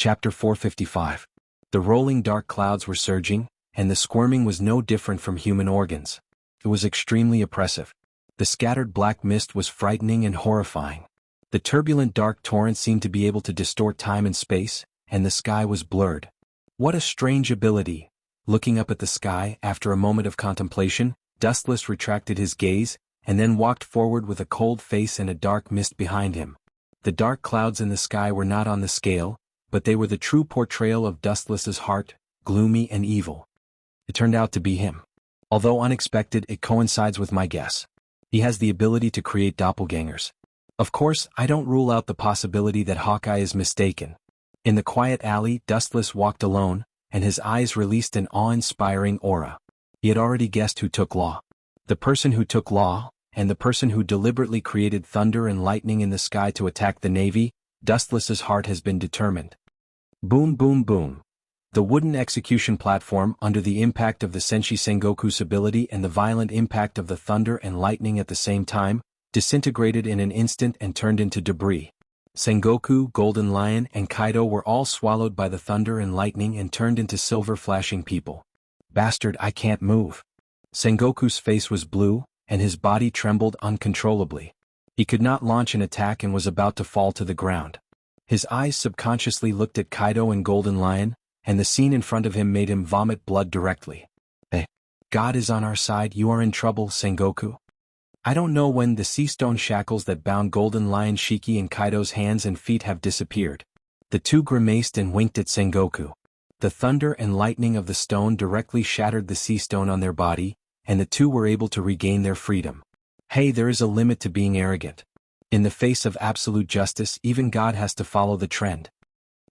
Chapter 455. The rolling dark clouds were surging, and the squirming was no different from human organs. It was extremely oppressive. The scattered black mist was frightening and horrifying. The turbulent dark torrent seemed to be able to distort time and space, and the sky was blurred. What a strange ability! Looking up at the sky, after a moment of contemplation, Dustless retracted his gaze, and then walked forward with a cold face and a dark mist behind him. The dark clouds in the sky were not on the scale, but they were the true portrayal of Dustless's heart, gloomy and evil. It turned out to be him. Although unexpected, it coincides with my guess. He has the ability to create doppelgangers. Of course, I don't rule out the possibility that Hawkeye is mistaken. In the quiet alley, Dustless walked alone, and his eyes released an awe-inspiring aura. He had already guessed who took Law. The person who took Law, and the person who deliberately created thunder and lightning in the sky to attack the Navy. Dustless's heart has been determined. Boom boom boom. The wooden execution platform, under the impact of the Senshi Sengoku's ability and the violent impact of the thunder and lightning at the same time, disintegrated in an instant and turned into debris. Sengoku, Golden Lion, and Kaido were all swallowed by the thunder and lightning and turned into silver-flashing people. Bastard, I can't move. Sengoku's face was blue, and his body trembled uncontrollably. He could not launch an attack and was about to fall to the ground. His eyes subconsciously looked at Kaido and Golden Lion, and the scene in front of him made him vomit blood directly. God is on our side, you are in trouble, Sengoku. I don't know when the sea stone shackles that bound Golden Lion Shiki and Kaido's hands and feet have disappeared. The two grimaced and winked at Sengoku. The thunder and lightning of the stone directly shattered the sea stone on their body, and the two were able to regain their freedom. Hey, there is a limit to being arrogant. In the face of absolute justice, even God has to follow the trend.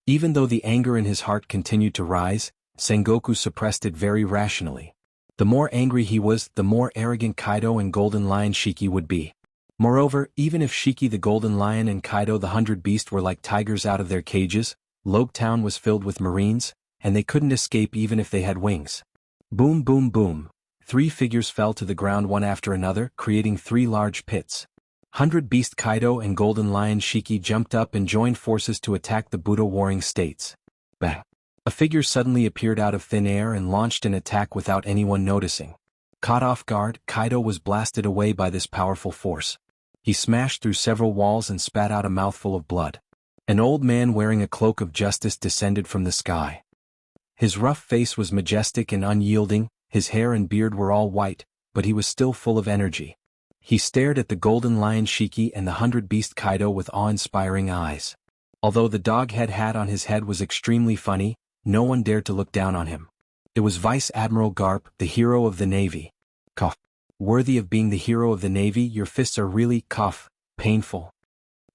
Even though the anger in his heart continued to rise, Sengoku suppressed it very rationally. The more angry he was, the more arrogant Kaido and Golden Lion Shiki would be. Moreover, even if Shiki the Golden Lion and Kaido the 100 Beast were like tigers out of their cages, Logue Town was filled with Marines, and they couldn't escape even if they had wings. Boom boom boom. 3 figures fell to the ground one after another, creating 3 large pits. 100 Beast Kaido and Golden Lion Shiki jumped up and joined forces to attack the Buddha Warring States. Bang! A figure suddenly appeared out of thin air and launched an attack without anyone noticing. Caught off guard, Kaido was blasted away by this powerful force. He smashed through several walls and spat out a mouthful of blood. An old man wearing a cloak of justice descended from the sky. His rough face was majestic and unyielding, his hair and beard were all white, but he was still full of energy. He stared at the Golden Lion Shiki and the 100 Beast Kaido with awe-inspiring eyes. Although the dog-head hat on his head was extremely funny, no one dared to look down on him. It was Vice Admiral Garp, the hero of the Navy. Cough. Worthy of being the hero of the Navy, your fists are really, painful.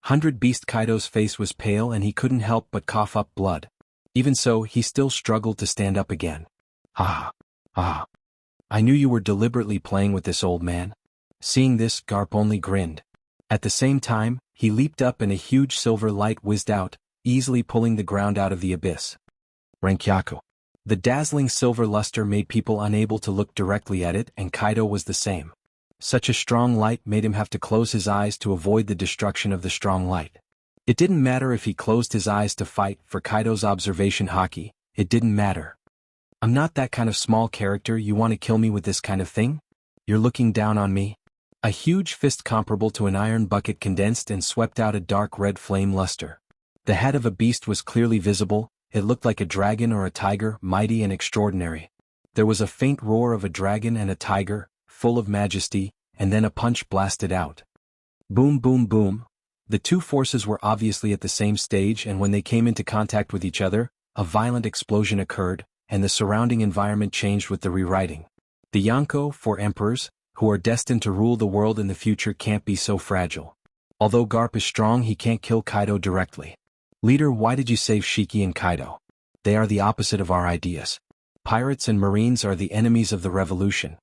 100 Beast Kaido's face was pale and he couldn't help but cough up blood. Even so, he still struggled to stand up again. Ah. I knew you were deliberately playing with this, old man. Seeing this, Garp only grinned. At the same time, he leaped up and a huge silver light whizzed out, easily pulling the ground out of the abyss. Renkyaku. The dazzling silver luster made people unable to look directly at it, and Kaido was the same. Such a strong light made him have to close his eyes to avoid the destruction of the strong light. It didn't matter if he closed his eyes to fight, for Kaido's observation haki, it didn't matter. I'm not that kind of small character, you want to kill me with this kind of thing? You're looking down on me? A huge fist comparable to an iron bucket condensed and swept out a dark red flame luster. The head of a beast was clearly visible. It looked like a dragon or a tiger, mighty and extraordinary. There was a faint roar of a dragon and a tiger, full of majesty, and then a punch blasted out. Boom boom boom. The two forces were obviously at the same stage, and when they came into contact with each other, a violent explosion occurred, and the surrounding environment changed with the rewriting. The Yonko, 4 emperors, who are destined to rule the world in the future, can't be so fragile. Although Garp is strong, he can't kill Kaido directly. Leader, why did you save Shiki and Kaido? They are the opposite of our ideas. Pirates and Marines are the enemies of the revolution.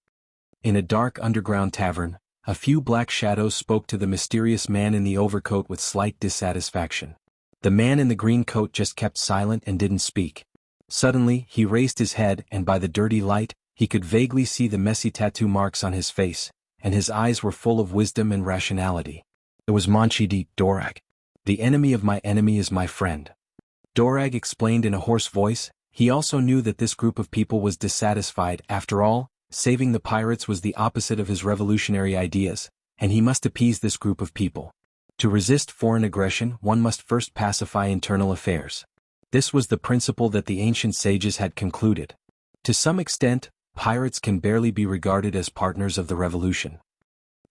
In a dark underground tavern, a few black shadows spoke to the mysterious man in the overcoat with slight dissatisfaction. The man in the green coat just kept silent and didn't speak. Suddenly, he raised his head, and by the dirty light, he could vaguely see the messy tattoo marks on his face, and his eyes were full of wisdom and rationality. It was Monchidi Dorak. The enemy of my enemy is my friend. Dorag explained in a hoarse voice. He also knew that this group of people was dissatisfied. After all, saving the pirates was the opposite of his revolutionary ideas, and he must appease this group of people. To resist foreign aggression, one must first pacify internal affairs. This was the principle that the ancient sages had concluded. To some extent, pirates can barely be regarded as partners of the revolution.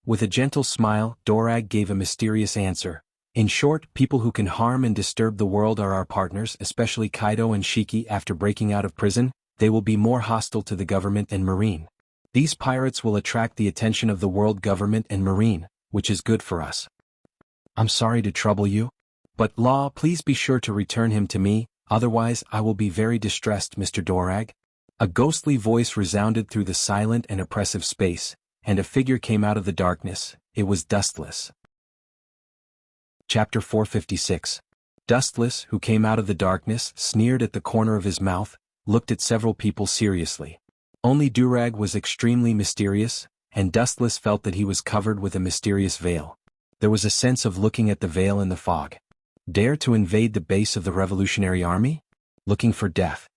With a gentle smile, Dorag gave a mysterious answer. In short, people who can harm and disturb the world are our partners, especially Kaido and Shiki. After breaking out of prison, they will be more hostile to the government and marine. These pirates will attract the attention of the world government and marine, which is good for us. I'm sorry to trouble you, but Law, please be sure to return him to me, otherwise I will be very distressed, Mr. Dorag. A ghostly voice resounded through the silent and oppressive space, and a figure came out of the darkness. It was Dustless. Chapter 456. Dustless, who came out of the darkness, sneered at the corner of his mouth, looked at several people seriously. Only Dorag was extremely mysterious, and Dustless felt that he was covered with a mysterious veil. There was a sense of looking at the veil in the fog. Dare to invade the base of the Revolutionary Army? Looking for death.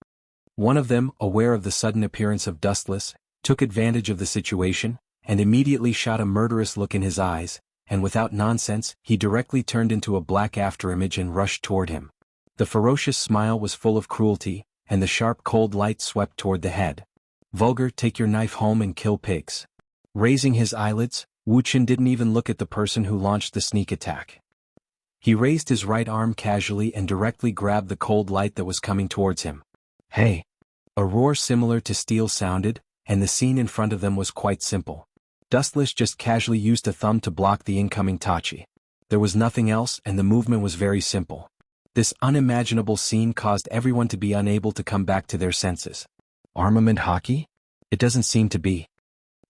One of them, aware of the sudden appearance of Dustless, took advantage of the situation, and immediately shot a murderous look in his eyes, and without nonsense, he directly turned into a black afterimage and rushed toward him. The ferocious smile was full of cruelty, and the sharp cold light swept toward the head. Vulgar, take your knife home and kill pigs. Raising his eyelids, Wuxia didn't even look at the person who launched the sneak attack. He raised his right arm casually and directly grabbed the cold light that was coming towards him. Hey! A roar similar to steel sounded, and the scene in front of them was quite simple. Dustless just casually used a thumb to block the incoming Tachi. There was nothing else, and the movement was very simple. This unimaginable scene caused everyone to be unable to come back to their senses. Armament hockey? It doesn't seem to be.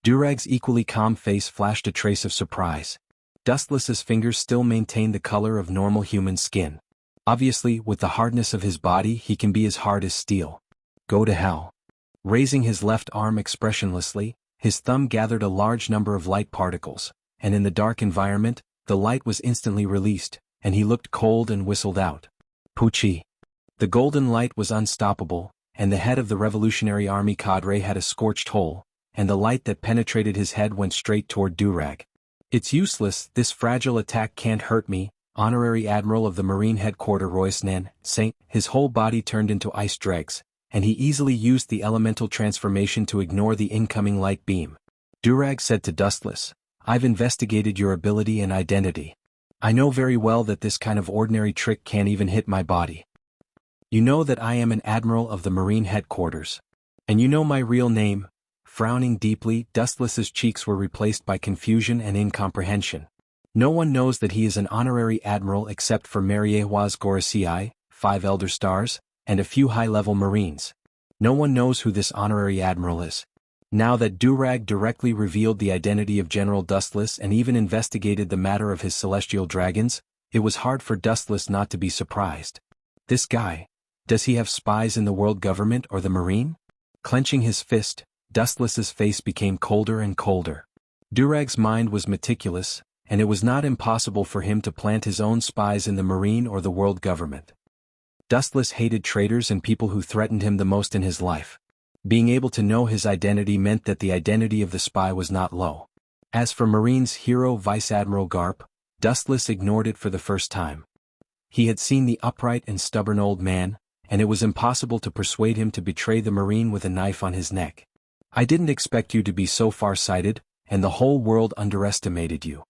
Dorag's equally calm face flashed a trace of surprise. Dustless's fingers still maintained the color of normal human skin. Obviously, with the hardness of his body, he can be as hard as steel. Go to hell. Raising his left arm expressionlessly, his thumb gathered a large number of light particles, and in the dark environment, the light was instantly released, and he looked cold and whistled out. Pucci. The golden light was unstoppable, and the head of the Revolutionary Army cadre had a scorched hole, and the light that penetrated his head went straight toward Dorag. It's useless, this fragile attack can't hurt me, Honorary Admiral of the Marine Headquarters Royce Nan, Saint. His whole body turned into ice dregs, and he easily used the elemental transformation to ignore the incoming light beam. Dorag said to Dustless, I've investigated your ability and identity. I know very well that this kind of ordinary trick can't even hit my body. You know that I am an Admiral of the Marine Headquarters. And you know my real name. Frowning deeply, Dustless's cheeks were replaced by confusion and incomprehension. No one knows that he is an honorary admiral except for Mariehuas Gorosei, 5 Elder Stars, and a few high-level Marines. No one knows who this honorary admiral is. Now that Dorag directly revealed the identity of General Dustless and even investigated the matter of his celestial dragons, it was hard for Dustless not to be surprised. This guy, does he have spies in the world government or the marine? Clenching his fist, Dustless's face became colder and colder. Dorag's mind was meticulous, and it was not impossible for him to plant his own spies in the marine or the world government. Dustless hated traitors and people who threatened him the most in his life. Being able to know his identity meant that the identity of the spy was not low. As for Marine's hero Vice Admiral Garp, Dustless ignored it for the first time. He had seen the upright and stubborn old man, and it was impossible to persuade him to betray the Marine with a knife on his neck. I didn't expect you to be so far-sighted, and the whole world underestimated you.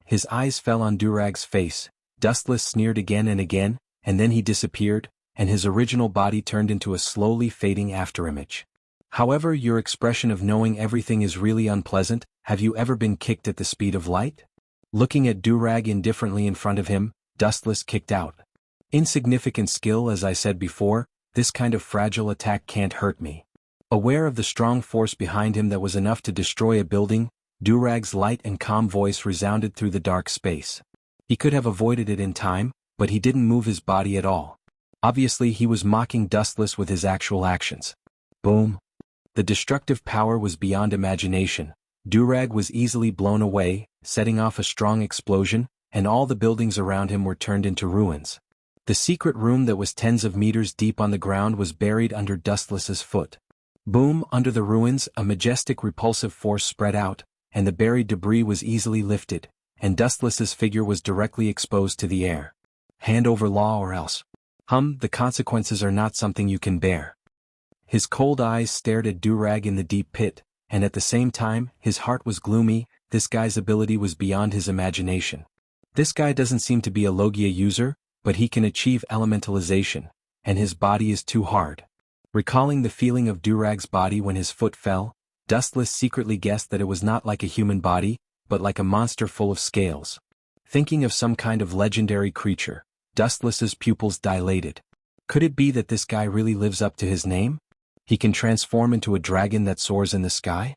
His eyes fell on Dorag's face. Dustless sneered again, and then he disappeared, and his original body turned into a slowly fading afterimage. However, your expression of knowing everything is really unpleasant. Have you ever been kicked at the speed of light? Looking at Dorag indifferently in front of him, Dustless kicked out. Insignificant skill, as I said before, this kind of fragile attack can't hurt me. Aware of the strong force behind him that was enough to destroy a building, Dorag's light and calm voice resounded through the dark space. He could have avoided it in time, but he didn't move his body at all. Obviously he was mocking Dustless with his actual actions. Boom. The destructive power was beyond imagination. Dorag was easily blown away, setting off a strong explosion, and all the buildings around him were turned into ruins. The secret room that was tens of meters deep on the ground was buried under Dustless's foot. Boom! Under the ruins, a majestic repulsive force spread out, and the buried debris was easily lifted, and Dustless's figure was directly exposed to the air. Hand over law or else. The consequences are not something you can bear. His cold eyes stared at Durag in the deep pit, and at the same time, his heart was gloomy. This guy's ability was beyond his imagination. This guy doesn't seem to be a Logia user, but he can achieve elementalization, and his body is too hard. Recalling the feeling of Durag's body when his foot fell, Dustless secretly guessed that it was not like a human body, but like a monster full of scales. Thinking of some kind of legendary creature, Dustless's pupils dilated. Could it be that this guy really lives up to his name? He can transform into a dragon that soars in the sky?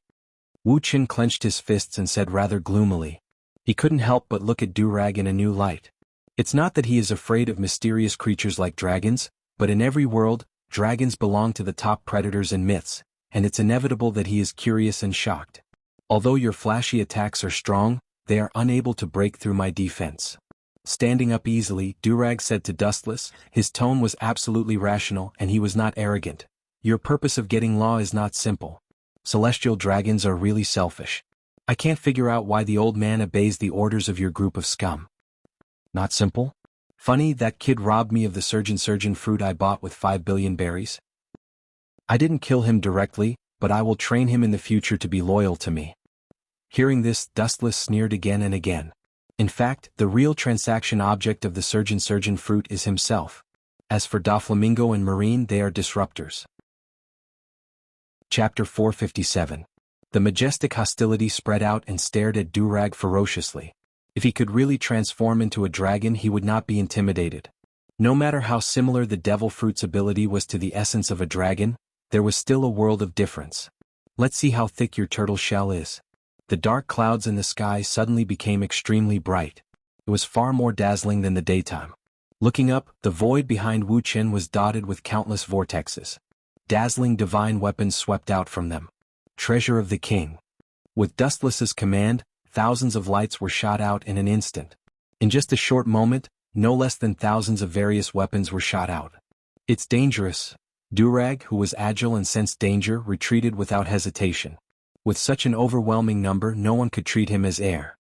Wuxia clenched his fists and said rather gloomily. He couldn't help but look at Durag in a new light. It's not that he is afraid of mysterious creatures like dragons, but in every world, dragons belong to the top predators and myths, and it's inevitable that he is curious and shocked. Although your flashy attacks are strong, they are unable to break through my defense. Standing up easily, Durag said to Dustless. His tone was absolutely rational and he was not arrogant. Your purpose of getting law is not simple. Celestial dragons are really selfish. I can't figure out why the old man obeys the orders of your group of scum. Not simple? Funny, that kid robbed me of the surgeon fruit I bought with 5 billion berries. I didn't kill him directly, but I will train him in the future to be loyal to me. Hearing this, Dustless sneered again and again. In fact, the real transaction object of the surgeon fruit is himself. As for Doflamingo and Marine, they are disruptors. Chapter 457. The majestic hostility spread out and stared at Durag ferociously. If he could really transform into a dragon, he would not be intimidated. No matter how similar the devil fruit's ability was to the essence of a dragon, there was still a world of difference. Let's see how thick your turtle shell is. The dark clouds in the sky suddenly became extremely bright. It was far more dazzling than the daytime. Looking up, the void behind Wuxia was dotted with countless vortexes. Dazzling divine weapons swept out from them. Treasure of the king. With Dustless's command, thousands of lights were shot out in an instant. In just a short moment, no less than thousands of various weapons were shot out. It's dangerous. Durag, who was agile and sensed danger, retreated without hesitation. With such an overwhelming number, no one could treat him as heir.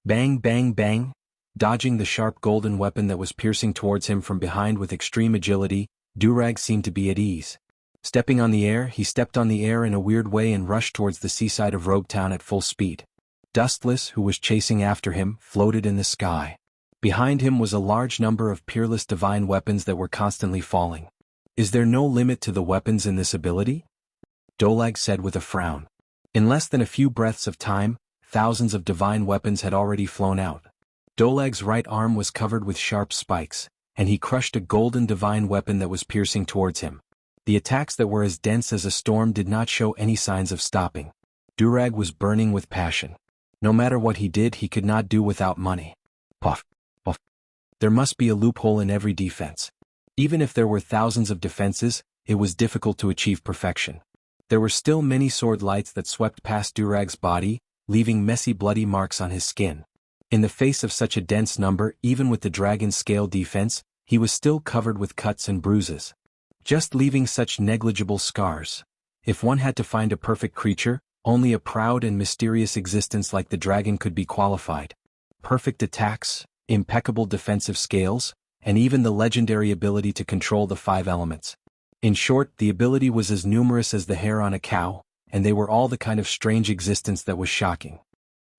Bang, bang, bang. Dodging the sharp golden weapon that was piercing towards him from behind with extreme agility, Durag seemed to be at ease. Stepping on the air, he stepped on the air in a weird way and rushed towards the seaside of Roguetown at full speed. Dustless, who was chasing after him, floated in the sky. Behind him was a large number of peerless divine weapons that were constantly falling. Is there no limit to the weapons in this ability? Dolag said with a frown. In less than a few breaths of time, thousands of divine weapons had already flown out. Dolag's right arm was covered with sharp spikes, and he crushed a golden divine weapon that was piercing towards him. The attacks that were as dense as a storm did not show any signs of stopping. Durag was burning with passion. No matter what he did, he could not do without money. Puff, puff. There must be a loophole in every defense. Even if there were thousands of defenses, it was difficult to achieve perfection. There were still many sword lights that swept past Durag's body, leaving messy bloody marks on his skin. In the face of such a dense number, even with the dragon scale defense, he was still covered with cuts and bruises. Just leaving such negligible scars. If one had to find a perfect creature, only a proud and mysterious existence like the dragon could be qualified. Perfect attacks, impeccable defensive scales, and even the legendary ability to control the 5 elements. In short, the ability was as numerous as the hair on a cow, and they were all the kind of strange existence that was shocking.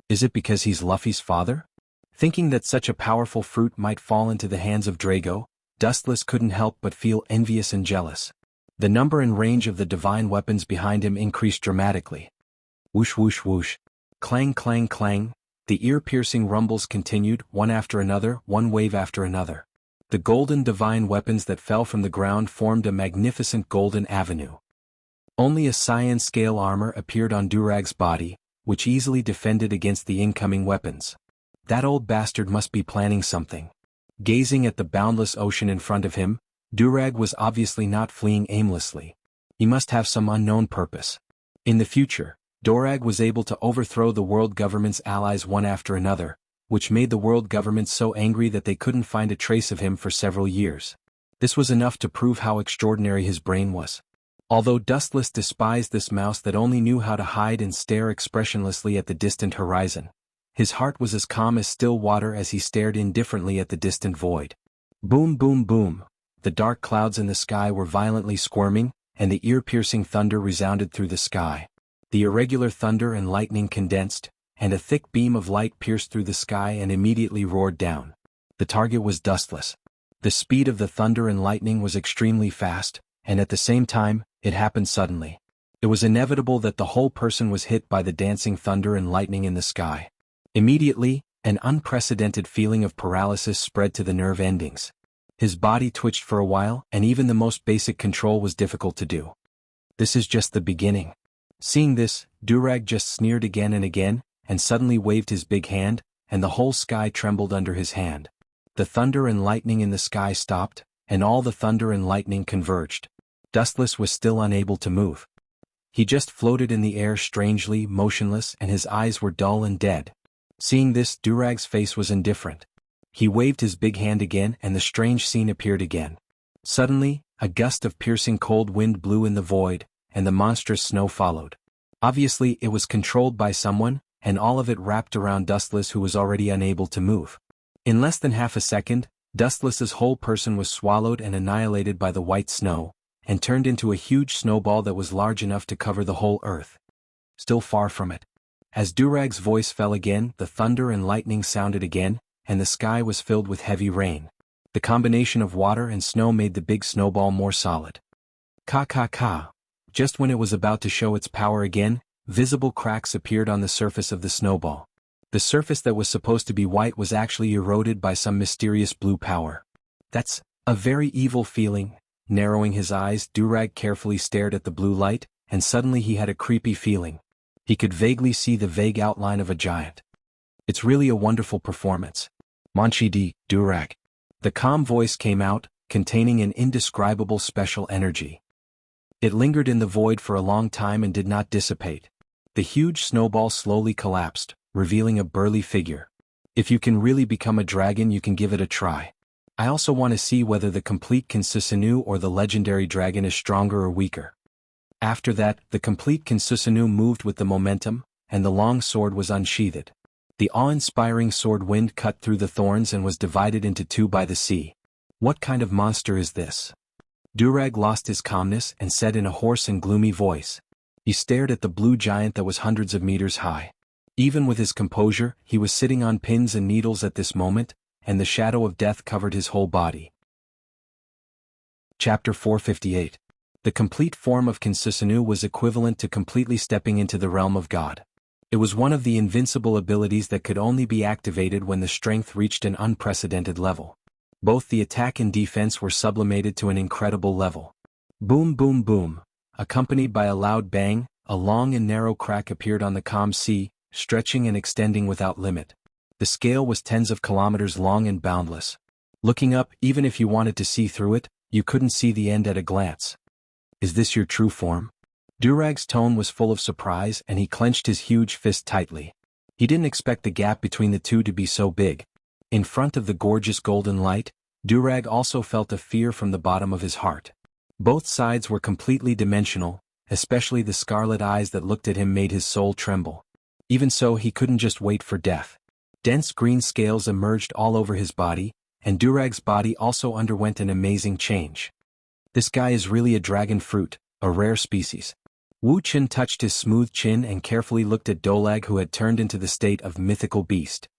Is it because he's Luffy's father? Thinking that such a powerful fruit might fall into the hands of Drago, Dustless couldn't help but feel envious and jealous. The number and range of the divine weapons behind him increased dramatically. Whoosh whoosh whoosh. Clang clang clang. The ear-piercing rumbles continued, one after another, one wave after another. The golden divine weapons that fell from the ground formed a magnificent golden avenue. Only a cyan scale armor appeared on Durag's body, which easily defended against the incoming weapons. That old bastard must be planning something. Gazing at the boundless ocean in front of him, Durag was obviously not fleeing aimlessly. He must have some unknown purpose. In the future, Durag was able to overthrow the world government's allies one after another, which made the world government so angry that they couldn't find a trace of him for several years. This was enough to prove how extraordinary his brain was. Although Dustless despised this mouse that only knew how to hide and stare expressionlessly at the distant horizon, his heart was as calm as still water as he stared indifferently at the distant void. Boom, boom, boom. The dark clouds in the sky were violently squirming, and the ear-piercing thunder resounded through the sky. The irregular thunder and lightning condensed, and a thick beam of light pierced through the sky and immediately roared down. The target was Dustless. The speed of the thunder and lightning was extremely fast, and at the same time, it happened suddenly. It was inevitable that the whole person was hit by the dancing thunder and lightning in the sky. Immediately, an unprecedented feeling of paralysis spread to the nerve endings. His body twitched for a while, and even the most basic control was difficult to do. This is just the beginning. Seeing this, Durag just sneered again and again, and suddenly waved his big hand, and the whole sky trembled under his hand. The thunder and lightning in the sky stopped, and all the thunder and lightning converged. Dustless was still unable to move. He just floated in the air strangely motionless, and his eyes were dull and dead. Seeing this, Durag's face was indifferent. He waved his big hand again, and the strange scene appeared again. Suddenly, a gust of piercing cold wind blew in the void, and the monstrous snow followed. Obviously, it was controlled by someone, and all of it wrapped around Dustless, who was already unable to move. In less than half a second, Dustless's whole person was swallowed and annihilated by the white snow, and turned into a huge snowball that was large enough to cover the whole earth. Still far from it. As Durag's voice fell again, the thunder and lightning sounded again, and the sky was filled with heavy rain. The combination of water and snow made the big snowball more solid. Ka. Just when it was about to show its power again, visible cracks appeared on the surface of the snowball. The surface that was supposed to be white was actually eroded by some mysterious blue power. That's a very evil feeling. Narrowing his eyes, Durag carefully stared at the blue light, and suddenly he had a creepy feeling. He could vaguely see the vague outline of a giant. It's really a wonderful performance. Manchi di, Durag. The calm voice came out, containing an indescribable special energy. It lingered in the void for a long time and did not dissipate. The huge snowball slowly collapsed, revealing a burly figure. If you can really become a dragon, you can give it a try. I also want to see whether the complete Kinsusanu or the legendary dragon is stronger or weaker. After that, the complete Kinsusanu moved with the momentum, and the long sword was unsheathed. The awe-inspiring sword wind cut through the thorns and was divided into two by the sea. What kind of monster is this? Durag lost his calmness and said in a hoarse and gloomy voice. He stared at the blue giant that was hundreds of meters high. Even with his composure, he was sitting on pins and needles at this moment, and the shadow of death covered his whole body. Chapter 458. The complete form of Kinsusanu was equivalent to completely stepping into the realm of God. It was one of the invincible abilities that could only be activated when the strength reached an unprecedented level. Both the attack and defense were sublimated to an incredible level. Boom, boom, boom. Accompanied by a loud bang, a long and narrow crack appeared on the calm sea, stretching and extending without limit. The scale was tens of kilometers long and boundless. Looking up, even if you wanted to see through it, you couldn't see the end at a glance. Is this your true form? Durag's tone was full of surprise, and he clenched his huge fist tightly. He didn't expect the gap between the two to be so big. In front of the gorgeous golden light, Durag also felt a fear from the bottom of his heart. Both sides were completely dimensional, especially the scarlet eyes that looked at him made his soul tremble. Even so, he couldn't just wait for death. Dense green scales emerged all over his body, and Durag's body also underwent an amazing change. This guy is really a dragon fruit, a rare species. Wu Chen touched his smooth chin and carefully looked at Dolag, who had turned into the state of mythical beast.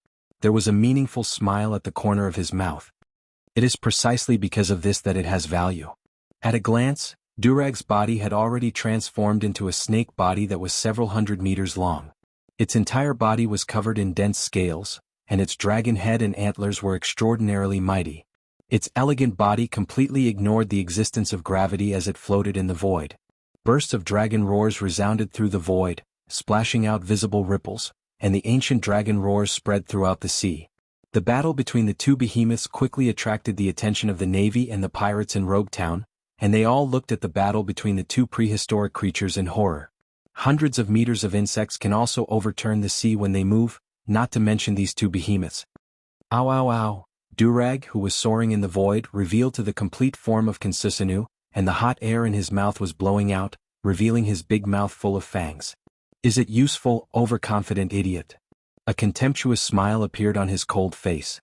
There was a meaningful smile at the corner of his mouth. It is precisely because of this that it has value. At a glance, Durag's body had already transformed into a snake body that was several hundred meters long. Its entire body was covered in dense scales, and its dragon head and antlers were extraordinarily mighty. Its elegant body completely ignored the existence of gravity as it floated in the void. Bursts of dragon roars resounded through the void, splashing out visible ripples, and the ancient dragon roars spread throughout the sea. The battle between the two behemoths quickly attracted the attention of the navy and the pirates in Rogue Town, and they all looked at the battle between the two prehistoric creatures in horror. Hundreds of meters of insects can also overturn the sea when they move, not to mention these two behemoths. Ow ow ow. Durag, who was soaring in the void, revealed to the complete form of Consisanu, and the hot air in his mouth was blowing out, revealing his big mouth full of fangs. Is it useful, overconfident idiot? A contemptuous smile appeared on his cold face.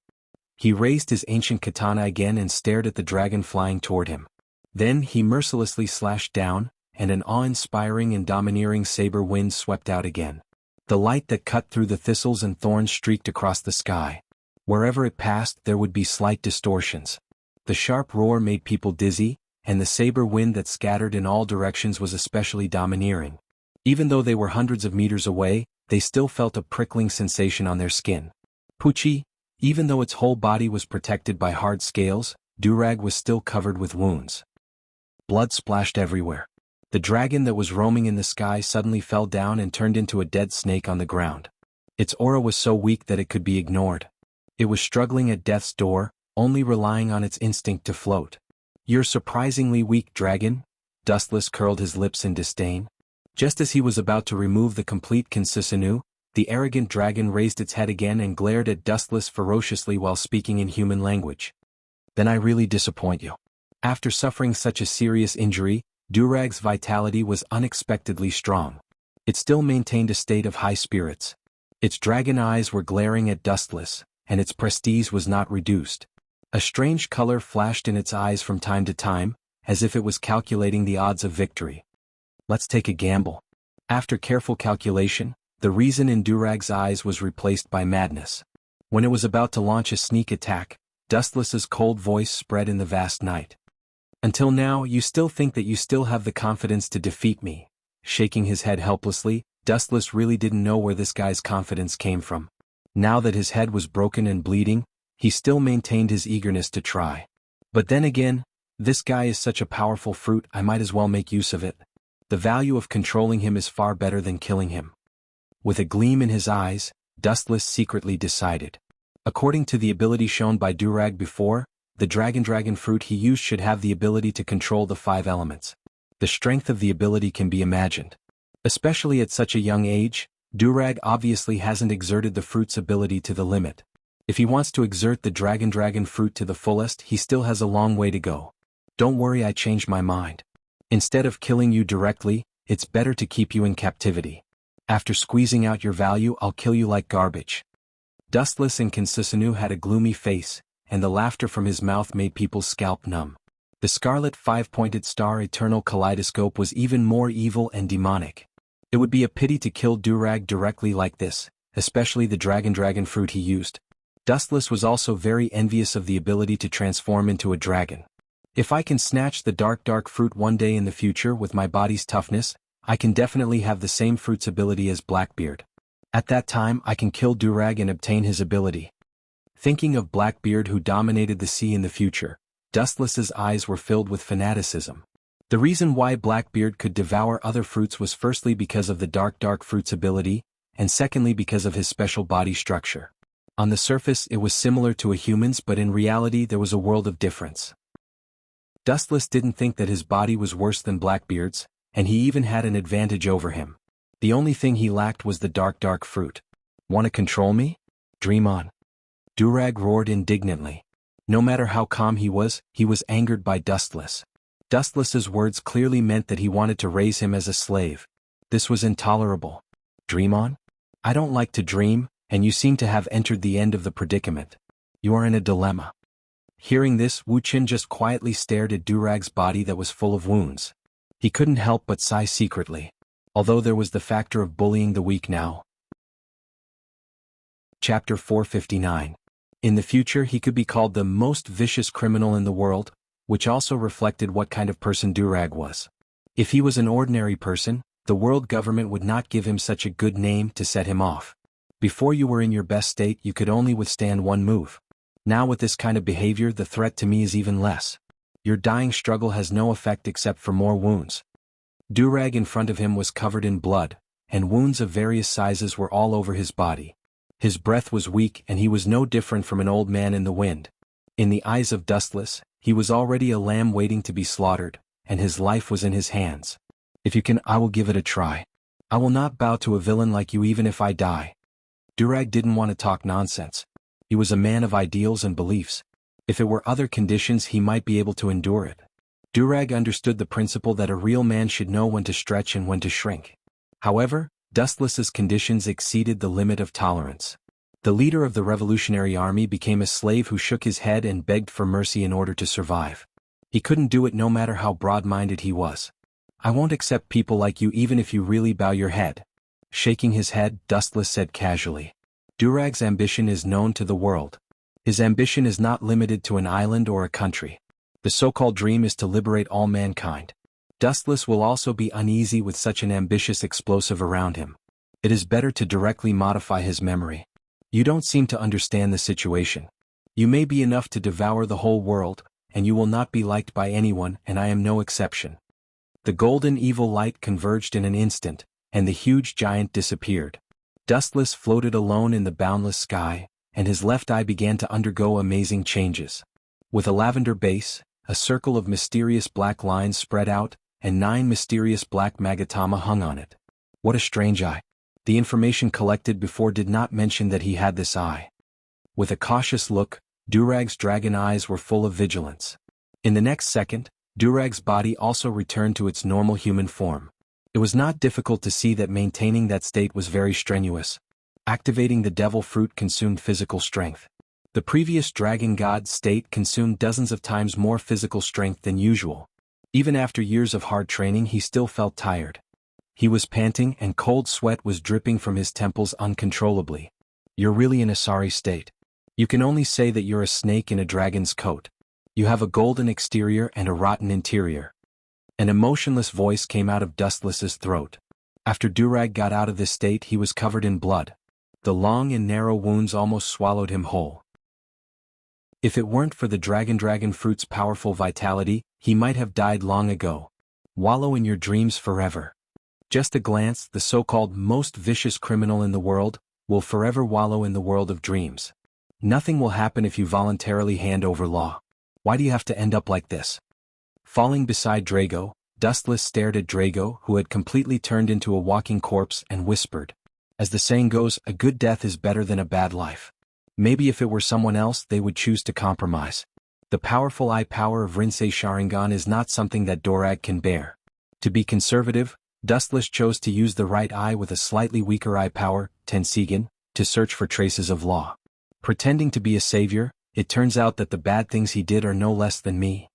He raised his ancient katana again and stared at the dragon flying toward him. Then he mercilessly slashed down, and an awe-inspiring and domineering saber wind swept out again. The light that cut through the thistles and thorns streaked across the sky. Wherever it passed there would be slight distortions. The sharp roar made people dizzy, and the saber wind that scattered in all directions was especially domineering. Even though they were hundreds of meters away, they still felt a prickling sensation on their skin. Pucci, even though its whole body was protected by hard scales, Durag was still covered with wounds. Blood splashed everywhere. The dragon that was roaming in the sky suddenly fell down and turned into a dead snake on the ground. Its aura was so weak that it could be ignored. It was struggling at death's door, only relying on its instinct to float. You're surprisingly weak, dragon. Dustless curled his lips in disdain. Just as he was about to remove the complete Consisanu, the arrogant dragon raised its head again and glared at Dustless ferociously while speaking in human language. Then I really disappoint you. After suffering such a serious injury, Durag's vitality was unexpectedly strong. It still maintained a state of high spirits. Its dragon eyes were glaring at Dustless, and its prestige was not reduced. A strange color flashed in its eyes from time to time, as if it was calculating the odds of victory. Let's take a gamble. After careful calculation, the reason in Durag's eyes was replaced by madness. When it was about to launch a sneak attack, Dustless's cold voice spread in the vast night. Until now, you still think that you still have the confidence to defeat me. Shaking his head helplessly, Dustless really didn't know where this guy's confidence came from. Now that his head was broken and bleeding, he still maintained his eagerness to try. But then again, this guy is such a powerful fruit, I might as well make use of it. The value of controlling him is far better than killing him. With a gleam in his eyes, Dustless secretly decided. According to the ability shown by Durag before, the dragon fruit he used should have the ability to control the 5 elements. The strength of the ability can be imagined. Especially at such a young age, Durag obviously hasn't exerted the fruit's ability to the limit. If he wants to exert the dragon fruit to the fullest, he still has a long way to go. Don't worry, I changed my mind. Instead of killing you directly, it's better to keep you in captivity. After squeezing out your value, I'll kill you like garbage. Dustless and Consisanu had a gloomy face, and the laughter from his mouth made people's scalp numb. The scarlet 5-pointed star eternal kaleidoscope was even more evil and demonic. It would be a pity to kill Durag directly like this, especially the dragon fruit he used. Dustless was also very envious of the ability to transform into a dragon. If I can snatch the dark fruit one day in the future with my body's toughness, I can definitely have the same fruit's ability as Blackbeard. At that time I can kill Durag and obtain his ability. Thinking of Blackbeard who dominated the sea in the future, Dustless's eyes were filled with fanaticism. The reason why Blackbeard could devour other fruits was firstly because of the dark fruit's ability, and secondly because of his special body structure. On the surface it was similar to a human's, but in reality there was a world of difference. Dustless didn't think that his body was worse than Blackbeard's, and he even had an advantage over him. The only thing he lacked was the dark fruit. Want to control me? Dream on. Durag roared indignantly. No matter how calm he was angered by Dustless. Dustless's words clearly meant that he wanted to raise him as a slave. This was intolerable. Dream on? I don't like to dream, and you seem to have entered the end of the predicament. You are in a dilemma. Hearing this, Wuchen just quietly stared at Durag's body that was full of wounds. He couldn't help but sigh secretly. Although there was the factor of bullying the weak now. Chapter 459. In the future he could be called the most vicious criminal in the world, which also reflected what kind of person Durag was. If he was an ordinary person, the world government would not give him such a good name to set him off. Before you were in your best state you could only withstand one move. Now with this kind of behavior the threat to me is even less. Your dying struggle has no effect except for more wounds. Durag in front of him was covered in blood, and wounds of various sizes were all over his body. His breath was weak and he was no different from an old man in the wind. In the eyes of Dustless, he was already a lamb waiting to be slaughtered, and his life was in his hands. If you can, I will give it a try. I will not bow to a villain like you even if I die. Durag didn't want to talk nonsense. He was a man of ideals and beliefs. If it were other conditions he might be able to endure it. Durag understood the principle that a real man should know when to stretch and when to shrink. However, Dustless's conditions exceeded the limit of tolerance. The leader of the Revolutionary Army became a slave who shook his head and begged for mercy in order to survive. He couldn't do it no matter how broad-minded he was. "I won't accept people like you even if you really bow your head." Shaking his head, Dustless said casually. Durag's ambition is known to the world. His ambition is not limited to an island or a country. The so-called dream is to liberate all mankind. Dustless will also be uneasy with such an ambitious explosive around him. It is better to directly modify his memory. "You don't seem to understand the situation. You may be enough to devour the whole world, and you will not be liked by anyone, and I am no exception." The golden evil light converged in an instant, and the huge giant disappeared. Dustless floated alone in the boundless sky, and his left eye began to undergo amazing changes. With a lavender base, a circle of mysterious black lines spread out, and 9 mysterious black magatama hung on it. What a strange eye. The information collected before did not mention that he had this eye. With a cautious look, Durag's dragon eyes were full of vigilance. In the next second, Durag's body also returned to its normal human form. It was not difficult to see that maintaining that state was very strenuous. Activating the devil fruit consumed physical strength. The previous dragon god state consumed dozens of times more physical strength than usual. Even after years of hard training he still felt tired. He was panting and cold sweat was dripping from his temples uncontrollably. "You're really in a sorry state. You can only say that you're a snake in a dragon's coat. You have a golden exterior and a rotten interior." An emotionless voice came out of Dustless's throat. After Durag got out of this state he was covered in blood. The long and narrow wounds almost swallowed him whole. If it weren't for the dragon fruit's powerful vitality, he might have died long ago. Wallow in your dreams forever. Just a glance, the so-called most vicious criminal in the world, will forever wallow in the world of dreams. Nothing will happen if you voluntarily hand over law. Why do you have to end up like this? Falling beside Drago, Dustless stared at Drago, who had completely turned into a walking corpse, and whispered. As the saying goes, a good death is better than a bad life. Maybe if it were someone else they would choose to compromise. The powerful eye power of Rinsei Sharingan is not something that Durag can bear. To be conservative, Dustless chose to use the right eye with a slightly weaker eye power, Tensigan, to search for traces of law. Pretending to be a savior, it turns out that the bad things he did are no less than me.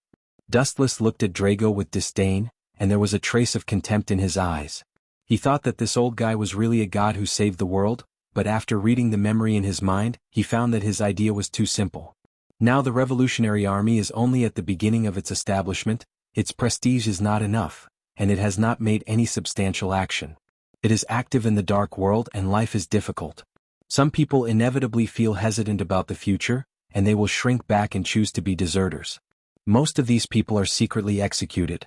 Dustless looked at Drago with disdain, and there was a trace of contempt in his eyes. He thought that this old guy was really a god who saved the world, but after reading the memory in his mind, he found that his idea was too simple. Now the Revolutionary Army is only at the beginning of its establishment, its prestige is not enough, and it has not made any substantial action. It is active in the dark world and life is difficult. Some people inevitably feel hesitant about the future, and they will shrink back and choose to be deserters. Most of these people are secretly executed.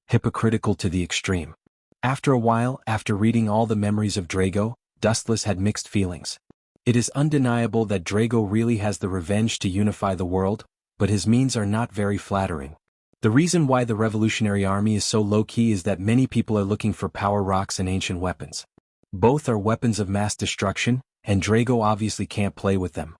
Hypocritical to the extreme. After a while, after reading all the memories of Drago, Dustless had mixed feelings. It is undeniable that Drago really has the revenge to unify the world, but his means are not very flattering. The reason why the Revolutionary Army is so low-key is that many people are looking for power rocks and ancient weapons. Both are weapons of mass destruction, and Drago obviously can't play with them.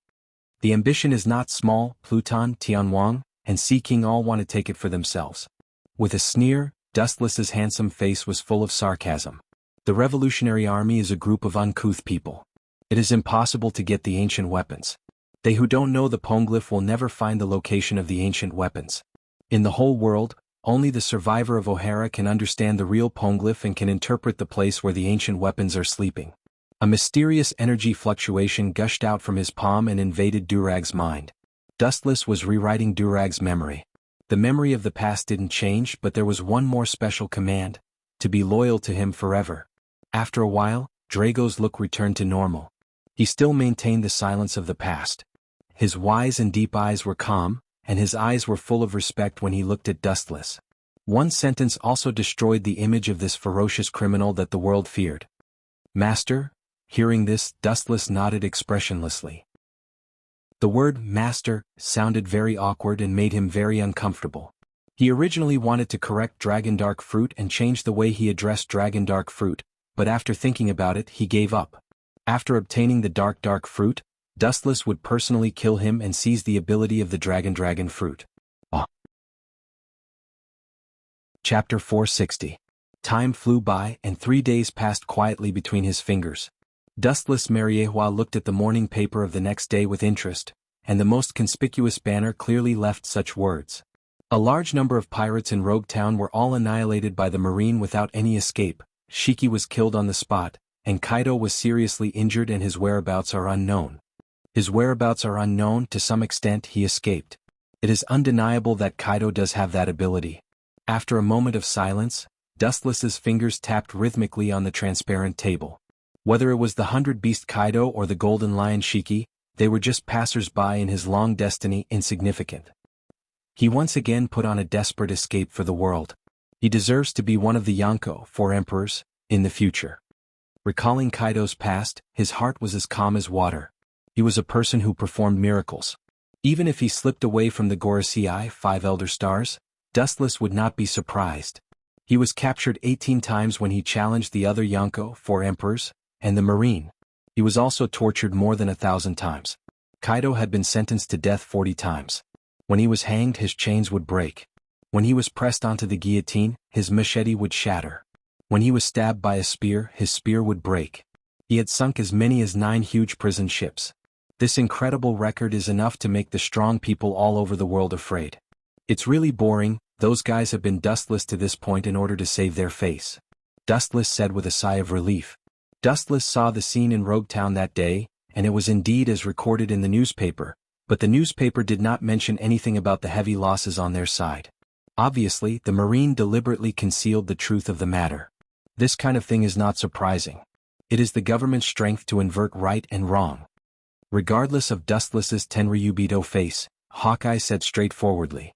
The ambition is not small, Pluton, Tianwang, and Sea King all want to take it for themselves. With a sneer, Dustless's handsome face was full of sarcasm. The Revolutionary Army is a group of uncouth people. It is impossible to get the ancient weapons. They who don't know the Poneglyph will never find the location of the ancient weapons. In the whole world, only the survivor of O'Hara can understand the real Poneglyph and can interpret the place where the ancient weapons are sleeping. A mysterious energy fluctuation gushed out from his palm and invaded Durag's mind. Dustless was rewriting Durag's memory. The memory of the past didn't change, but there was one more special command: to be loyal to him forever. After a while, Drago's look returned to normal. He still maintained the silence of the past. His wise and deep eyes were calm, and his eyes were full of respect when he looked at Dustless. One sentence also destroyed the image of this ferocious criminal that the world feared. "Master?" Hearing this, Dustless nodded expressionlessly. The word "master" sounded very awkward and made him very uncomfortable. He originally wanted to correct Dragon Dark Fruit and change the way he addressed Dragon Dark Fruit, but after thinking about it he gave up. After obtaining the dark fruit, Dustless would personally kill him and seize the ability of the dragon fruit. Chapter 460. Time flew by and 3 days passed quietly between his fingers. Dustless Mariehua looked at the morning paper of the next day with interest, and the most conspicuous banner clearly left such words. A large number of pirates in Rogue Town were all annihilated by the Marine without any escape. Shiki was killed on the spot, and Kaido was seriously injured and his whereabouts are unknown. His whereabouts are unknown. To some extent he escaped. It is undeniable that Kaido does have that ability. After a moment of silence, Dustless's fingers tapped rhythmically on the transparent table. Whether it was the 100-beast Kaido or the Golden Lion Shiki, they were just passers-by in his long destiny, insignificant. He once again put on a desperate escape for the world. He deserves to be one of the Yonko, 4 emperors, in the future. Recalling Kaido's past, his heart was as calm as water. He was a person who performed miracles. Even if he slipped away from the Gorosei 5 Elder Stars, Dustless would not be surprised. He was captured 18 times when he challenged the other Yonko, 4 emperors, and the Marine. He was also tortured more than 1,000 times. Kaido had been sentenced to death 40 times. When he was hanged, his chains would break. When he was pressed onto the guillotine, his machete would shatter. When he was stabbed by a spear, his spear would break. He had sunk as many as 9 huge prison ships. This incredible record is enough to make the strong people all over the world afraid. It's really boring. Those guys have been dustless to this point in order to save their face. Dustless said with a sigh of relief. Dustless saw the scene in Rogue Town that day, and it was indeed as recorded in the newspaper, but the newspaper did not mention anything about the heavy losses on their side. Obviously, the Marine deliberately concealed the truth of the matter. This kind of thing is not surprising. It is the government's strength to invert right and wrong. Regardless of Dustless's Tenryubito face, Hawkeye said straightforwardly.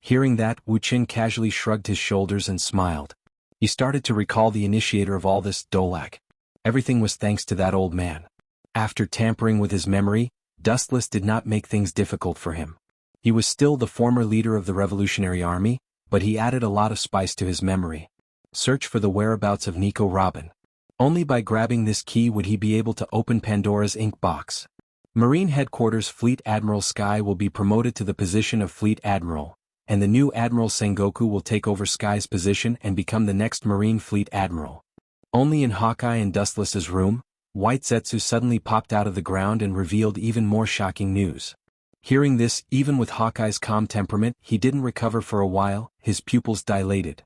Hearing that, Wuxia casually shrugged his shoulders and smiled. He started to recall the initiator of all this, Dolak. Everything was thanks to that old man. After tampering with his memory, Dustless did not make things difficult for him. He was still the former leader of the Revolutionary Army, but he added a lot of spice to his memory. Search for the whereabouts of Nico Robin. Only by grabbing this key would he be able to open Pandora's ink box. Marine Headquarters Fleet Admiral Sky will be promoted to the position of Fleet Admiral, and the new Admiral Sengoku will take over Sky's position and become the next Marine Fleet Admiral. Only in Hawkeye and Dustless's room, White Zetsu suddenly popped out of the ground and revealed even more shocking news. Hearing this, even with Hawkeye's calm temperament, he didn't recover for a while. His pupils dilated.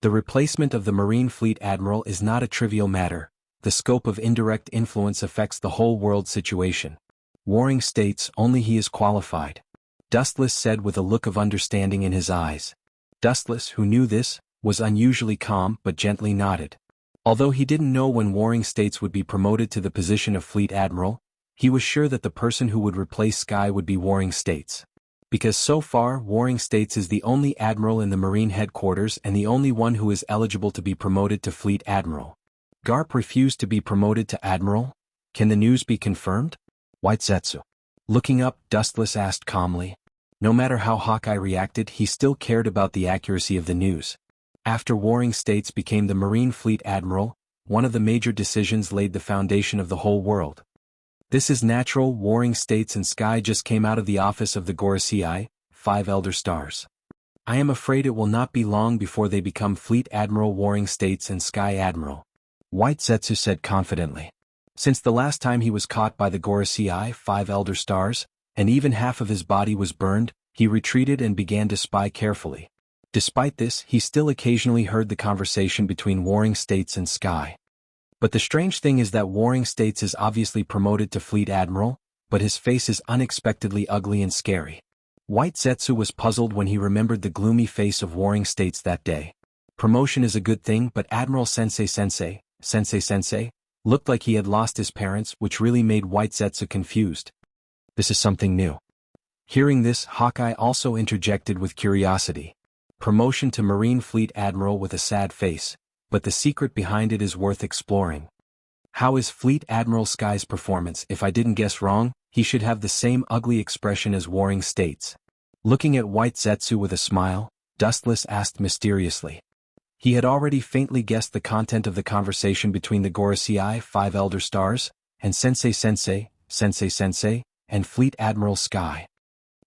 The replacement of the Marine Fleet Admiral is not a trivial matter. The scope of indirect influence affects the whole world situation. Warring states, only he is qualified. Dustless said with a look of understanding in his eyes. Dustless, who knew this, was unusually calm but gently nodded. Although he didn't know when warring states would be promoted to the position of Fleet Admiral, he was sure that the person who would replace Sky would be warring states. Because so far, warring states is the only admiral in the Marine Headquarters and the only one who is eligible to be promoted to Fleet Admiral. Garp refused to be promoted to Admiral? Can the news be confirmed? White Zetsu. Looking up, Dustless asked calmly. No matter how Hawkeye reacted, he still cared about the accuracy of the news. After warring states became the Marine Fleet Admiral, one of the major decisions laid the foundation of the whole world. This is natural. Warring states and Sky just came out of the office of the Gorosei 5 Elder Stars. I am afraid it will not be long before they become Fleet Admiral, Warring States and Sky Admiral. White Zetsu said confidently. Since the last time he was caught by the Gorosei 5 Elder Stars, and even half of his body was burned, he retreated and began to spy carefully. Despite this, he still occasionally heard the conversation between Warring States and Sky. But the strange thing is that Warring States is obviously promoted to Fleet Admiral, but his face is unexpectedly ugly and scary. White Zetsu was puzzled when he remembered the gloomy face of Warring States that day. Promotion is a good thing, but Admiral Sensei, looked like he had lost his parents, which really made White Zetsu confused. This is something new. Hearing this, Hawkeye also interjected with curiosity. Promotion to Marine Fleet Admiral with a sad face, but the secret behind it is worth exploring. How is Fleet Admiral Sky's performance? If I didn't guess wrong, he should have the same ugly expression as Warring States. Looking at White Zetsu with a smile, Dustless asked mysteriously. He had already faintly guessed the content of the conversation between the Gorosei 5 Elder Stars, and Sensei, and Fleet Admiral Sky.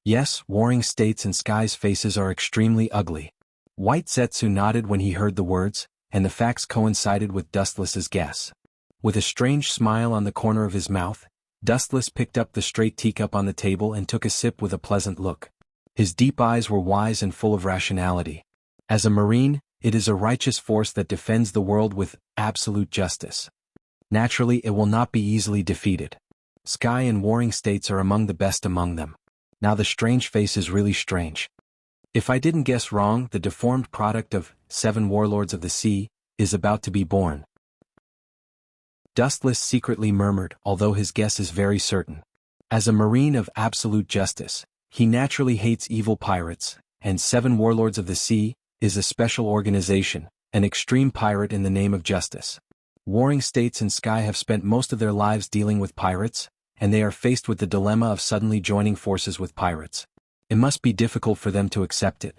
Yes, Warring States and Sky's faces are extremely ugly. White Zetsu nodded when he heard the words, and the facts coincided with Dustless's guess. With a strange smile on the corner of his mouth, Dustless picked up the straight teacup on the table and took a sip with a pleasant look. His deep eyes were wise and full of rationality. As a Marine, it is a righteous force that defends the world with absolute justice. Naturally, it will not be easily defeated. Sky and Warring States are among the best among them. Now the strange face is really strange. If I didn't guess wrong, the deformed product of 7 Warlords of the Sea is about to be born. Dustless secretly murmured, although his guess is very certain. As a Marine of absolute justice, he naturally hates evil pirates, and 7 Warlords of the Sea is a special organization, an extreme pirate in the name of justice. Warring States and Sky have spent most of their lives dealing with pirates, and they are faced with the dilemma of suddenly joining forces with pirates. It must be difficult for them to accept it.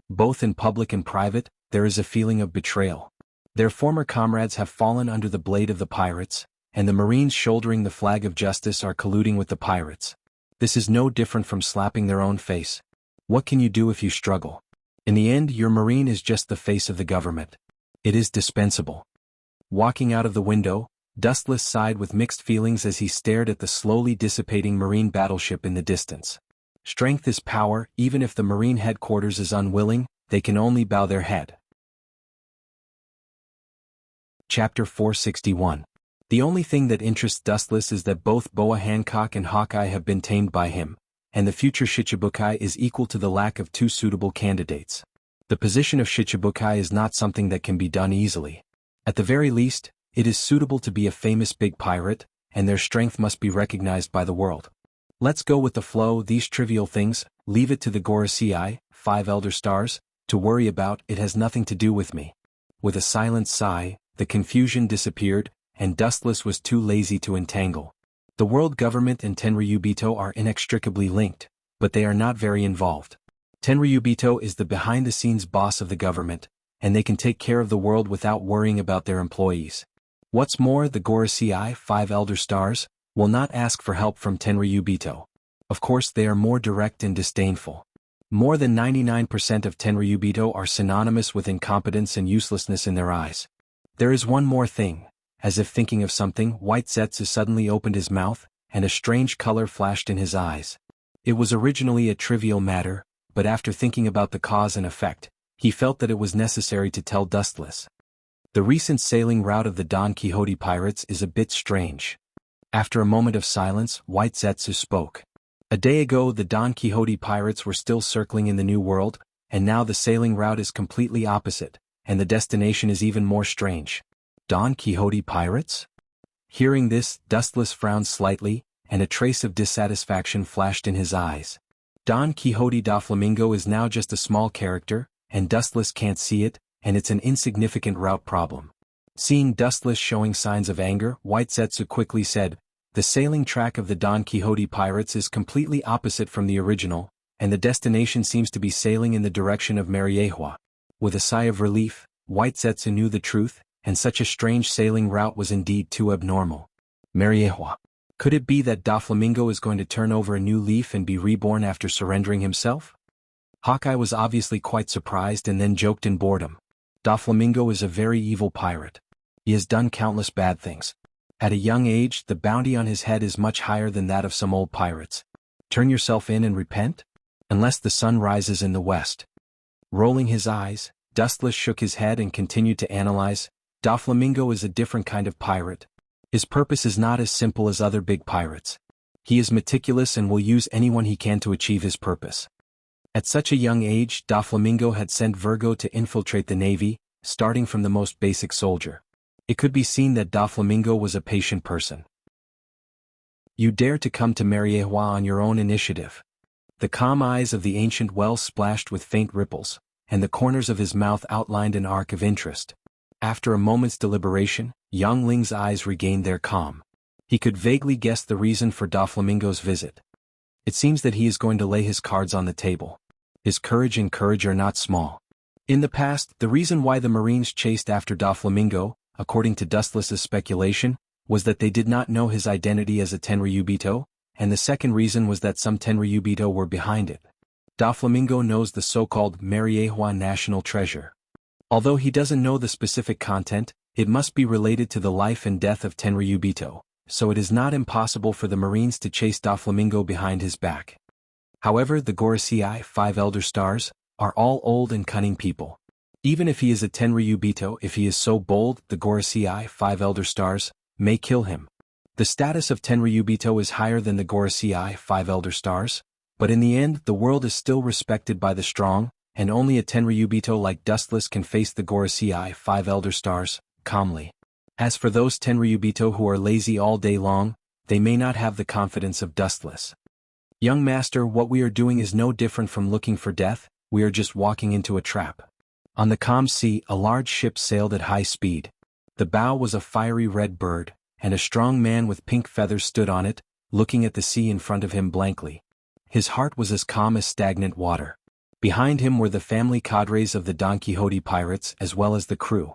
Both in public and private, there is a feeling of betrayal. Their former comrades have fallen under the blade of the pirates, and the Marines shouldering the flag of justice are colluding with the pirates. This is no different from slapping their own face. What can you do if you struggle? In the end, your Marine is just the face of the government. It is dispensable. Walking out of the window, Dustless sighed with mixed feelings as he stared at the slowly dissipating Marine battleship in the distance. Strength is power. Even if the Marine headquarters is unwilling, they can only bow their head. Chapter 461. The only thing that interests Dustless is that both Boa Hancock and Hawkeye have been tamed by him, and the future Shichibukai is equal to the lack of 2 suitable candidates. The position of Shichibukai is not something that can be done easily. At the very least, it is suitable to be a famous big pirate, and their strength must be recognized by the world. Let's go with the flow. These trivial things, leave it to the Gorosei 5 Elder Stars, to worry about. It has nothing to do with me. With a silent sigh, the confusion disappeared, and Dustless was too lazy to entangle. The world government and Tenryubito are inextricably linked, but they are not very involved. Tenryubito is the behind-the-scenes boss of the government, and they can take care of the world without worrying about their employees. What's more, the Gorosei 5 Elder Stars will not ask for help from Tenryubito. Of course, they are more direct and disdainful. More than 99% of Tenryubito are synonymous with incompetence and uselessness in their eyes. There is one more thing. As if thinking of something, White Zetsu suddenly opened his mouth, and a strange color flashed in his eyes. It was originally a trivial matter, but after thinking about the cause and effect, he felt that it was necessary to tell Dustless. The recent sailing route of the Don Quixote pirates is a bit strange. After a moment of silence, White Zetsu spoke. A day ago the Don Quixote pirates were still circling in the New World, and now the sailing route is completely opposite, and the destination is even more strange. Don Quixote pirates? Hearing this, Dustless frowned slightly, and a trace of dissatisfaction flashed in his eyes. Don Quixote da Flamingo is now just a small character, and Dustless can't see it, and it's an insignificant route problem. Seeing Dustless showing signs of anger, White Zetsu quickly said, "The sailing track of the Don Quixote pirates is completely opposite from the original, and the destination seems to be sailing in the direction of Mariehua." With a sigh of relief, White Zetsu knew the truth, and such a strange sailing route was indeed too abnormal. Mariehua. Could it be that Doflamingo is going to turn over a new leaf and be reborn after surrendering himself? Hawkeye was obviously quite surprised and then joked in boredom. Doflamingo is a very evil pirate. He has done countless bad things. At a young age, the bounty on his head is much higher than that of some old pirates. Turn yourself in and repent? Unless the sun rises in the west. Rolling his eyes, Dustless shook his head and continued to analyze. Doflamingo is a different kind of pirate. His purpose is not as simple as other big pirates. He is meticulous and will use anyone he can to achieve his purpose. At such a young age, Doflamingo had sent Virgo to infiltrate the Navy, starting from the most basic soldier. It could be seen that Doflamingo was a patient person. You dare to come to Mariehua on your own initiative. The calm eyes of the ancient well splashed with faint ripples, and the corners of his mouth outlined an arc of interest. After a moment's deliberation, Yang Ling's eyes regained their calm. He could vaguely guess the reason for Doflamingo's visit. It seems that he is going to lay his cards on the table. His courage and courage are not small. In the past, the reason why the Marines chased after Doflamingo, according to Dustless's speculation, was that they did not know his identity as a Tenryubito, and the second reason was that some Tenryubito were behind it. Doflamingo knows the so-called Mariehua national treasure. Although he doesn't know the specific content, it must be related to the life and death of Tenryubito, so it is not impossible for the Marines to chase Doflamingo behind his back. However, the Gorosei 5 Elder Stars are all old and cunning people. Even if he is a Tenryubito, if he is so bold, the Gorosei 5 Elder Stars may kill him. The status of Tenryubito is higher than the Gorosei 5 Elder Stars, but in the end the world is still respected by the strong, and only a Tenryubito like Dustless can face the Gorosei 5 Elder Stars calmly. As for those Tenryubito who are lazy all day long, they may not have the confidence of Dustless. Young master, what we are doing is no different from looking for death, we are just walking into a trap. On the calm sea, a large ship sailed at high speed. The bow was a fiery red bird, and a strong man with pink feathers stood on it, looking at the sea in front of him blankly. His heart was as calm as stagnant water. Behind him were the family cadres of the Don Quixote pirates as well as the crew.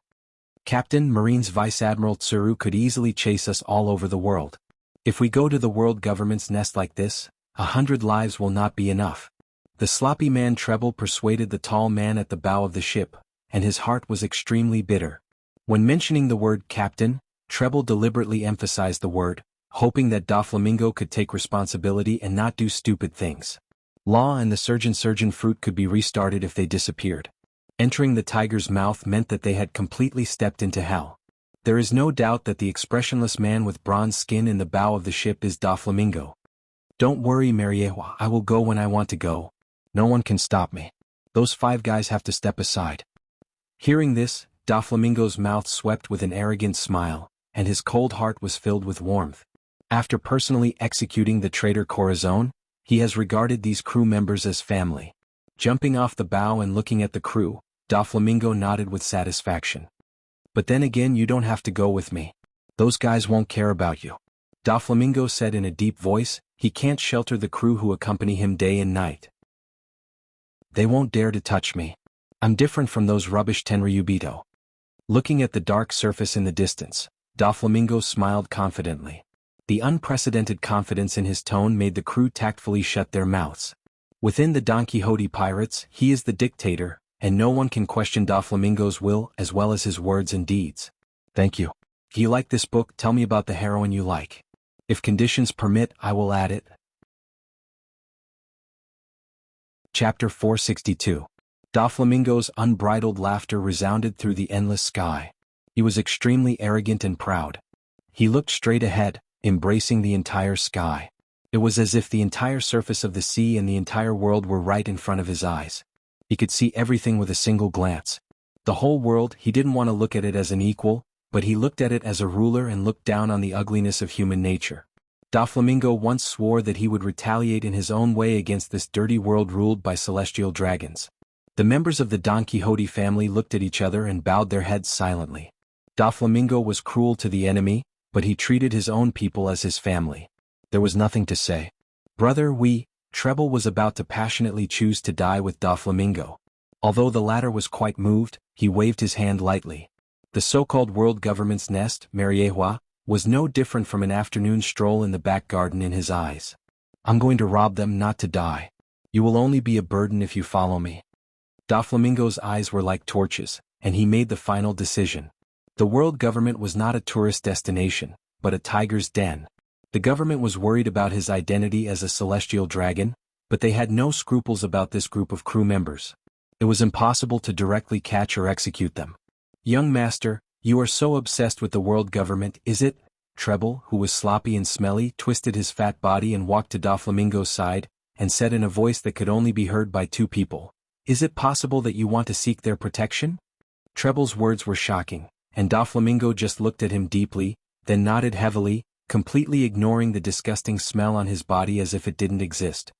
Captain Marines Vice Admiral Tsuru could easily chase us all over the world. If we go to the world government's nest like this, 100 lives will not be enough. The sloppy man Treble persuaded the tall man at the bow of the ship, and his heart was extremely bitter. When mentioning the word captain, Treble deliberately emphasized the word, hoping that Doflamingo could take responsibility and not do stupid things. Law and the surgeon fruit could be restarted if they disappeared. Entering the tiger's mouth meant that they had completely stepped into hell. There is no doubt that the expressionless man with bronze skin in the bow of the ship is Doflamingo. Don't worry, Mariehua, I will go when I want to go. No one can stop me. Those 5 guys have to step aside. Hearing this, Doflamingo's mouth swept with an arrogant smile, and his cold heart was filled with warmth. After personally executing the traitor Corazon, he has regarded these crew members as family. Jumping off the bow and looking at the crew, Doflamingo nodded with satisfaction. But then again, you don't have to go with me. Those guys won't care about you. Doflamingo said in a deep voice, he can't shelter the crew who accompany him day and night. They won't dare to touch me. I'm different from those rubbish Tenryubito. Looking at the dark surface in the distance, Doflamingo smiled confidently. The unprecedented confidence in his tone made the crew tactfully shut their mouths. Within the Don Quixote pirates, he is the dictator, and no one can question Doflamingo's will as well as his words and deeds. Thank you. If you like this book, tell me about the heroine you like. If conditions permit, I will add it. Chapter 462. Doflamingo's unbridled laughter resounded through the endless sky. He was extremely arrogant and proud. He looked straight ahead, embracing the entire sky. It was as if the entire surface of the sea and the entire world were right in front of his eyes. He could see everything with a single glance. The whole world, he didn't want to look at it as an equal, but he looked at it as a ruler and looked down on the ugliness of human nature. Doflamingo once swore that he would retaliate in his own way against this dirty world ruled by celestial dragons. The members of the Don Quixote family looked at each other and bowed their heads silently. Doflamingo was cruel to the enemy, but he treated his own people as his family. There was nothing to say. Brother, Treble was about to passionately choose to die with Doflamingo. Although the latter was quite moved, he waved his hand lightly. The so-called world government's nest, Mariehua, was no different from an afternoon stroll in the back garden in his eyes. I'm going to rob them, not to die. You will only be a burden if you follow me. Doflamingo's eyes were like torches, and he made the final decision. The world government was not a tourist destination, but a tiger's den. The government was worried about his identity as a celestial dragon, but they had no scruples about this group of crew members. It was impossible to directly catch or execute them. Young master, you are so obsessed with the world government, is it? Treble, who was sloppy and smelly, twisted his fat body and walked to Doflamingo's side, and said in a voice that could only be heard by 2 people, "Is it possible that you want to seek their protection?" Treble's words were shocking, and Doflamingo just looked at him deeply, then nodded heavily, completely ignoring the disgusting smell on his body as if it didn't exist.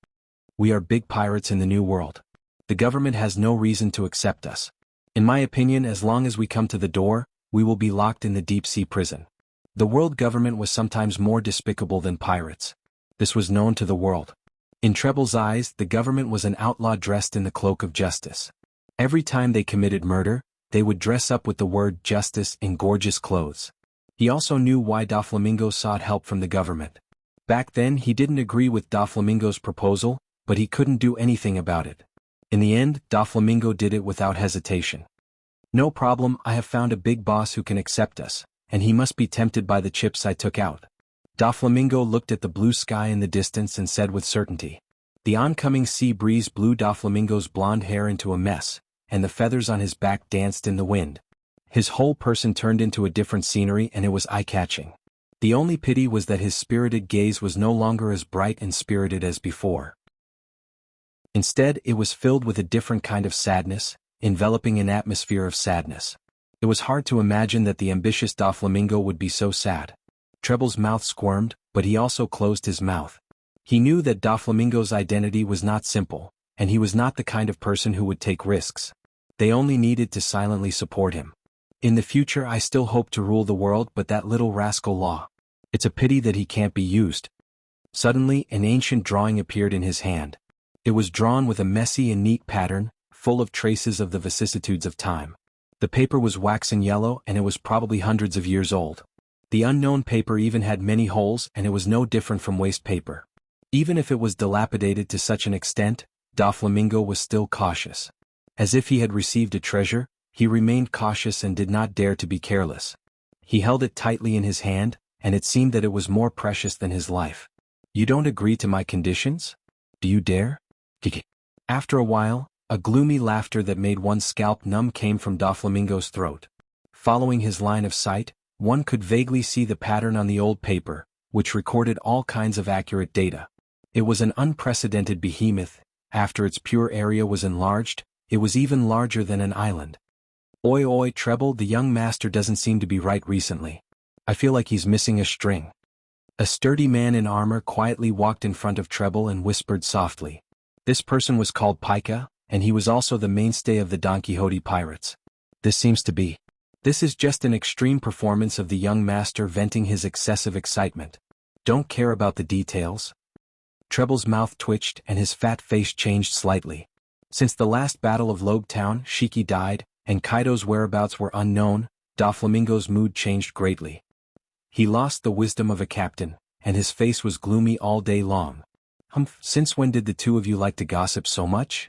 We are big pirates in the New World. The government has no reason to accept us. In my opinion, as long as we come to the door, we will be locked in the deep-sea prison. The world government was sometimes more despicable than pirates. This was known to the world. In Treble's eyes, the government was an outlaw dressed in the cloak of justice. Every time they committed murder, they would dress up with the word justice in gorgeous clothes. He also knew why Doflamingo sought help from the government. Back then he didn't agree with Doflamingo's proposal, but he couldn't do anything about it. In the end, Doflamingo did it without hesitation. "No problem, I have found a big boss who can accept us, and he must be tempted by the chips I took out." Doflamingo looked at the blue sky in the distance and said with certainty. The oncoming sea breeze blew Doflamingo's blonde hair into a mess, and the feathers on his back danced in the wind. His whole person turned into a different scenery and it was eye-catching. The only pity was that his spirited gaze was no longer as bright and spirited as before. Instead, it was filled with a different kind of sadness, enveloping an atmosphere of sadness. It was hard to imagine that the ambitious Doflamingo would be so sad. Treble's mouth squirmed, but he also closed his mouth. He knew that Doflamingo's identity was not simple, and he was not the kind of person who would take risks. They only needed to silently support him. "In the future I still hope to rule the world, but that little rascal Law. It's a pity that he can't be used." Suddenly, an ancient drawing appeared in his hand. It was drawn with a messy and neat pattern, full of traces of the vicissitudes of time. The paper was waxen yellow and it was probably hundreds of years old. The unknown paper even had many holes and it was no different from waste paper. Even if it was dilapidated to such an extent, Doflamingo was still cautious. As if he had received a treasure, he remained cautious and did not dare to be careless. He held it tightly in his hand, and it seemed that it was more precious than his life. "You don't agree to my conditions? Do you dare?" After a while, a gloomy laughter that made one's scalp numb came from Doflamingo's throat. Following his line of sight, one could vaguely see the pattern on the old paper, which recorded all kinds of accurate data. It was an unprecedented behemoth. After its pure area was enlarged, it was even larger than an island. "Oi oi Treble, the young master doesn't seem to be right recently. I feel like he's missing a string." A sturdy man in armor quietly walked in front of Treble and whispered softly. This person was called Pica, and he was also the mainstay of the Don Quixote pirates. This is just an extreme performance of the young master venting his excessive excitement. Don't care about the details." Treble's mouth twitched and his fat face changed slightly. Since the last battle of Logue Town, Shiki died, and Kaido's whereabouts were unknown, Doflamingo's mood changed greatly. He lost the wisdom of a captain, and his face was gloomy all day long. "Humph, since when did the two of you like to gossip so much?"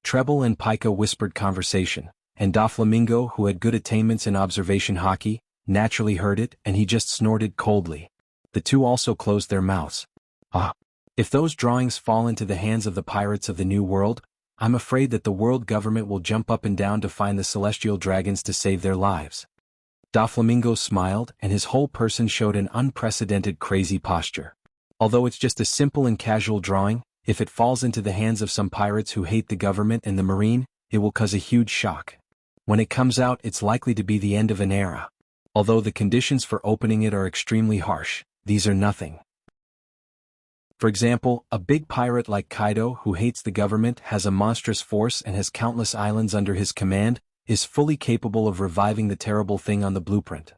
Treble and Pica whispered conversation, and Doflamingo, who had good attainments in observation hockey, naturally heard it, and he just snorted coldly. The two also closed their mouths. "Ah. If those drawings fall into the hands of the pirates of the New World, I'm afraid that the world government will jump up and down to find the celestial dragons to save their lives." Doflamingo smiled, and his whole person showed an unprecedented crazy posture. "Although it's just a simple and casual drawing, if it falls into the hands of some pirates who hate the government and the marine, it will cause a huge shock. When it comes out, it's likely to be the end of an era. Although the conditions for opening it are extremely harsh, these are nothing. For example, a big pirate like Kaido who hates the government, has a monstrous force and has countless islands under his command, is fully capable of reviving the terrible thing on the blueprint."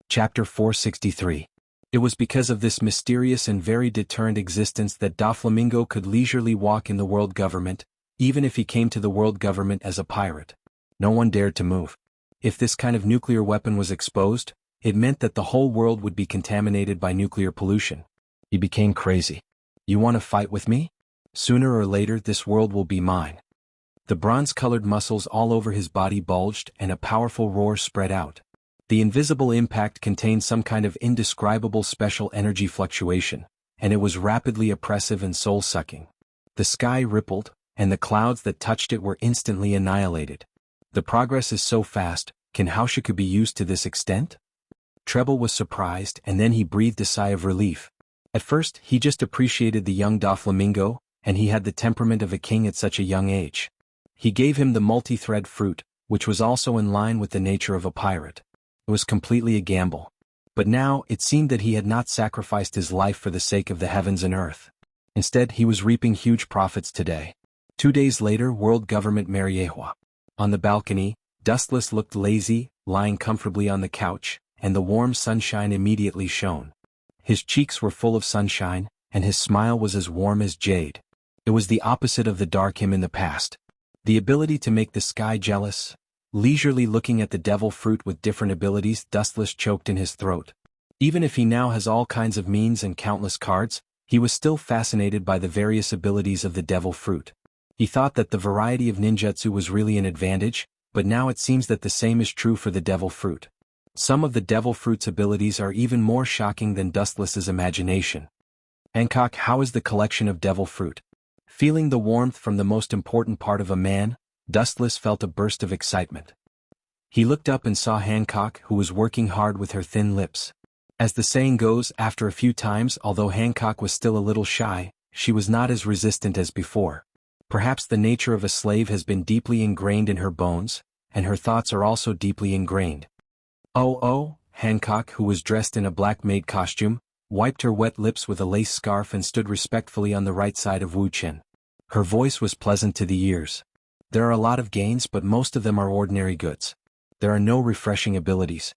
Chapter 463. It was because of this mysterious and very deterrent existence that Doflamingo could leisurely walk in the world government, even if he came to the world government as a pirate. No one dared to move. If this kind of nuclear weapon was exposed, it meant that the whole world would be contaminated by nuclear pollution. He became crazy. "You want to fight with me? Sooner or later this world will be mine." The bronze-colored muscles all over his body bulged and a powerful roar spread out. The invisible impact contained some kind of indescribable special energy fluctuation, and it was rapidly oppressive and soul-sucking. The sky rippled, and the clouds that touched it were instantly annihilated. The progress is so fast, can Haushiku be used to this extent? Treble was surprised, and then he breathed a sigh of relief. At first, he just appreciated the young Doflamingo, and he had the temperament of a king at such a young age. He gave him the multi-thread fruit, which was also in line with the nature of a pirate. It was completely a gamble. But now, it seemed that he had not sacrificed his life for the sake of the heavens and earth. Instead, he was reaping huge profits today. 2 days later, World Government Mariehua. On the balcony, Dustless looked lazy, lying comfortably on the couch, and the warm sunshine immediately shone. His cheeks were full of sunshine, and his smile was as warm as jade. It was the opposite of the dark him in the past. The ability to make the sky jealous. Leisurely looking at the devil fruit with different abilities, Dustless choked in his throat. Even if he now has all kinds of means and countless cards, he was still fascinated by the various abilities of the devil fruit. He thought that the variety of ninjutsu was really an advantage, but now it seems that the same is true for the devil fruit. Some of the devil fruit's abilities are even more shocking than Dustless's imagination. Hancock, how is the collection of devil fruit? Feeling the warmth from the most important part of a man, Dustless felt a burst of excitement. He looked up and saw Hancock, who was working hard with her thin lips. As the saying goes, after a few times, although Hancock was still a little shy, she was not as resistant as before. Perhaps the nature of a slave has been deeply ingrained in her bones, and her thoughts are also deeply ingrained. Oh, Hancock, who was dressed in a black maid costume, wiped her wet lips with a lace scarf and stood respectfully on the right side of Wu Chen. Her voice was pleasant to the ears. There are a lot of gains, but most of them are ordinary goods. There are no refreshing abilities.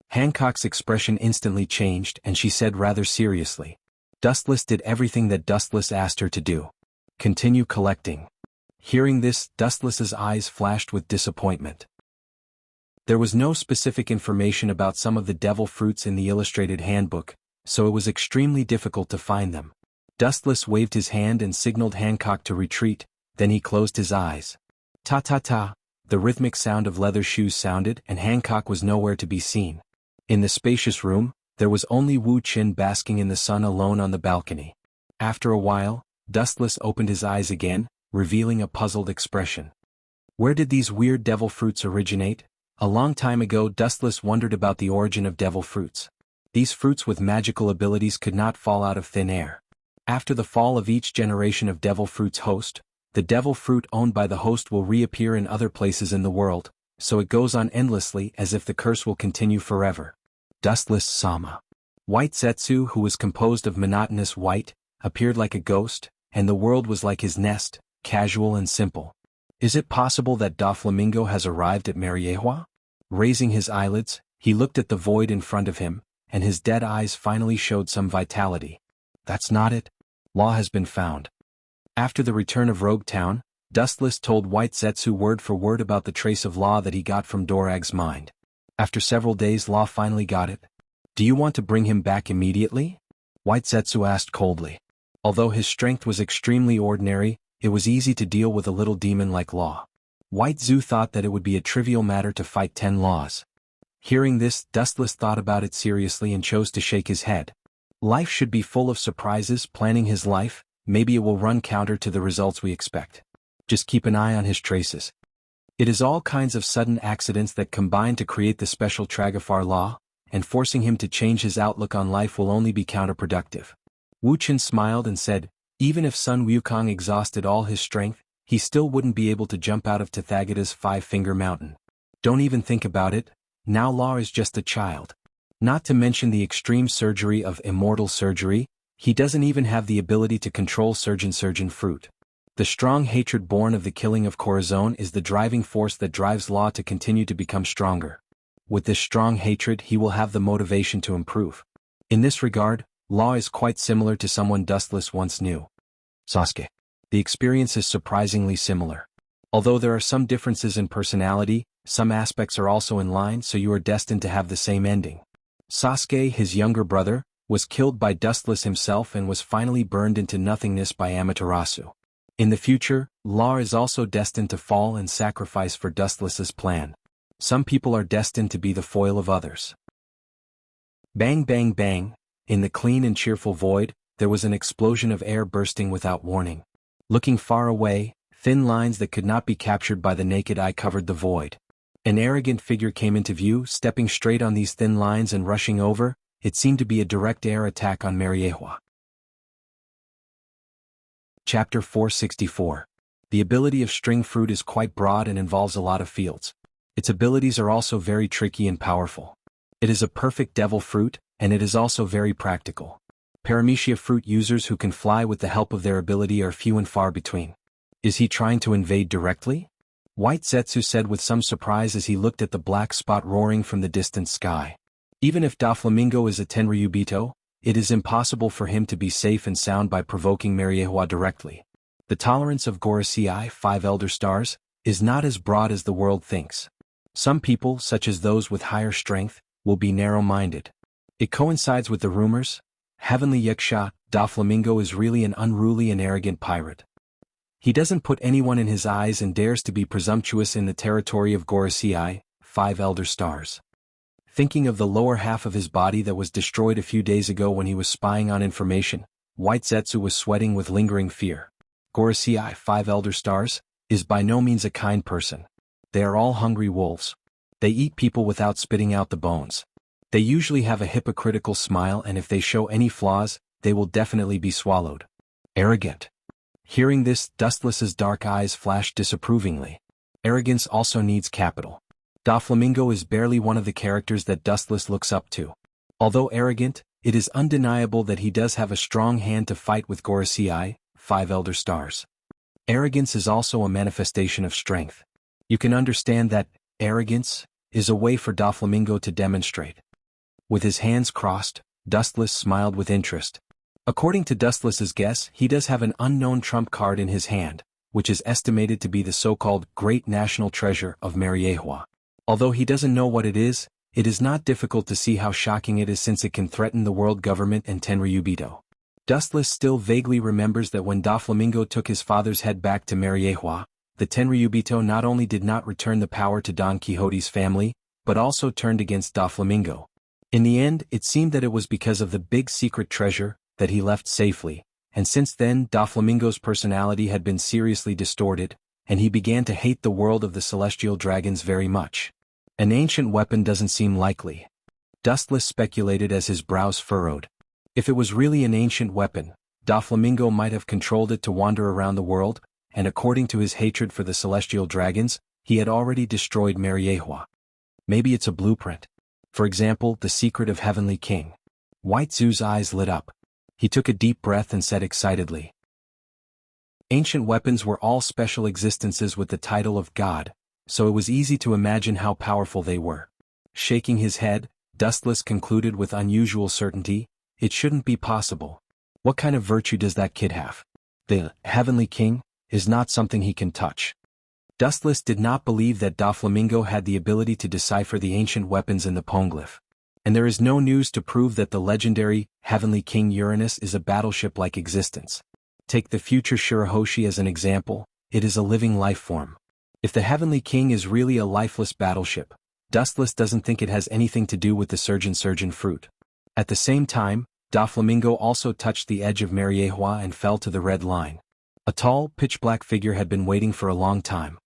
Hancock's expression instantly changed, and she said rather seriously. Dustless did everything that Dustless asked her to do. Continue collecting. Hearing this, Dustless's eyes flashed with disappointment. There was no specific information about some of the devil fruits in the illustrated handbook, so it was extremely difficult to find them. Dustless waved his hand and signaled Hancock to retreat, then he closed his eyes. Ta-ta-ta, the rhythmic sound of leather shoes sounded, and Hancock was nowhere to be seen. In the spacious room, there was only Wu Chen basking in the sun alone on the balcony. After a while, Dustless opened his eyes again, revealing a puzzled expression. Where did these weird devil fruits originate? A long time ago, Dustless wondered about the origin of devil fruits. These fruits with magical abilities could not fall out of thin air. After the fall of each generation of devil fruit's host, the devil fruit owned by the host will reappear in other places in the world, so it goes on endlessly as if the curse will continue forever. Dustless Sama. White Zetsu, who was composed of monotonous white, appeared like a ghost, and the world was like his nest, casual and simple. Is it possible that Doflamingo has arrived at Mariehua? Raising his eyelids, he looked at the void in front of him, and his dead eyes finally showed some vitality. That's not it. Law has been found. After the return of Rogue Town, Dustless told White Zetsu word for word about the trace of Law that he got from Dorag's mind. After several days, Law finally got it. Do you want to bring him back immediately? White Zetsu asked coldly. Although his strength was extremely ordinary, it was easy to deal with a little demon like Law. White Zu thought that it would be a trivial matter to fight 10 Laws. Hearing this, Dustless thought about it seriously and chose to shake his head. Life should be full of surprises. Planning his life, maybe it will run counter to the results we expect. Just keep an eye on his traces. It is all kinds of sudden accidents that combine to create the special Tragafar Law, and forcing him to change his outlook on life will only be counterproductive. Wu Chen smiled and said, even if Sun Wukong exhausted all his strength, he still wouldn't be able to jump out of Tathagata's five-finger mountain. Don't even think about it. Now Law is just a child. Not to mention the extreme surgery of immortal surgery, he doesn't even have the ability to control surgeon fruit. The strong hatred born of the killing of Corazon is the driving force that drives Law to continue to become stronger. With this strong hatred, he will have the motivation to improve. In this regard, Law is quite similar to someone Dustless once knew. Sasuke. The experience is surprisingly similar. Although there are some differences in personality, some aspects are also in line, so you are destined to have the same ending. Sasuke, his younger brother, was killed by Dustless himself and was finally burned into nothingness by Amaterasu. In the future, Law is also destined to fall and sacrifice for Dustless's plan. Some people are destined to be the foil of others. Bang bang bang, in the clean and cheerful void, there was an explosion of air bursting without warning. Looking far away, thin lines that could not be captured by the naked eye covered the void. An arrogant figure came into view, stepping straight on these thin lines and rushing over. It seemed to be a direct air attack on Mariehua. Chapter 464. The ability of string fruit is quite broad and involves a lot of fields. Its abilities are also very tricky and powerful. It is a perfect devil fruit, and it is also very practical. Paramecia fruit users who can fly with the help of their ability are few and far between. Is he trying to invade directly? White Zetsu said with some surprise as he looked at the black spot roaring from the distant sky. Even if Doflamingo is a Tenryubito, it is impossible for him to be safe and sound by provoking Mariehua directly. The tolerance of Gorosei, 5 elder stars, is not as broad as the world thinks. Some people, such as those with higher strength, will be narrow-minded. It coincides with the rumors. Heavenly Yaksha, Doflamingo is really an unruly and arrogant pirate. He doesn't put anyone in his eyes and dares to be presumptuous in the territory of Gorosei, 5 elder stars. Thinking of the lower half of his body that was destroyed a few days ago when he was spying on information, White Zetsu was sweating with lingering fear. Gorosei, 5 elder stars, is by no means a kind person. They are all hungry wolves. They eat people without spitting out the bones. They usually have a hypocritical smile, and if they show any flaws, they will definitely be swallowed. Arrogant. Hearing this, Dustless's dark eyes flashed disapprovingly. Arrogance also needs capital. Doflamingo is barely one of the characters that Dustless looks up to. Although arrogant, it is undeniable that he does have a strong hand to fight with Gorosei, 5 elder stars. Arrogance is also a manifestation of strength. You can understand that arrogance is a way for Doflamingo to demonstrate. With his hands crossed, Dustless smiled with interest. According to Dustless's guess, he does have an unknown trump card in his hand, which is estimated to be the so-called Great National Treasure of Mariehua. Although he doesn't know what it is not difficult to see how shocking it is since it can threaten the world government and Tenryubito. Dustless still vaguely remembers that when Doflamingo took his father's head back to Mariehua, the Tenryubito not only did not return the power to Don Quixote's family, but also turned against Doflamingo. In the end, it seemed that it was because of the big secret treasure that he left safely, and since then Doflamingo's personality had been seriously distorted, and he began to hate the world of the celestial dragons very much. An ancient weapon doesn't seem likely. Dustless speculated as his brows furrowed. If it was really an ancient weapon, Doflamingo might have controlled it to wander around the world, and according to his hatred for the celestial dragons, he had already destroyed Mariehua. Maybe it's a blueprint. For example, the secret of Heavenly King. White Zoo's eyes lit up. He took a deep breath and said excitedly. Ancient weapons were all special existences with the title of God, so it was easy to imagine how powerful they were. Shaking his head, Dustless concluded with unusual certainty, it shouldn't be possible. What kind of virtue does that kid have? The Heavenly King is not something he can touch. Dustless did not believe that Doflamingo had the ability to decipher the ancient weapons in the poneglyph. And there is no news to prove that the legendary Heavenly King Uranus is a battleship-like existence. Take the future Shirahoshi as an example, it is a living life form. If the Heavenly King is really a lifeless battleship, Dustless doesn't think it has anything to do with the surgeon fruit. At the same time, Doflamingo also touched the edge of Mariehua and fell to the red line. A tall, pitch-black figure had been waiting for a long time.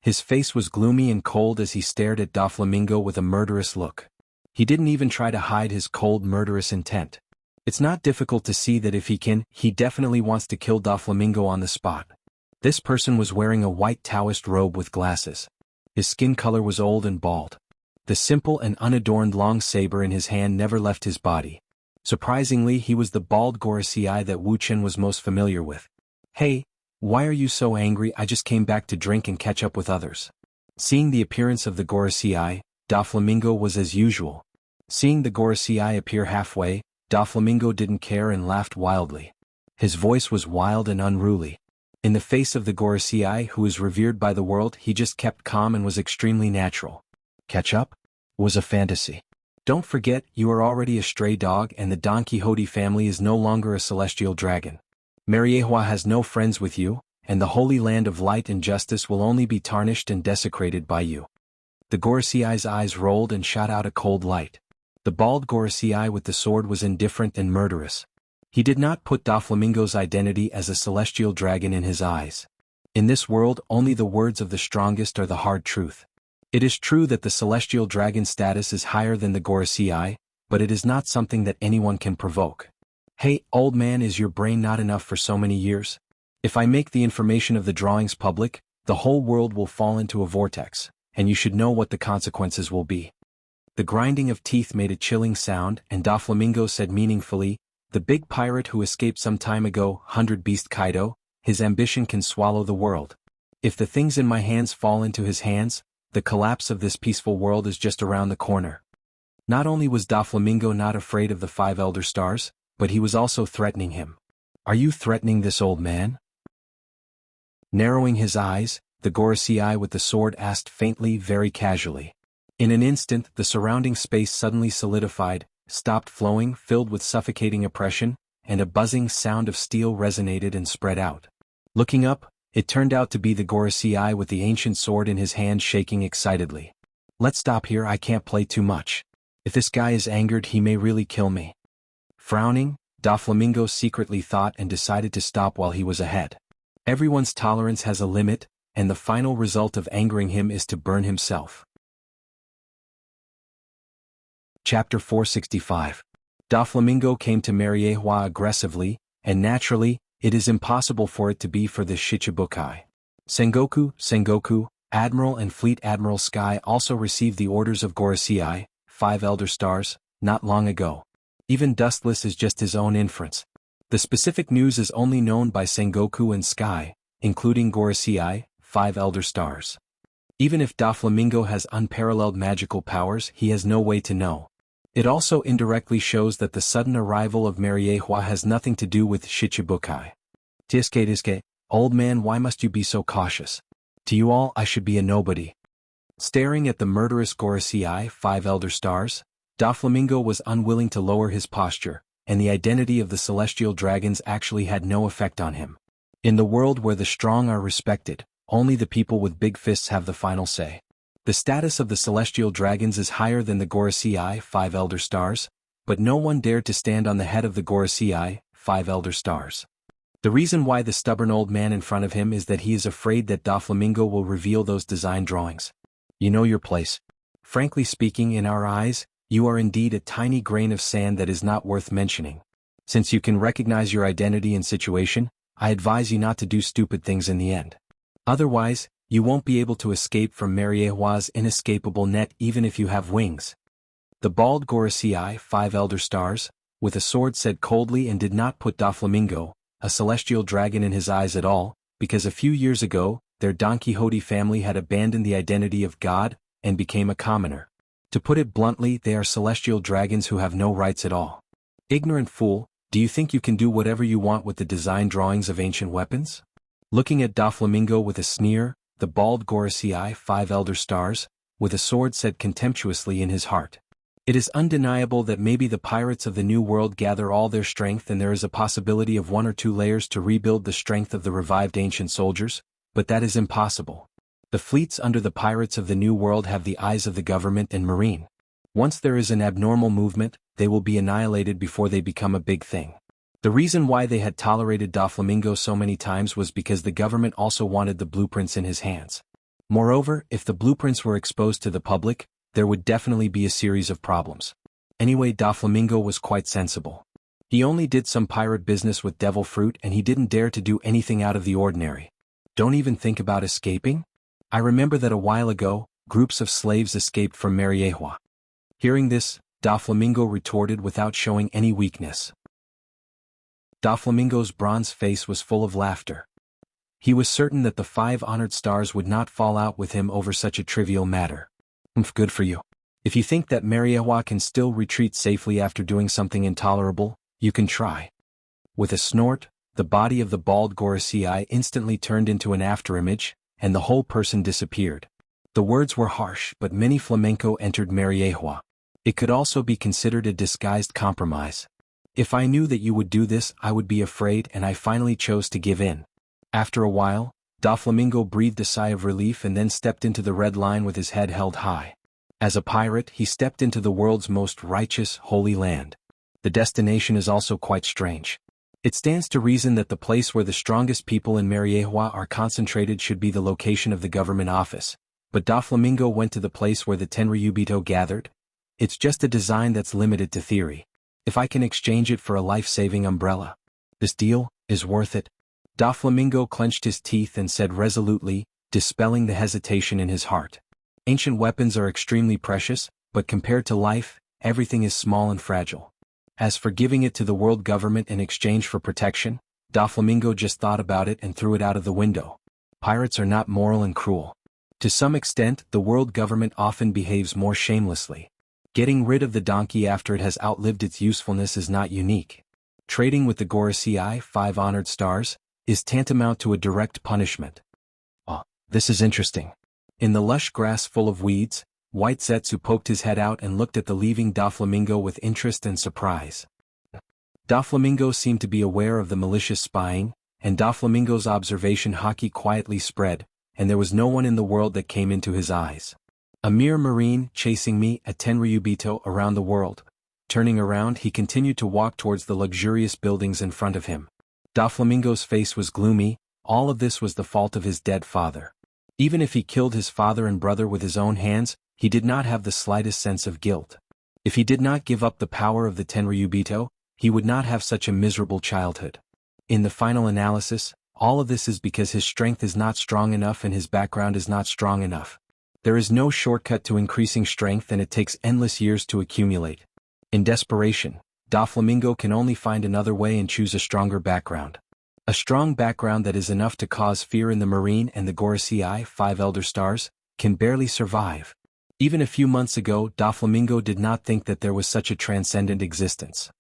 His face was gloomy and cold as he stared at Doflamingo with a murderous look. He didn't even try to hide his cold, murderous intent. It's not difficult to see that if he can, he definitely wants to kill Doflamingo on the spot. This person was wearing a white Taoist robe with glasses. His skin color was old and bald. The simple and unadorned long saber in his hand never left his body. Surprisingly, he was the bald Gorosei that Wu Chen was most familiar with. Hey, why are you so angry? I just came back to drink and catch up with others. Seeing the appearance of the Gorosei, Doflamingo was as usual. Seeing the Gorosei appear halfway, Doflamingo didn't care and laughed wildly. His voice was wild and unruly. In the face of the Gorosei, who is revered by the world, he just kept calm and was extremely natural. Catch up? Was a fantasy. Don't forget, you are already a stray dog and the Don Quixote family is no longer a celestial dragon. Mariehua has no friends with you, and the holy land of light and justice will only be tarnished and desecrated by you. The Gorosei's eyes rolled and shot out a cold light. The bald Gorosei with the sword was indifferent and murderous. He did not put Doflamingo's identity as a celestial dragon in his eyes. In this world, only the words of the strongest are the hard truth. It is true that the celestial dragon status is higher than the Gorosei, but it is not something that anyone can provoke. Hey, old man, is your brain not enough for so many years? If I make the information of the drawings public, the whole world will fall into a vortex, and you should know what the consequences will be. The grinding of teeth made a chilling sound, and Doflamingo said meaningfully, the big pirate who escaped some time ago, 100 Beast Kaido, his ambition can swallow the world. If the things in my hands fall into his hands, the collapse of this peaceful world is just around the corner. Not only was Doflamingo not afraid of the 5 elder stars, but he was also threatening him. Are you threatening this old man? Narrowing his eyes, the Gorosei with the sword asked faintly, very casually. In an instant, the surrounding space suddenly solidified, stopped flowing, filled with suffocating oppression, and a buzzing sound of steel resonated and spread out. Looking up, it turned out to be the Gorosei with the ancient sword in his hand shaking excitedly. Let's stop here, I can't play too much. If this guy is angered, he may really kill me. Frowning, Doflamingo secretly thought and decided to stop while he was ahead. Everyone's tolerance has a limit, and the final result of angering him is to burn himself. Chapter 465. Doflamingo came to Mariehua aggressively, and naturally, it is impossible for it to be for the Shichibukai. Sengoku, Admiral and Fleet Admiral Sky also received the orders of Gorosei, 5 Elder Stars, not long ago. Even Dustless is just his own inference. The specific news is only known by Sengoku and Sky, including Gorosei, 5 Elder Stars. Even if Doflamingo has unparalleled magical powers, he has no way to know. It also indirectly shows that the sudden arrival of Mariehua has nothing to do with Shichibukai. Diske, old man, why must you be so cautious? To you all, I should be a nobody. Staring at the murderous Gorosei, 5 Elder Stars, Doflamingo was unwilling to lower his posture, and the identity of the celestial dragons actually had no effect on him. In the world where the strong are respected, only the people with big fists have the final say. The status of the celestial dragons is higher than the Gorosei, 5 Elder Stars, but no one dared to stand on the head of the Gorosei, 5 Elder Stars. The reason why the stubborn old man in front of him is that he is afraid that Doflamingo will reveal those design drawings. You know your place. Frankly speaking, in our eyes, you are indeed a tiny grain of sand that is not worth mentioning. Since you can recognize your identity and situation, I advise you not to do stupid things in the end. Otherwise, you won't be able to escape from Mariehua's inescapable net even if you have wings. The bald Gorosei, 5 Elder Stars, with a sword said coldly and did not put Doflamingo, a celestial dragon, in his eyes at all, because a few years ago, their Don Quixote family had abandoned the identity of God and became a commoner. To put it bluntly, they are celestial dragons who have no rights at all. Ignorant fool, do you think you can do whatever you want with the design drawings of ancient weapons? Looking at Doflamingo with a sneer, the bald Gorosei, 5 Elder Stars, with a sword said contemptuously in his heart. It is undeniable that maybe the pirates of the New World gather all their strength and there is a possibility of 1 or 2 layers to rebuild the strength of the revived ancient soldiers, but that is impossible. The fleets under the pirates of the New World have the eyes of the government and marine. Once there is an abnormal movement, they will be annihilated before they become a big thing. The reason why they had tolerated Doflamingo so many times was because the government also wanted the blueprints in his hands. Moreover, if the blueprints were exposed to the public, there would definitely be a series of problems. Anyway, Doflamingo was quite sensible. He only did some pirate business with devil fruit and he didn't dare to do anything out of the ordinary. Don't even think about escaping? I remember that a while ago, groups of slaves escaped from Mariehua. Hearing this, Doflamingo retorted without showing any weakness. Doflamingo's bronze face was full of laughter. He was certain that the 5 honored stars would not fall out with him over such a trivial matter. Good for you. If you think that Mariehua can still retreat safely after doing something intolerable, you can try. With a snort, the body of the bald Gorosei instantly turned into an afterimage, and the whole person disappeared. The words were harsh, but many flamenco entered Mariehua. It could also be considered a disguised compromise. If I knew that you would do this, I would be afraid, and I finally chose to give in. After a while, Doflamingo breathed a sigh of relief and then stepped into the red line with his head held high. As a pirate, he stepped into the world's most righteous, holy land. The destination is also quite strange. It stands to reason that the place where the strongest people in Mariehua are concentrated should be the location of the government office, but Doflamingo went to the place where the Tenryubito gathered. It's just a design that's limited to theory. If I can exchange it for a life-saving umbrella, this deal is worth it. Doflamingo clenched his teeth and said resolutely, dispelling the hesitation in his heart. Ancient weapons are extremely precious, but compared to life, everything is small and fragile. As for giving it to the world government in exchange for protection, Doflamingo just thought about it and threw it out of the window. Pirates are not moral and cruel. To some extent, the world government often behaves more shamelessly. Getting rid of the donkey after it has outlived its usefulness is not unique. Trading with the Gorosei, 5 honored stars, is tantamount to a direct punishment. Ah, this is interesting. In the lush grass full of weeds, White Zetsu poked his head out and looked at the leaving Doflamingo with interest and surprise. Doflamingo seemed to be aware of the malicious spying, and Doflamingo's observation haki quietly spread, and there was no one in the world that came into his eyes. A mere marine chasing me at Tenryubito around the world. Turning around, he continued to walk towards the luxurious buildings in front of him. Doflamingo's face was gloomy. All of this was the fault of his dead father. Even if he killed his father and brother with his own hands, he did not have the slightest sense of guilt. If he did not give up the power of the Tenryubito, he would not have such a miserable childhood. In the final analysis, all of this is because his strength is not strong enough and his background is not strong enough. There is no shortcut to increasing strength, and it takes endless years to accumulate. In desperation, Doflamingo can only find another way and choose a stronger background. A strong background that is enough to cause fear in the Marine and the Gorosei 5 Elder Stars can barely survive. Even a few months ago, Doflamingo did not think that there was such a transcendent existence.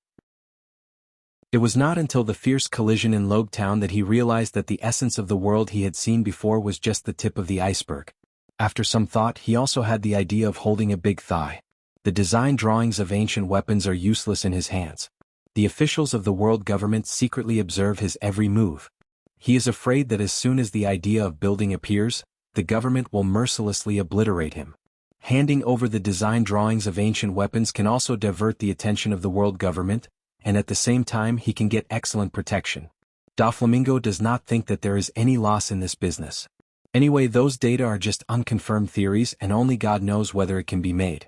It was not until the fierce collision in Logue Town that he realized that the essence of the world he had seen before was just the tip of the iceberg. After some thought, he also had the idea of holding a big thigh. The design drawings of ancient weapons are useless in his hands. The officials of the world government secretly observe his every move. He is afraid that as soon as the idea of building appears, the government will mercilessly obliterate him. Handing over the design drawings of ancient weapons can also divert the attention of the world government, and at the same time he can get excellent protection. Doflamingo does not think that there is any loss in this business. Anyway, those data are just unconfirmed theories, and only God knows whether it can be made.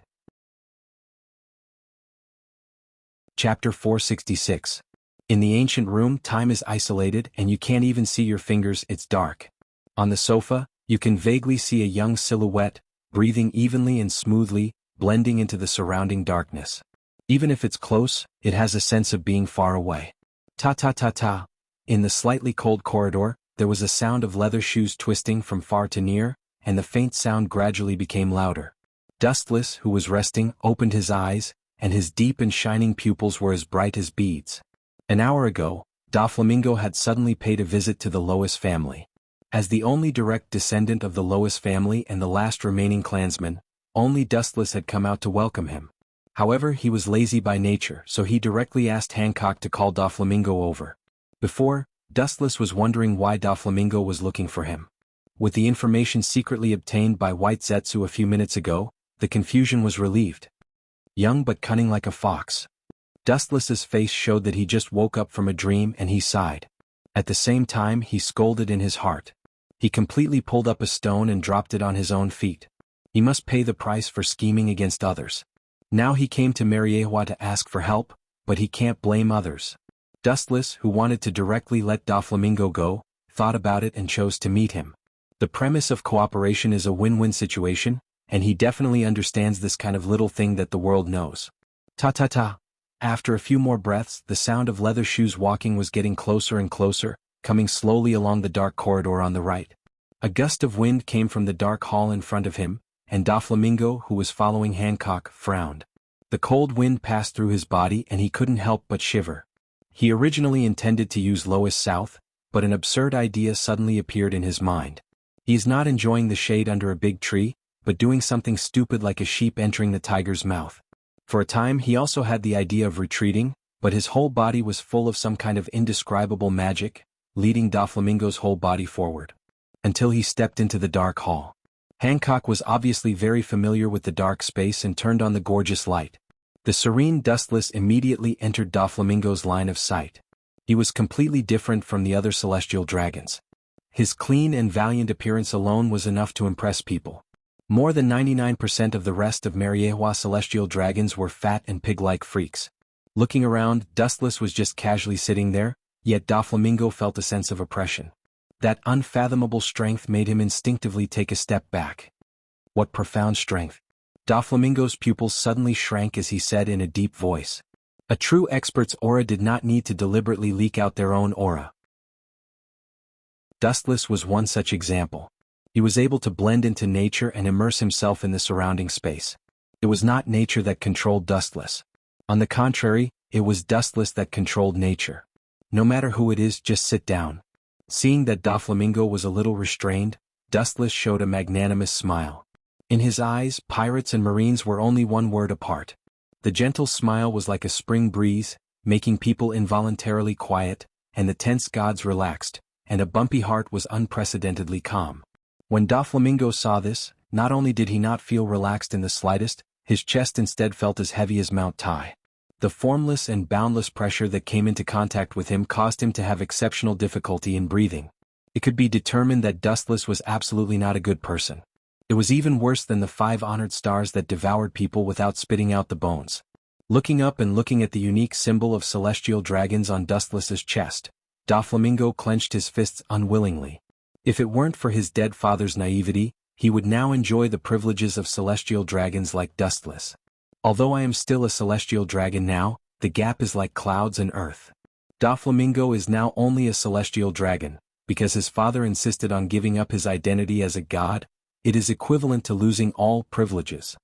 Chapter 466. In the ancient room, time is isolated and you can't even see your fingers, it's dark. On the sofa, you can vaguely see a young silhouette, breathing evenly and smoothly, blending into the surrounding darkness. Even if it's close, it has a sense of being far away. Ta-ta-ta-ta. In the slightly cold corridor, there was a sound of leather shoes twisting from far to near, and the faint sound gradually became louder. Dustless, who was resting, opened his eyes, and his deep and shining pupils were as bright as beads. An hour ago, Doflamingo had suddenly paid a visit to the Lois family. As the only direct descendant of the Lois family and the last remaining clansman, only Dustless had come out to welcome him. However, he was lazy by nature, so he directly asked Hancock to call Doflamingo over. Before, Dustless was wondering why Doflamingo was looking for him. With the information secretly obtained by White Zetsu a few minutes ago, the confusion was relieved. Young but cunning like a fox. Dustless's face showed that he just woke up from a dream, and he sighed. At the same time, he scolded in his heart. He completely pulled up a stone and dropped it on his own feet. He must pay the price for scheming against others. Now he came to Mariehua to ask for help, but he can't blame others. Dustless, who wanted to directly let Doflamingo go, thought about it and chose to meet him. The premise of cooperation is a win-win situation, and he definitely understands this kind of little thing that the world knows. Ta-ta-ta. After a few more breaths, the sound of leather shoes walking was getting closer and closer, coming slowly along the dark corridor on the right. A gust of wind came from the dark hall in front of him, and Doflamingo, who was following Hancock, frowned. The cold wind passed through his body and he couldn't help but shiver. He originally intended to use Lois South, but an absurd idea suddenly appeared in his mind. He is not enjoying the shade under a big tree, but doing something stupid like a sheep entering the tiger's mouth. For a time he also had the idea of retreating, but his whole body was full of some kind of indescribable magic, leading Doflamingo's whole body forward. Until he stepped into the dark hall. Hancock was obviously very familiar with the dark space and turned on the gorgeous light. The serene Dustless immediately entered Doflamingo's line of sight. He was completely different from the other celestial dragons. His clean and valiant appearance alone was enough to impress people. More than 99% of the rest of Mariehua celestial dragons were fat and pig-like freaks. Looking around, Dustless was just casually sitting there, yet Doflamingo felt a sense of oppression. That unfathomable strength made him instinctively take a step back. What profound strength! Doflamingo's pupils suddenly shrank as he said in a deep voice. A true expert's aura did not need to deliberately leak out their own aura. Dustless was one such example. He was able to blend into nature and immerse himself in the surrounding space. It was not nature that controlled Dustless. On the contrary, it was Dustless that controlled nature. No matter who it is, just sit down. Seeing that Doflamingo was a little restrained, Dustless showed a magnanimous smile. In his eyes, pirates and marines were only one word apart. The gentle smile was like a spring breeze, making people involuntarily quiet, and the tense gods relaxed, and a bumpy heart was unprecedentedly calm. When Doflamingo saw this, not only did he not feel relaxed in the slightest, his chest instead felt as heavy as Mount Tai. The formless and boundless pressure that came into contact with him caused him to have exceptional difficulty in breathing. It could be determined that Dustless was absolutely not a good person. It was even worse than the 5 honored stars that devoured people without spitting out the bones. Looking up and looking at the unique symbol of celestial dragons on Dustless's chest, Doflamingo clenched his fists unwillingly. If it weren't for his dead father's naivety, he would now enjoy the privileges of celestial dragons like Dustless. Although I am still a celestial dragon now, the gap is like clouds and earth. Doflamingo is now only a celestial dragon, because his father insisted on giving up his identity as a god. It is equivalent to losing all privileges.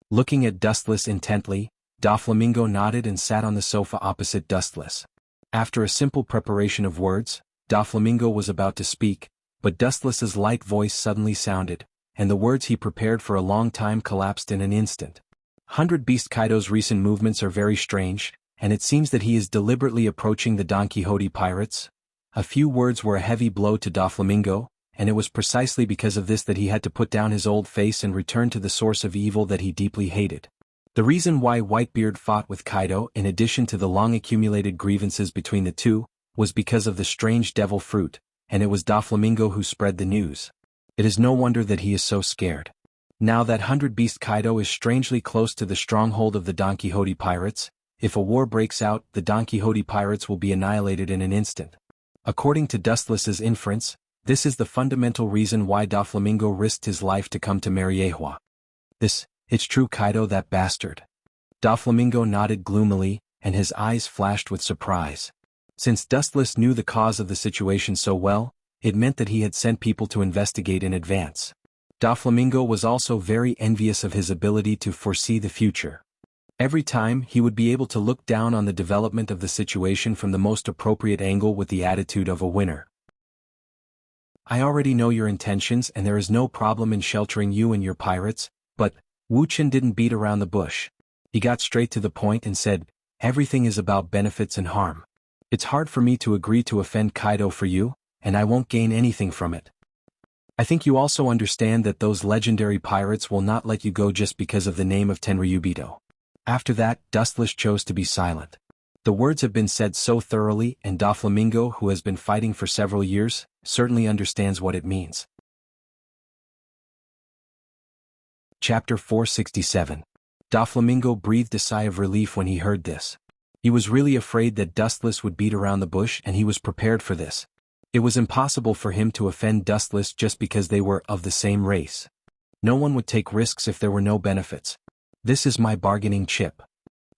Looking at Dustless intently, Doflamingo nodded and sat on the sofa opposite Dustless. After a simple preparation of words, Doflamingo was about to speak, but Dustless's light voice suddenly sounded, and the words he prepared for a long time collapsed in an instant. 100 Beast Kaido's recent movements are very strange, and it seems that he is deliberately approaching the Don Quixote pirates. A few words were a heavy blow to Doflamingo, and it was precisely because of this that he had to put down his old face and return to the source of evil that he deeply hated. The reason why Whitebeard fought with Kaido, in addition to the long-accumulated grievances between the two, was because of the strange devil fruit, and it was Doflamingo who spread the news. It is no wonder that he is so scared. Now that 100 Beast Kaido is strangely close to the stronghold of the Don Quixote pirates, if a war breaks out, the Don Quixote pirates will be annihilated in an instant. According to Dustless's inference, this is the fundamental reason why Doflamingo risked his life to come to Mariehua. It's true, Kaido, that bastard. Doflamingo nodded gloomily, and his eyes flashed with surprise. Since Dustless knew the cause of the situation so well, it meant that he had sent people to investigate in advance. Doflamingo was also very envious of his ability to foresee the future. Every time, he would be able to look down on the development of the situation from the most appropriate angle with the attitude of a winner. I already know your intentions and there is no problem in sheltering you and your pirates, but Wuchen didn't beat around the bush. He got straight to the point and said, everything is about benefits and harm. It's hard for me to agree to offend Kaido for you, and I won't gain anything from it. I think you also understand that those legendary pirates will not let you go just because of the name of Tenryubito. After that, Dustless chose to be silent. The words have been said so thoroughly, and Doflamingo, who has been fighting for several years, certainly understands what it means. Chapter 467. Doflamingo breathed a sigh of relief when he heard this. He was really afraid that Dustless would beat around the bush, and he was prepared for this. It was impossible for him to offend Dustless just because they were of the same race. No one would take risks if there were no benefits. This is my bargaining chip.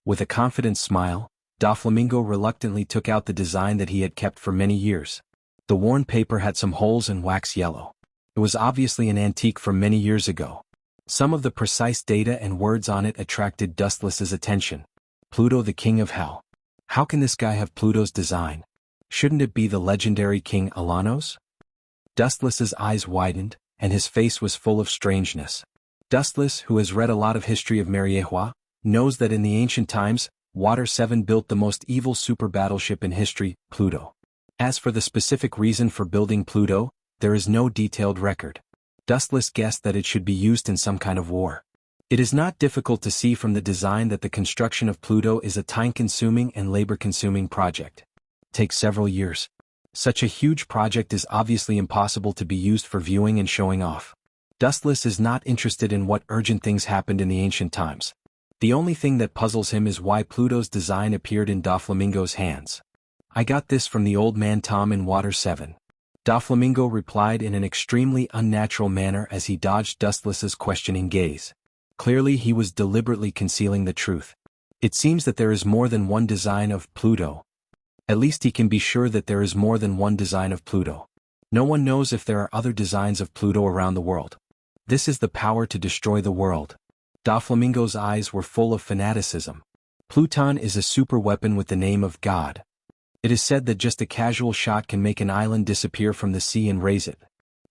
With a confident smile, Doflamingo reluctantly took out the design that he had kept for many years. The worn paper had some holes and wax yellow. It was obviously an antique from many years ago. Some of the precise data and words on it attracted Dustless's attention. Pluto, the King of Hell. How can this guy have Pluto's design? Shouldn't it be the legendary King Alanos? Dustless's eyes widened, and his face was full of strangeness. Dustless, who has read a lot of history of Mariehua, knows that in the ancient times, Water 7 built the most evil super battleship in history, Pluto. As for the specific reason for building Pluto, there is no detailed record. Dustless guessed that it should be used in some kind of war. It is not difficult to see from the design that the construction of Pluto is a time-consuming and labor-consuming project. It takes several years. Such a huge project is obviously impossible to be used for viewing and showing off. Dustless is not interested in what urgent things happened in the ancient times. The only thing that puzzles him is why Pluto's design appeared in Doflamingo's hands. I got this from the old man Tom in Water 7. Doflamingo replied in an extremely unnatural manner as he dodged Dustless's questioning gaze. Clearly he was deliberately concealing the truth. It seems that there is more than one design of Pluto. At least he can be sure that there is more than one design of Pluto. No one knows if there are other designs of Pluto around the world. This is the power to destroy the world. Doflamingo's eyes were full of fanaticism. Pluton is a super weapon with the name of God. It is said that just a casual shot can make an island disappear from the sea and raise it.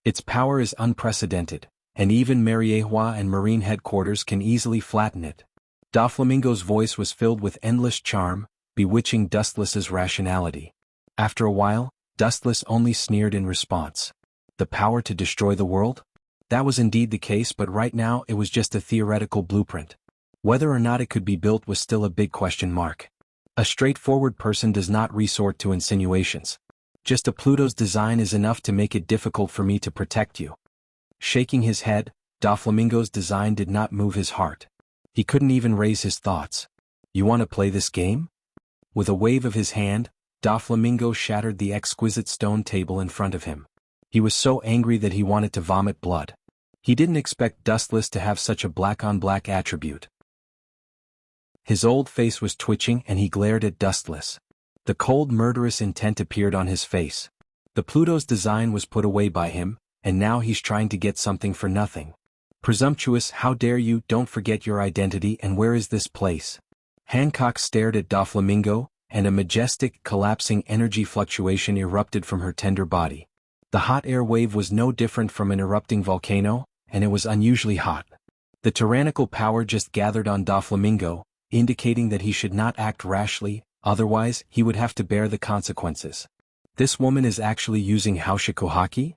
Its power is unprecedented, and even Mariehua and Marine headquarters can easily flatten it. Doflamingo's voice was filled with endless charm, bewitching Dustless's rationality. After a while, Dustless only sneered in response. The power to destroy the world? That was indeed the case, but right now it was just a theoretical blueprint. Whether or not it could be built was still a big question mark. A straightforward person does not resort to insinuations. Just a Pluto's design is enough to make it difficult for me to protect you. Shaking his head, Doflamingo's design did not move his heart. He couldn't even raise his thoughts. You want to play this game? With a wave of his hand, Doflamingo shattered the exquisite stone table in front of him. He was so angry that he wanted to vomit blood. He didn't expect Dustless to have such a black-on-black attribute. His old face was twitching and he glared at Dustless. The cold murderous intent appeared on his face. The Pluto's design was put away by him, and now he's trying to get something for nothing. Presumptuous, how dare you, don't forget your identity, and where is this place? Hancock stared at Doflamingo, and a majestic, collapsing energy fluctuation erupted from her tender body. The hot air wave was no different from an erupting volcano, and it was unusually hot. The tyrannical power just gathered on Doflamingo, indicating that he should not act rashly, otherwise he would have to bear the consequences. This woman is actually using Haushikuhaki?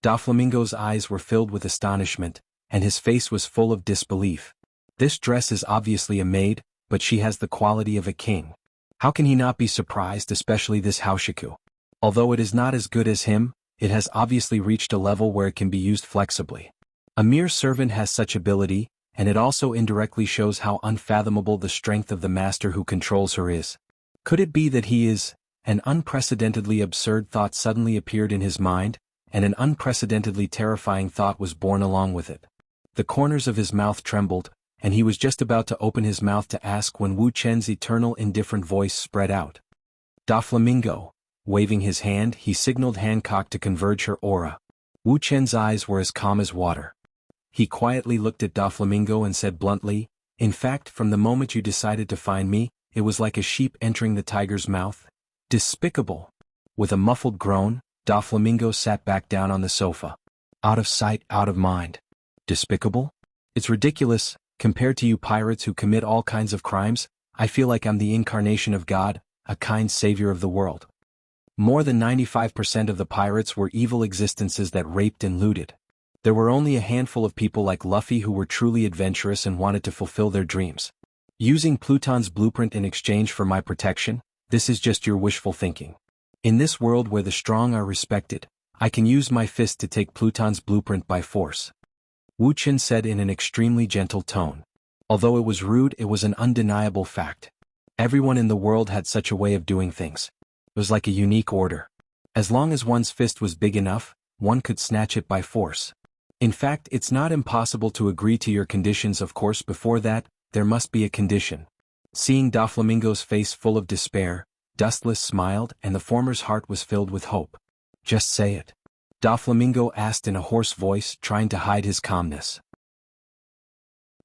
Doflamingo's eyes were filled with astonishment, and his face was full of disbelief. This dress is obviously a maid, but she has the quality of a king. How can he not be surprised, especially this Haushiku? Although it is not as good as him, it has obviously reached a level where it can be used flexibly. A mere servant has such ability, and it also indirectly shows how unfathomable the strength of the master who controls her is. Could it be that he is? An unprecedentedly absurd thought suddenly appeared in his mind, and an unprecedentedly terrifying thought was born along with it. The corners of his mouth trembled, and he was just about to open his mouth to ask when Wu Chen's eternal indifferent voice spread out. Doflamingo. Waving his hand, he signaled Hancock to converge her aura. Wu Chen's eyes were as calm as water. He quietly looked at Doflamingo and said bluntly, "In fact, from the moment you decided to find me, it was like a sheep entering the tiger's mouth. Despicable." With a muffled groan, Doflamingo sat back down on the sofa. Out of sight, out of mind. Despicable? It's ridiculous. Compared to you pirates who commit all kinds of crimes, I feel like I'm the incarnation of God, a kind savior of the world. More than 95% of the pirates were evil existences that raped and looted. There were only a handful of people like Luffy who were truly adventurous and wanted to fulfill their dreams. Using Pluton's blueprint in exchange for my protection, this is just your wishful thinking. In this world where the strong are respected, I can use my fist to take Pluton's blueprint by force. Wu Chen said in an extremely gentle tone. Although it was rude, it was an undeniable fact. Everyone in the world had such a way of doing things. It was like a unique order. As long as one's fist was big enough, one could snatch it by force. In fact, it's not impossible to agree to your conditions. Of course, before that, there must be a condition. Seeing Doflamingo's face full of despair, Dustless smiled and the former's heart was filled with hope. Just say it. Doflamingo asked in a hoarse voice, trying to hide his calmness.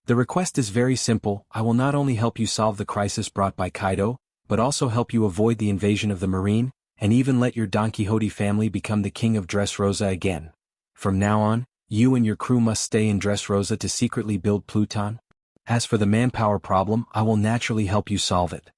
The request is very simple. I will not only help you solve the crisis brought by Kaido, but also help you avoid the invasion of the Marine, and even let your Don Quixote family become the king of Dressrosa again. From now on, you and your crew must stay in Dressrosa to secretly build Pluton. As for the manpower problem, I will naturally help you solve it.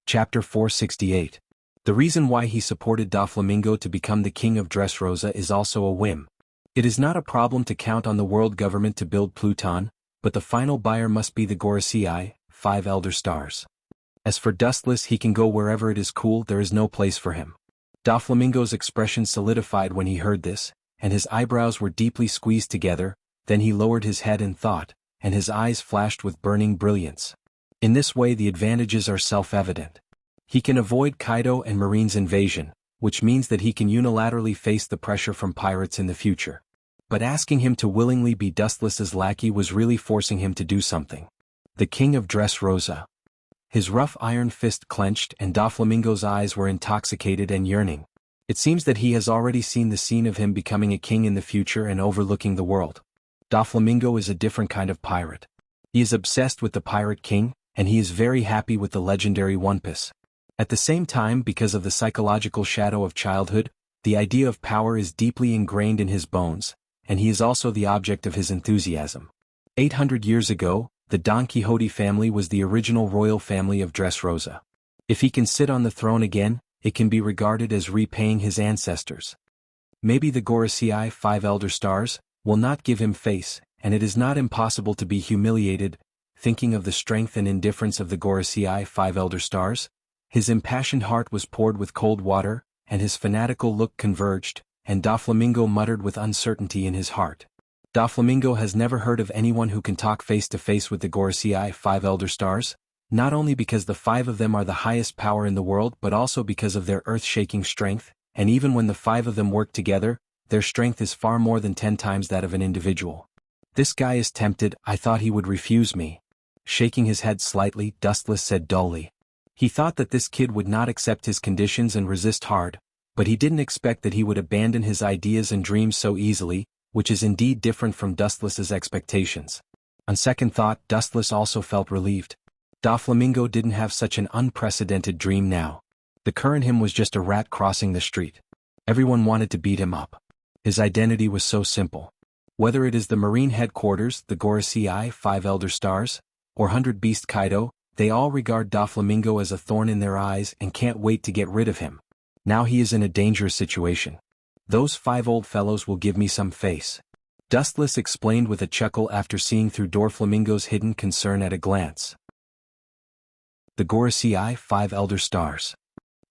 Chapter 468. The reason why he supported Doflamingo to become the king of Dressrosa is also a whim. It is not a problem to count on the world government to build Pluton, but the final buyer must be the Gorosei, 5 elder stars. As for Dustless, he can go wherever it is cool, there is no place for him. Doflamingo's expression solidified when he heard this, and his eyebrows were deeply squeezed together, then he lowered his head in thought, and his eyes flashed with burning brilliance. In this way the advantages are self-evident. He can avoid Kaido and Marine's invasion, which means that he can unilaterally face the pressure from pirates in the future. But asking him to willingly be Dustless's lackey was really forcing him to do something. The king of Dressrosa. His rough iron fist clenched and Doflamingo's eyes were intoxicated and yearning. It seems that he has already seen the scene of him becoming a king in the future and overlooking the world. Doflamingo is a different kind of pirate. He is obsessed with the pirate king, and he is very happy with the legendary One Piece. At the same time, because of the psychological shadow of childhood, the idea of power is deeply ingrained in his bones, and he is also the object of his enthusiasm. 800 years ago, the Don Quixote family was the original royal family of Dressrosa. If he can sit on the throne again, it can be regarded as repaying his ancestors. Maybe the Gorosei 5 Elder Stars will not give him face, and it is not impossible to be humiliated. Thinking of the strength and indifference of the Gorosei 5 Elder Stars, his impassioned heart was poured with cold water, and his fanatical look converged, and Doflamingo muttered with uncertainty in his heart. Doflamingo has never heard of anyone who can talk face to face with the Gorosei 5 Elder Stars, not only because the 5 of them are the highest power in the world but also because of their earth-shaking strength, and even when the 5 of them work together, their strength is far more than 10 times that of an individual. This guy is tempted. I thought he would refuse me. Shaking his head slightly, Dustless said dully. He thought that this kid would not accept his conditions and resist hard, but he didn't expect that he would abandon his ideas and dreams so easily, which is indeed different from Dustless's expectations. On second thought, Dustless also felt relieved. Doflamingo didn't have such an unprecedented dream now. The current him was just a rat crossing the street. Everyone wanted to beat him up. His identity was so simple. Whether it is the Marine headquarters, the Gorosei 5 Elder Stars, or 100 Beast Kaido, they all regard Doflamingo as a thorn in their eyes and can't wait to get rid of him. Now he is in a dangerous situation. Those 5 old fellows will give me some face. Dustless explained with a chuckle after seeing through Doflamingo's hidden concern at a glance. The Gorosei 5 Elder Stars.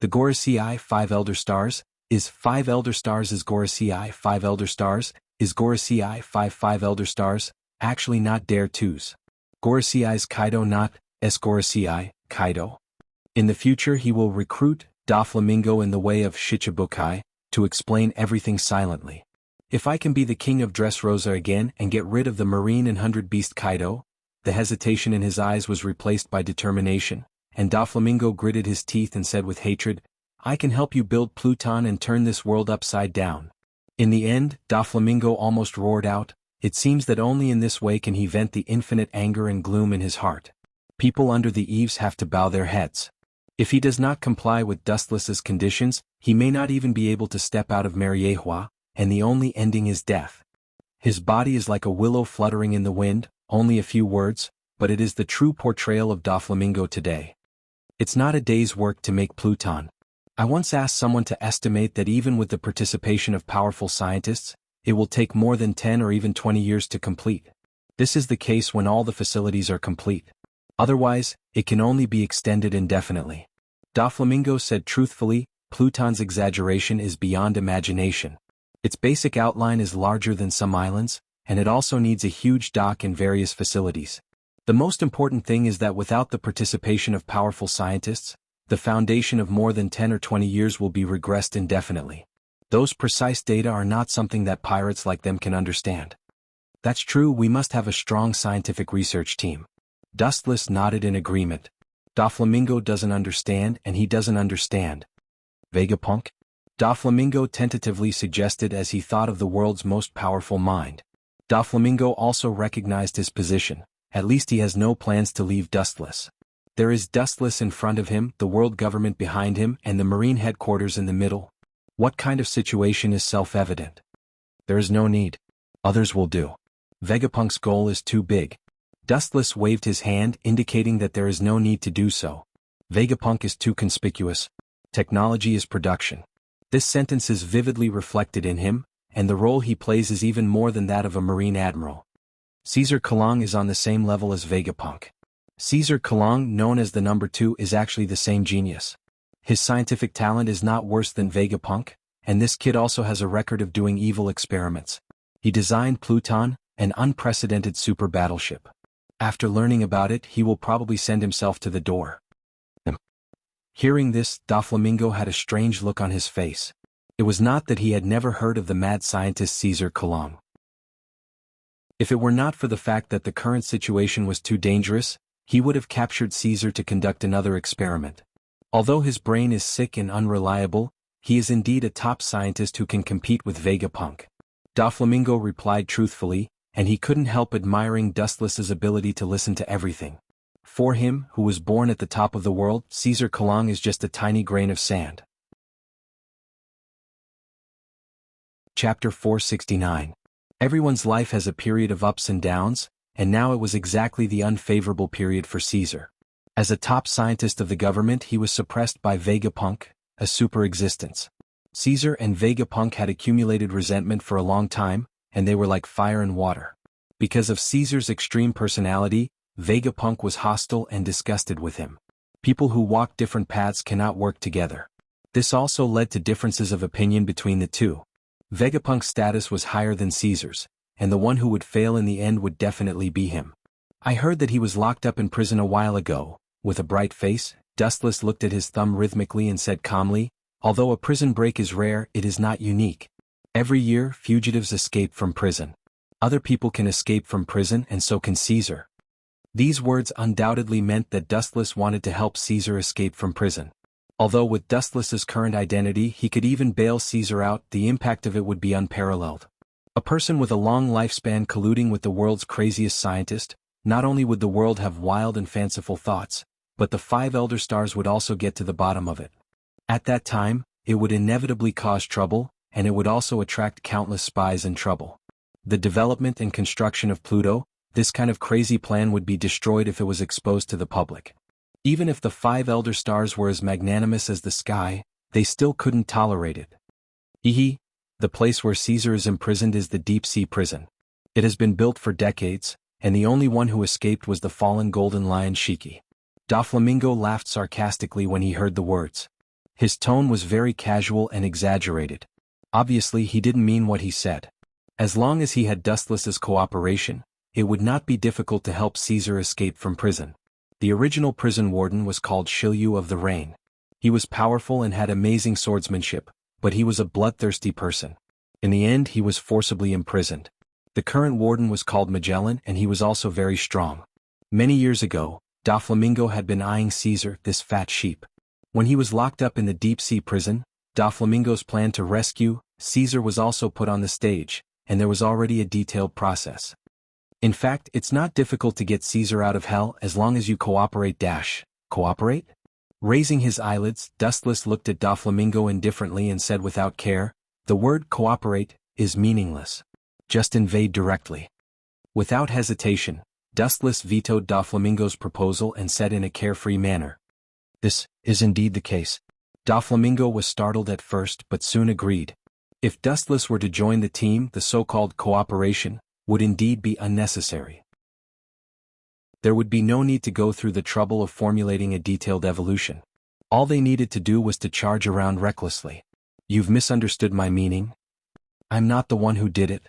The Gorosei 5 Elder Stars is 5 Elder Stars is Gorosei 5 Elder Stars is Gorosei 5 Elder Stars, actually not Dare 2's. Gorosei's Kaido not S Gorosei Kaido. In the future he will recruit Doflamingo in the way of Shichibukai to explain everything silently. If I can be the king of Dressrosa again and get rid of the Marine and 100 Beast Kaido, the hesitation in his eyes was replaced by determination, and Doflamingo gritted his teeth and said with hatred, I can help you build Pluton and turn this world upside down. In the end, Doflamingo almost roared out, it seems that only in this way can he vent the infinite anger and gloom in his heart. People under the eaves have to bow their heads. If he does not comply with Dustless's conditions, he may not even be able to step out of Mariehua, and the only ending is death. His body is like a willow fluttering in the wind, only a few words, but it is the true portrayal of Doflamingo today. It's not a day's work to make Pluton. I once asked someone to estimate that even with the participation of powerful scientists, it will take more than 10 or even 20 years to complete. This is the case when all the facilities are complete. Otherwise, it can only be extended indefinitely. Doflamingo said truthfully, Pluton's exaggeration is beyond imagination. Its basic outline is larger than some islands, and it also needs a huge dock and various facilities. The most important thing is that without the participation of powerful scientists, the foundation of more than 10 or 20 years will be regressed indefinitely. Those precise data are not something that pirates like them can understand. That's true, we must have a strong scientific research team. Dustless nodded in agreement. Doflamingo doesn't understand and he doesn't understand. Vegapunk? Doflamingo tentatively suggested as he thought of the world's most powerful mind. Doflamingo also recognized his position, at least he has no plans to leave Dustless. There is Dustless in front of him, the world government behind him, and the Marine headquarters in the middle. What kind of situation is self-evident? There is no need. Others will do. Vegapunk's goal is too big. Dustless waved his hand indicating that there is no need to do so. Vegapunk is too conspicuous. Technology is production. This sentence is vividly reflected in him, and the role he plays is even more than that of a Marine admiral. Caesar Kalong is on the same level as Vegapunk. Caesar Kalong, known as the number 2, is actually the same genius. His scientific talent is not worse than Vegapunk, and this kid also has a record of doing evil experiments. He designed Pluton, an unprecedented super battleship. After learning about it, he will probably send himself to the door. Hearing this, Doflamingo had a strange look on his face. It was not that he had never heard of the mad scientist Caesar Kalong. If it were not for the fact that the current situation was too dangerous, he would have captured Caesar to conduct another experiment. Although his brain is sick and unreliable, he is indeed a top scientist who can compete with Vegapunk. Doflamingo replied truthfully, and he couldn't help admiring Dustless's ability to listen to everything. For him, who was born at the top of the world, Caesar Kalong is just a tiny grain of sand. Chapter 469. Everyone's life has a period of ups and downs, and now it was exactly the unfavorable period for Caesar. As a top scientist of the government, he was suppressed by Vegapunk, a super-existence. Caesar and Vegapunk had accumulated resentment for a long time, and they were like fire and water. Because of Caesar's extreme personality, Vegapunk was hostile and disgusted with him. People who walk different paths cannot work together. This also led to differences of opinion between the two. Vegapunk's status was higher than Caesar's, and the one who would fail in the end would definitely be him. I heard that he was locked up in prison a while ago. With a bright face, Dustless looked at his thumb rhythmically and said calmly, although a prison break is rare, it is not unique. Every year, fugitives escape from prison. Other people can escape from prison, and so can Caesar. These words undoubtedly meant that Dustless wanted to help Caesar escape from prison. Although with Dustless's current identity he could even bail Caesar out, the impact of it would be unparalleled. A person with a long lifespan colluding with the world's craziest scientist, not only would the world have wild and fanciful thoughts, but the 5 Elder Stars would also get to the bottom of it. At that time, it would inevitably cause trouble, and it would also attract countless spies and trouble. The development and construction of Pluto, this kind of crazy plan would be destroyed if it was exposed to the public. Even if the 5 Elder Stars were as magnanimous as the sky, they still couldn't tolerate it. The place where Caesar is imprisoned is the deep-sea prison. It has been built for decades, and the only one who escaped was the fallen golden lion Shiki. Doflamingo laughed sarcastically when he heard the words. His tone was very casual and exaggerated. Obviously he didn't mean what he said. As long as he had Dustless's cooperation, it would not be difficult to help Caesar escape from prison. The original prison warden was called Shilyu of the Rain. He was powerful and had amazing swordsmanship, but he was a bloodthirsty person. In the end he was forcibly imprisoned. The current warden was called Magellan, and he was also very strong. Many years ago, Doflamingo had been eyeing Caesar, this fat sheep. When he was locked up in the deep-sea prison, Doflamingo's plan to rescue Caesar was also put on the stage, and there was already a detailed process. In fact, it's not difficult to get Caesar out of hell as long as you cooperate. Cooperate? Raising his eyelids, Dustless looked at Doflamingo indifferently and said without care, the word cooperate is meaningless. Just invade directly. Without hesitation, Dustless vetoed Doflamingo's proposal and said in a carefree manner, this is indeed the case. Doflamingo was startled at first but soon agreed. If Dustless were to join the team, the so-called cooperation would indeed be unnecessary. There would be no need to go through the trouble of formulating a detailed evolution. All they needed to do was to charge around recklessly. You've misunderstood my meaning. I'm not the one who did it.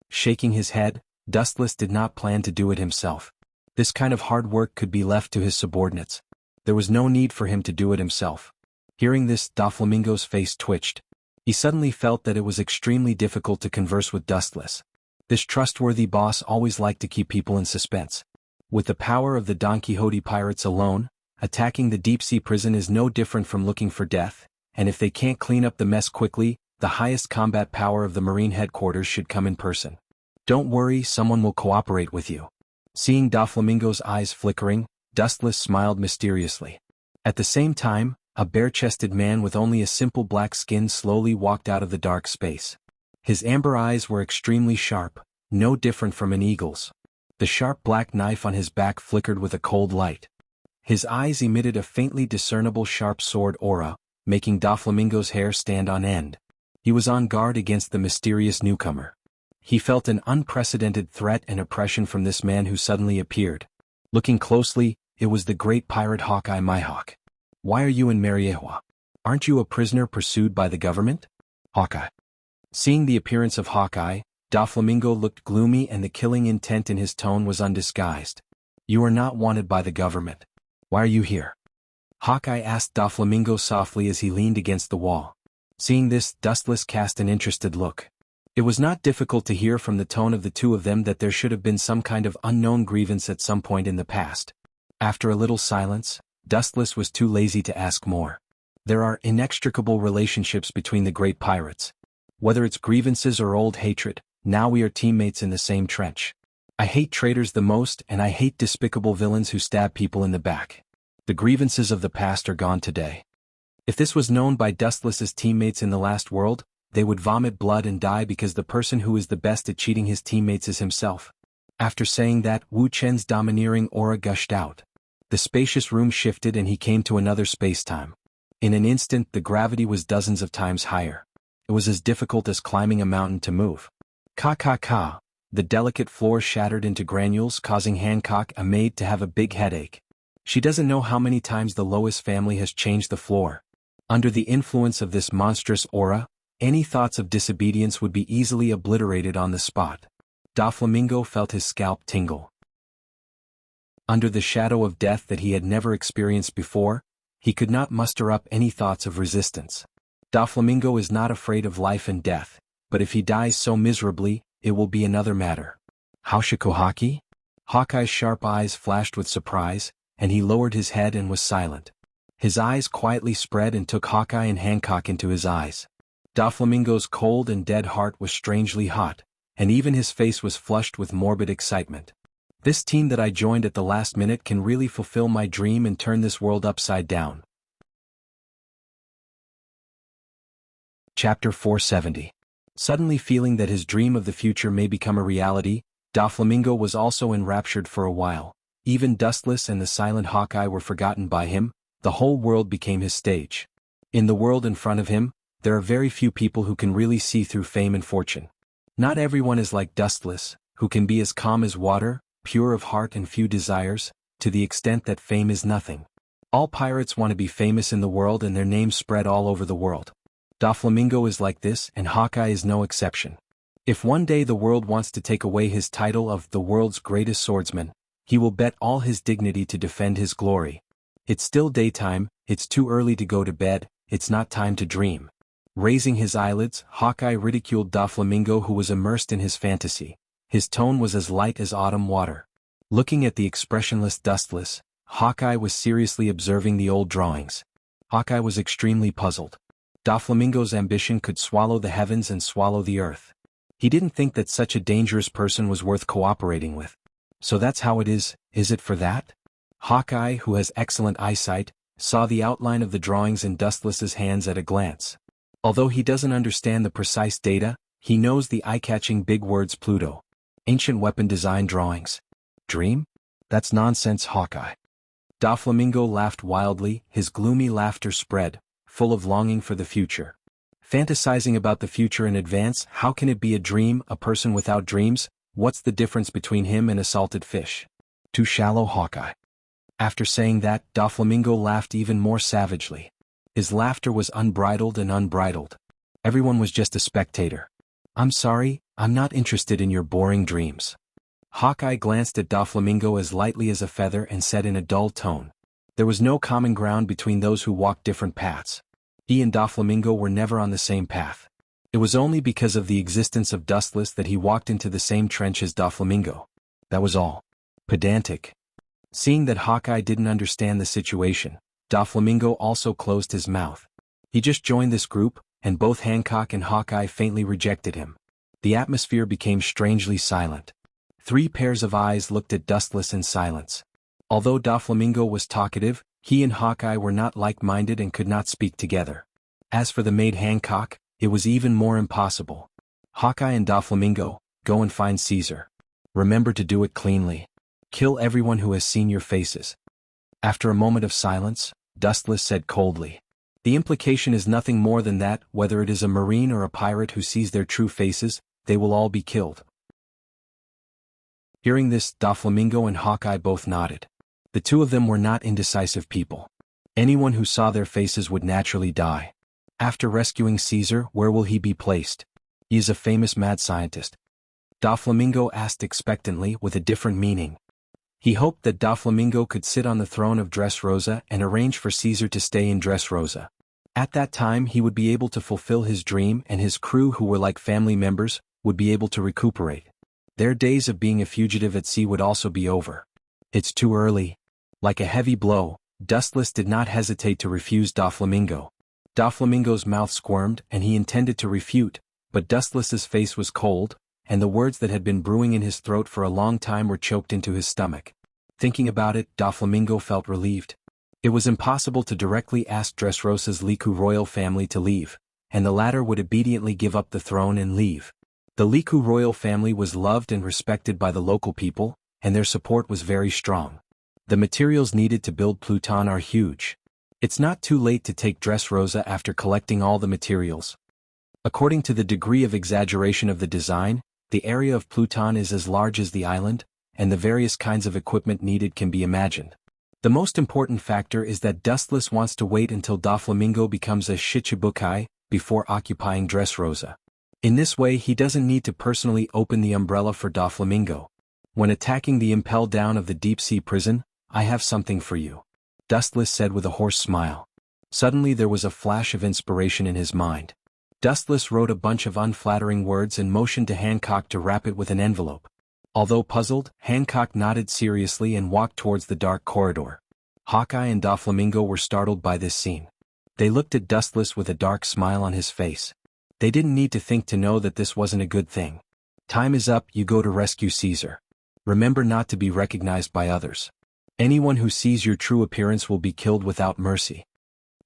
Shaking his head, Dustless did not plan to do it himself. This kind of hard work could be left to his subordinates. There was no need for him to do it himself. Hearing this, Doflamingo's face twitched. He suddenly felt that it was extremely difficult to converse with Dustless. This trustworthy boss always liked to keep people in suspense. With the power of the Don Quixote pirates alone, attacking the deep-sea prison is no different from looking for death, and if they can't clean up the mess quickly, the highest combat power of the Marine headquarters should come in person. Don't worry, someone will cooperate with you. Seeing Doflamingo's eyes flickering, Dustless smiled mysteriously. At the same time, a bare-chested man with only a simple black skin slowly walked out of the dark space. His amber eyes were extremely sharp, no different from an eagle's. The sharp black knife on his back flickered with a cold light. His eyes emitted a faintly discernible sharp sword aura, making Doflamingo's hair stand on end. He was on guard against the mysterious newcomer. He felt an unprecedented threat and oppression from this man who suddenly appeared. Looking closely, it was the great pirate Hawkeye Mihawk. Why are you in Mariehua? Aren't you a prisoner pursued by the government? Hawkeye. Seeing the appearance of Hawkeye, Doflamingo looked gloomy and the killing intent in his tone was undisguised. You are not wanted by the government. Why are you here? Hawkeye asked Doflamingo softly as he leaned against the wall. Seeing this, Dustless cast an interested look. It was not difficult to hear from the tone of the two of them that there should have been some kind of unknown grievance at some point in the past. After a little silence, Dustless was too lazy to ask more. There are inextricable relationships between the great pirates. Whether it's grievances or old hatred, now we are teammates in the same trench. I hate traitors the most, and I hate despicable villains who stab people in the back. The grievances of the past are gone today. If this was known by Dustless's teammates in the last world, they would vomit blood and die because the person who is the best at cheating his teammates is himself. After saying that, Wu Chen's domineering aura gushed out. The spacious room shifted and he came to another space-time. In an instant, the gravity was dozens of times higher. It was as difficult as climbing a mountain to move. Ka. The delicate floor shattered into granules, causing Hancock, a maid, to have a big headache. She doesn't know how many times the Lois family has changed the floor. Under the influence of this monstrous aura, any thoughts of disobedience would be easily obliterated on the spot. Doflamingo felt his scalp tingle. Under the shadow of death that he had never experienced before, he could not muster up any thoughts of resistance. Doflamingo is not afraid of life and death, but if he dies so miserably, it will be another matter. Haushikohaki? Hawkeye's sharp eyes flashed with surprise, and he lowered his head and was silent. His eyes quietly spread and took Hawkeye and Hancock into his eyes. Doflamingo's cold and dead heart was strangely hot, and even his face was flushed with morbid excitement. This team that I joined at the last minute can really fulfill my dream and turn this world upside down. Chapter 470. Suddenly feeling that his dream of the future may become a reality, Doflamingo was also enraptured for a while. Even Dustless and the silent Hawkeye were forgotten by him. The whole world became his stage. In the world in front of him, there are very few people who can really see through fame and fortune. Not everyone is like Dustless, who can be as calm as water, pure of heart and few desires, to the extent that fame is nothing. All pirates want to be famous in the world and their names spread all over the world. Doflamingo is like this, and Hawkeye is no exception. If one day the world wants to take away his title of the world's greatest swordsman, he will bet all his dignity to defend his glory. It's still daytime, it's too early to go to bed, it's not time to dream. Raising his eyelids, Hawkeye ridiculed Doflamingo, who was immersed in his fantasy. His tone was as light as autumn water. Looking at the expressionless Dustless, Hawkeye was seriously observing the old drawings. Hawkeye was extremely puzzled. Doflamingo's ambition could swallow the heavens and swallow the earth. He didn't think that such a dangerous person was worth cooperating with. So that's how it is it for that? Hawkeye, who has excellent eyesight, saw the outline of the drawings in Dustless's hands at a glance. Although he doesn't understand the precise data, he knows the eye-catching big words Pluto. Ancient weapon design drawings. Dream? That's nonsense, Hawkeye. Doflamingo laughed wildly, his gloomy laughter spread, full of longing for the future. Fantasizing about the future in advance, how can it be a dream, a person without dreams? What's the difference between him and a salted fish? Too shallow, Hawkeye. After saying that, Doflamingo laughed even more savagely. His laughter was unbridled and unbridled. Everyone was just a spectator. I'm sorry, I'm not interested in your boring dreams. Hawkeye glanced at Doflamingo as lightly as a feather and said in a dull tone. There was no common ground between those who walked different paths. He and Doflamingo were never on the same path. It was only because of the existence of Dustless that he walked into the same trench as Doflamingo. That was all. Pedantic. Seeing that Hawkeye didn't understand the situation, Doflamingo also closed his mouth. He just joined this group, and both Hancock and Hawkeye faintly rejected him. The atmosphere became strangely silent. 3 pairs of eyes looked at Dustless in silence. Although Doflamingo was talkative, he and Hawkeye were not like-minded and could not speak together. As for the maid Hancock, it was even more impossible. Hawkeye and Doflamingo, go and find Caesar. Remember to do it cleanly. Kill everyone who has seen your faces. After a moment of silence, Dustless said coldly. The implication is nothing more than that, whether it is a marine or a pirate who sees their true faces, they will all be killed. Hearing this, Doflamingo and Hawkeye both nodded. The two of them were not indecisive people. Anyone who saw their faces would naturally die. After rescuing Caesar, where will he be placed? He is a famous mad scientist. Doflamingo asked expectantly with a different meaning. He hoped that Doflamingo could sit on the throne of Dressrosa and arrange for Caesar to stay in Dressrosa. At that time he would be able to fulfill his dream, and his crew, who were like family members, would be able to recuperate. Their days of being a fugitive at sea would also be over. It's too early. Like a heavy blow, Dustless did not hesitate to refuse Doflamingo. Doflamingo's mouth squirmed and he intended to refute, but Dustless's face was cold, and the words that had been brewing in his throat for a long time were choked into his stomach. Thinking about it, Doflamingo felt relieved. It was impossible to directly ask Dressrosa's Liku royal family to leave, and the latter would obediently give up the throne and leave. The Liku royal family was loved and respected by the local people, and their support was very strong. The materials needed to build Pluton are huge. It's not too late to take Dressrosa after collecting all the materials. According to the degree of exaggeration of the design, the area of Pluton is as large as the island, and the various kinds of equipment needed can be imagined. The most important factor is that Dustless wants to wait until Doflamingo becomes a Shichibukai before occupying Dressrosa. In this way he doesn't need to personally open the umbrella for Doflamingo. When attacking the impel down of the deep-sea prison, I have something for you, Dustless said with a hoarse smile. Suddenly there was a flash of inspiration in his mind. Dustless wrote a bunch of unflattering words and motioned to Hancock to wrap it with an envelope. Although puzzled, Hancock nodded seriously and walked towards the dark corridor. Hawkeye and Doflamingo were startled by this scene. They looked at Dustless with a dark smile on his face. They didn't need to think to know that this wasn't a good thing. Time is up, you go to rescue Caesar. Remember not to be recognized by others. Anyone who sees your true appearance will be killed without mercy.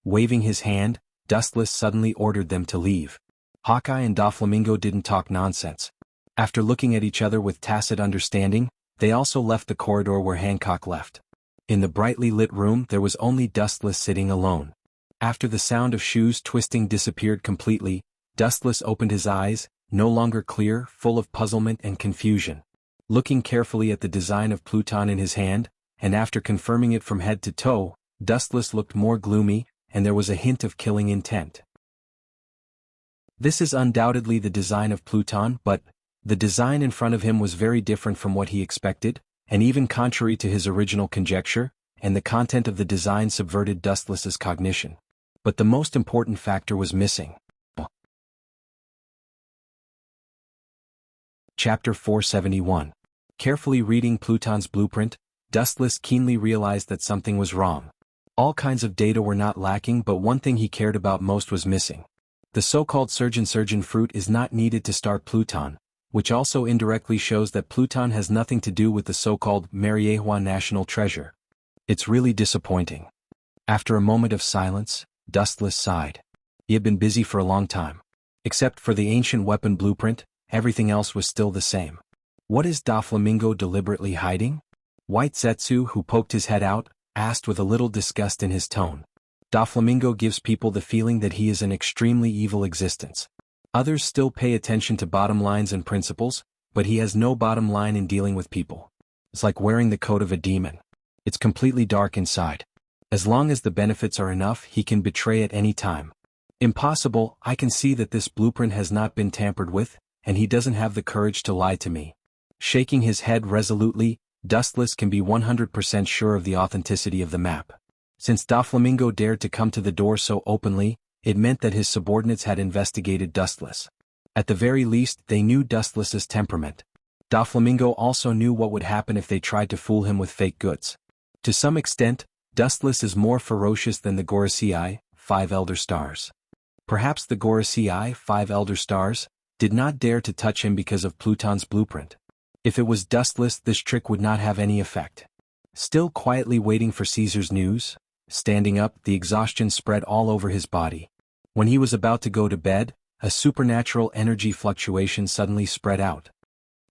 Waving his hand, Dustless suddenly ordered them to leave. Hawkeye and Doflamingo didn't talk nonsense. After looking at each other with tacit understanding, they also left the corridor where Hancock left. In the brightly lit room there was only Dustless sitting alone. After the sound of shoes twisting disappeared completely, Dustless opened his eyes, no longer clear, full of puzzlement and confusion. Looking carefully at the design of Pluton in his hand, and after confirming it from head to toe, Dustless looked more gloomy, and there was a hint of killing intent. This is undoubtedly the design of Pluton, but the design in front of him was very different from what he expected, and even contrary to his original conjecture, and the content of the design subverted Dustless's cognition. But the most important factor was missing. Chapter 471. Carefully reading Pluton's blueprint, Dustless keenly realized that something was wrong. All kinds of data were not lacking, but one thing he cared about most was missing. The so-called surgeon fruit is not needed to start Pluton, which also indirectly shows that Pluton has nothing to do with the so-called Mariehua national treasure. It's really disappointing. After a moment of silence, Dustless sighed. He had been busy for a long time. Except for the ancient weapon blueprint, everything else was still the same. What is Doflamingo deliberately hiding? White Zetsu, who poked his head out, asked with a little disgust in his tone. Doflamingo gives people the feeling that he is an extremely evil existence. Others still pay attention to bottom lines and principles, but he has no bottom line in dealing with people. It's like wearing the coat of a demon. It's completely dark inside. As long as the benefits are enough, he can betray at any time. Impossible, I can see that this blueprint has not been tampered with, and he doesn't have the courage to lie to me. Shaking his head resolutely, Dustless can be 100% sure of the authenticity of the map. Since Doflamingo dared to come to the door so openly, it meant that his subordinates had investigated Dustless. At the very least, they knew Dustless's temperament. Doflamingo also knew what would happen if they tried to fool him with fake goods. To some extent, Dustless is more ferocious than the Gorosei, 5 Elder Stars. Perhaps the Gorosei, 5 Elder Stars, did not dare to touch him because of Pluton's blueprint. If it was Dustless, this trick would not have any effect. Still quietly waiting for Caesar's news, standing up, the exhaustion spread all over his body. When he was about to go to bed, a supernatural energy fluctuation suddenly spread out.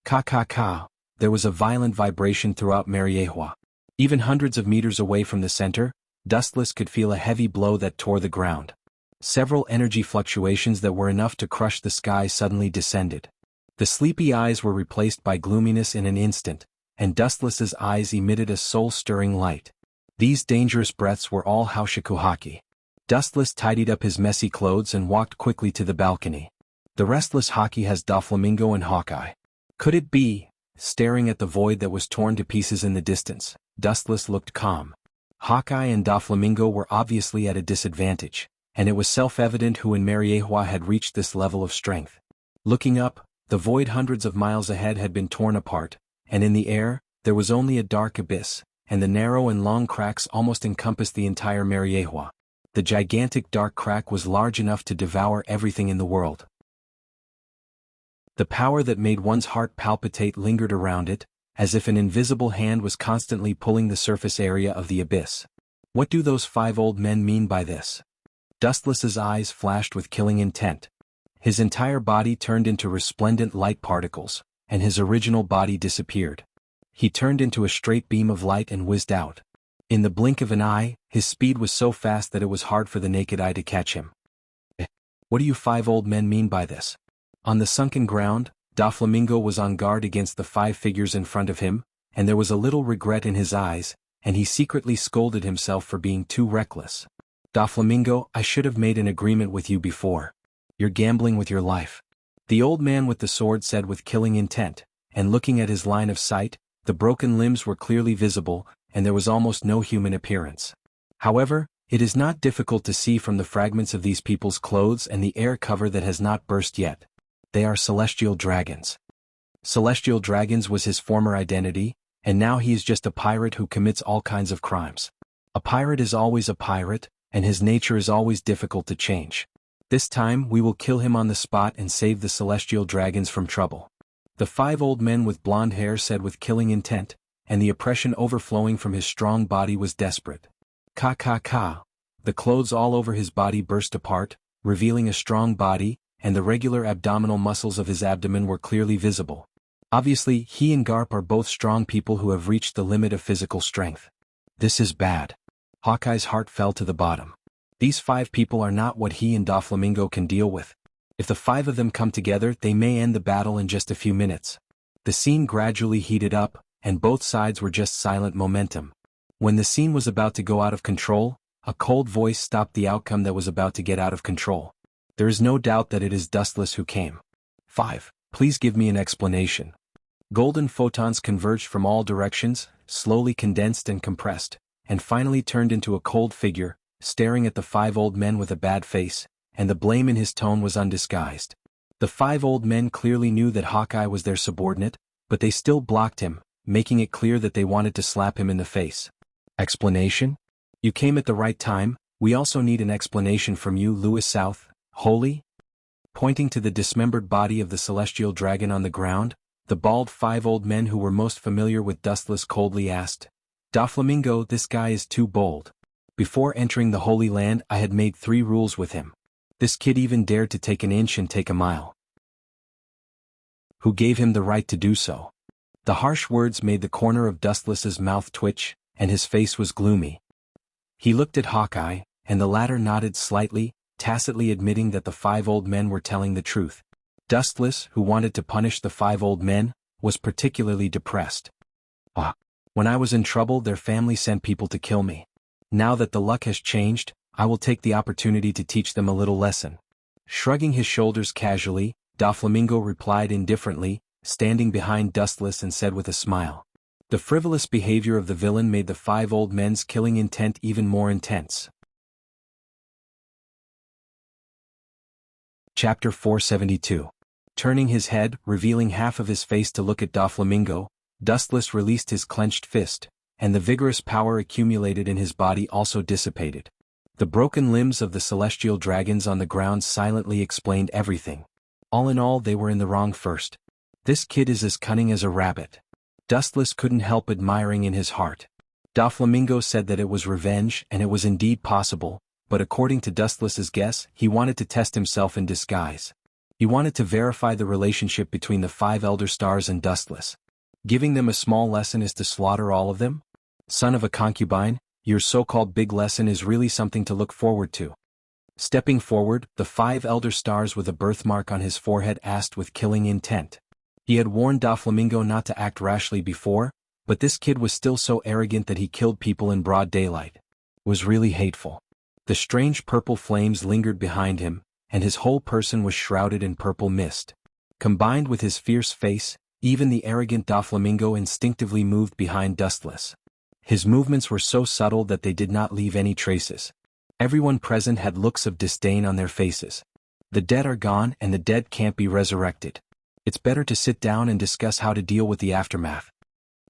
Ka. There was a violent vibration throughout Mariehua. Even hundreds of meters away from the center, Dustless could feel a heavy blow that tore the ground. Several energy fluctuations that were enough to crush the sky suddenly descended. The sleepy eyes were replaced by gloominess in an instant, and Dustless's eyes emitted a soul-stirring light. These dangerous breaths were all Haushikuhaki. Dustless tidied up his messy clothes and walked quickly to the balcony. The restless Haki has Doflamingo and Hawkeye. Could it be? Staring at the void that was torn to pieces in the distance, Dustless looked calm. Hawkeye and Doflamingo were obviously at a disadvantage, and it was self-evident who in Mariehua had reached this level of strength. Looking up, the void hundreds of miles ahead had been torn apart, and in the air, there was only a dark abyss, and the narrow and long cracks almost encompassed the entire Mariehua. The gigantic dark crack was large enough to devour everything in the world. The power that made one's heart palpitate lingered around it, as if an invisible hand was constantly pulling the surface area of the abyss. What do those 5 old men mean by this? Dustless's eyes flashed with killing intent. His entire body turned into resplendent light particles, and his original body disappeared. He turned into a straight beam of light and whizzed out. In the blink of an eye, his speed was so fast that it was hard for the naked eye to catch him. What do you 5 old men mean by this? On the sunken ground, Doflamingo was on guard against the 5 figures in front of him, and there was a little regret in his eyes, and he secretly scolded himself for being too reckless. Doflamingo, I should have made an agreement with you before. You're gambling with your life. The old man with the sword said with killing intent, and looking at his line of sight, the broken limbs were clearly visible, and there was almost no human appearance. However, it is not difficult to see from the fragments of these people's clothes and the air cover that has not burst yet. They are celestial dragons. Celestial dragons was his former identity, and now he is just a pirate who commits all kinds of crimes. A pirate is always a pirate, and his nature is always difficult to change. This time we will kill him on the spot and save the celestial dragons from trouble. The 5 old men with blonde hair said with killing intent, and the oppression overflowing from his strong body was desperate. Ka ka ka. The clothes all over his body burst apart, revealing a strong body, and the regular abdominal muscles of his abdomen were clearly visible. Obviously, he and Garp are both strong people who have reached the limit of physical strength. This is bad. Hawkeye's heart fell to the bottom. These 5 people are not what he and Doflamingo can deal with. If the 5 of them come together, they may end the battle in just a few minutes. The scene gradually heated up, and both sides were just silent momentum. When the scene was about to go out of control, a cold voice stopped the outcome that was about to get out of control. There is no doubt that it is Dustless who came. 5. Please give me an explanation. Golden photons converged from all directions, slowly condensed and compressed, and finally turned into a cold figure, staring at the 5 old men with a bad face, and the blame in his tone was undisguised. The 5 old men clearly knew that Hawkeye was their subordinate, but they still blocked him, making it clear that they wanted to slap him in the face. Explanation? You came at the right time. We also need an explanation from you, Louis South. Holy? Pointing to the dismembered body of the celestial dragon on the ground, the bald 5 old men who were most familiar with Dustless coldly asked, Doflamingo, this guy is too bold. Before entering the Holy Land I had made 3 rules with him. This kid even dared to take an inch and take a mile. Who gave him the right to do so? The harsh words made the corner of Dustless's mouth twitch, and his face was gloomy. He looked at Hawkeye, and the latter nodded slightly, tacitly admitting that the 5 old men were telling the truth. Dustless, who wanted to punish the 5 old men, was particularly depressed. When I was in trouble, their family sent people to kill me. Now that the luck has changed, I will take the opportunity to teach them a little lesson. Shrugging his shoulders casually, Doflamingo replied indifferently, standing behind Dustless and said with a smile. The frivolous behavior of the villain made the 5 old men's killing intent even more intense. Chapter 472. Turning his head, revealing half of his face to look at Doflamingo, Dustless released his clenched fist, and the vigorous power accumulated in his body also dissipated. The broken limbs of the celestial dragons on the ground silently explained everything. All in all, they were in the wrong first. This kid is as cunning as a rabbit. Dustless couldn't help admiring in his heart. Doflamingo said that it was revenge, and it was indeed possible, but according to Dustless's guess, he wanted to test himself in disguise. He wanted to verify the relationship between the 5 Elder Stars and Dustless. Giving them a small lesson is to slaughter all of them? Son of a concubine, your so-called big lesson is really something to look forward to. Stepping forward, the 5 Elder Stars with a birthmark on his forehead asked with killing intent. He had warned Doflamingo not to act rashly before, but this kid was still so arrogant that he killed people in broad daylight. It was really hateful. The strange purple flames lingered behind him, and his whole person was shrouded in purple mist. Combined with his fierce face, even the arrogant Doflamingo instinctively moved behind Dustless. His movements were so subtle that they did not leave any traces. Everyone present had looks of disdain on their faces. The dead are gone and the dead can't be resurrected. It's better to sit down and discuss how to deal with the aftermath.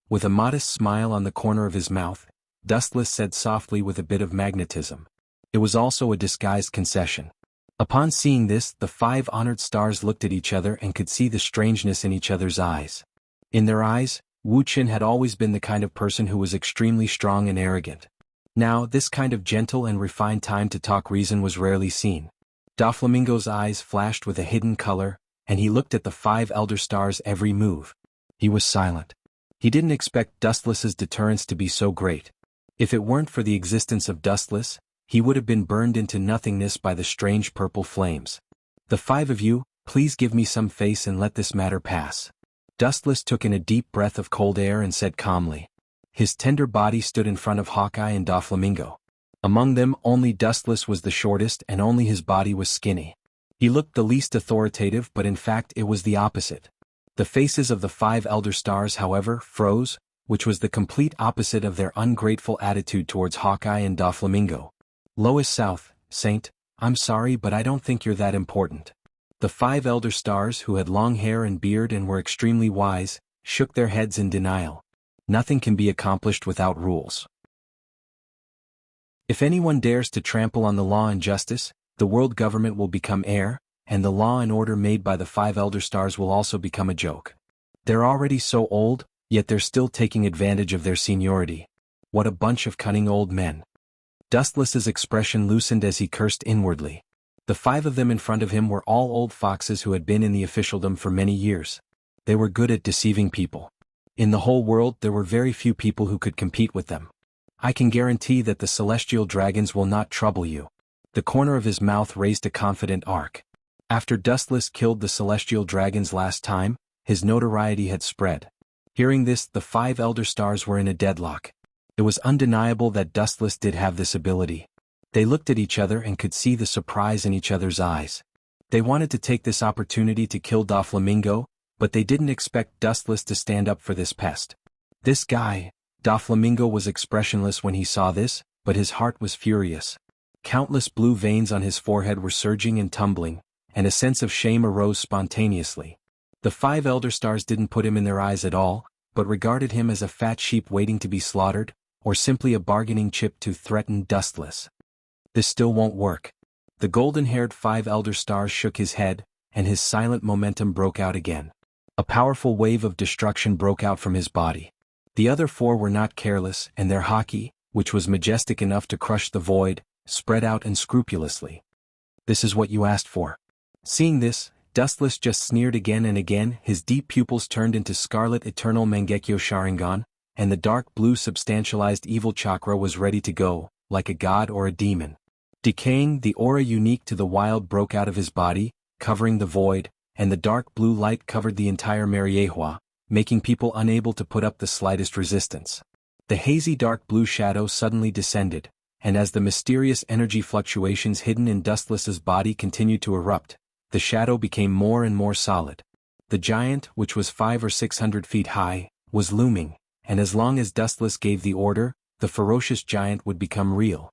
With a modest smile on the corner of his mouth, Dustless said softly with a bit of magnetism. It was also a disguised concession. Upon seeing this, the 5 honored stars looked at each other and could see the strangeness in each other's eyes. In their eyes, Wuxia had always been the kind of person who was extremely strong and arrogant. Now, this kind of gentle and refined time to talk reason was rarely seen. Doflamingo's eyes flashed with a hidden color, and he looked at the 5 elder stars' every move. He was silent. He didn't expect Dustless's deterrence to be so great. If it weren't for the existence of Dustless, he would have been burned into nothingness by the strange purple flames. The 5 of you, please give me some face and let this matter pass. Dustless took in a deep breath of cold air and said calmly. His tender body stood in front of Hawkeye and Doflamingo. Among them, only Dustless was the shortest and only his body was skinny. He looked the least authoritative, but in fact it was the opposite. The faces of the 5 elder stars, however, froze, which was the complete opposite of their ungrateful attitude towards Hawkeye and Doflamingo. Lois South, Saint, I'm sorry but I don't think you're that important. The 5 elder stars, who had long hair and beard and were extremely wise, shook their heads in denial. Nothing can be accomplished without rules. If anyone dares to trample on the law and justice, the world government will become air, and the law and order made by the 5 elder stars will also become a joke. They're already so old, yet they're still taking advantage of their seniority. What a bunch of cunning old men. Dustless's expression loosened as he cursed inwardly. The 5 of them in front of him were all old foxes who had been in the officialdom for many years. They were good at deceiving people. In the whole world there were very few people who could compete with them. I can guarantee that the celestial dragons will not trouble you. The corner of his mouth raised a confident arc. After Dustless killed the celestial dragons last time, his notoriety had spread. Hearing this, the 5 elder stars were in a deadlock. It was undeniable that Dustless did have this ability. They looked at each other and could see the surprise in each other's eyes. They wanted to take this opportunity to kill Doflamingo, but they didn't expect Dustless to stand up for this pest. This guy. Doflamingo was expressionless when he saw this, but his heart was furious. Countless blue veins on his forehead were surging and tumbling, and a sense of shame arose spontaneously. The 5 elder stars didn't put him in their eyes at all, but regarded him as a fat sheep waiting to be slaughtered, or simply a bargaining chip to threaten Dustless. This still won't work. The golden-haired 5 elder stars shook his head, and his silent momentum broke out again. A powerful wave of destruction broke out from his body. The other 4 were not careless, and their haki, which was majestic enough to crush the void, spread out unscrupulously. This is what you asked for. Seeing this, Dustless just sneered again and again. His deep pupils turned into scarlet eternal Mangekyo Sharingan, and the dark blue substantialized evil chakra was ready to go, like a god or a demon. Decaying, the aura unique to the wild broke out of his body, covering the void, and the dark blue light covered the entire Mariehua, making people unable to put up the slightest resistance. The hazy dark blue shadow suddenly descended, and as the mysterious energy fluctuations hidden in Dustless's body continued to erupt, the shadow became more and more solid. The giant, which was 500 or 600 feet high, was looming, and as long as Dustless gave the order, the ferocious giant would become real.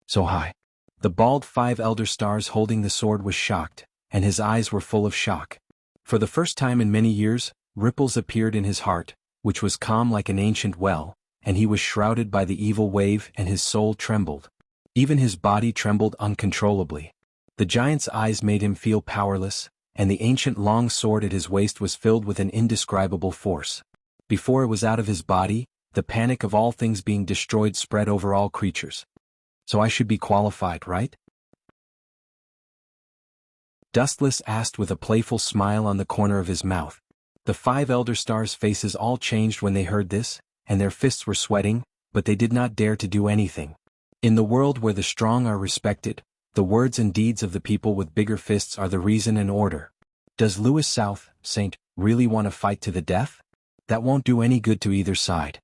So high. The bald 5 elder stars holding the sword was shocked, and his eyes were full of shock. For the first time in many years, ripples appeared in his heart, which was calm like an ancient well, and he was shrouded by the evil wave and his soul trembled. Even his body trembled uncontrollably. The giant's eyes made him feel powerless, and the ancient long sword at his waist was filled with an indescribable force. Before it was out of his body, the panic of all things being destroyed spread over all creatures. So I should be qualified, right? Dustless asked with a playful smile on the corner of his mouth. The 5 elder stars' faces all changed when they heard this, and their fists were sweating, but they did not dare to do anything. In the world where the strong are respected, the words and deeds of the people with bigger fists are the reason and order. Does Louis South, Saint, really want to fight to the death? That won't do any good to either side.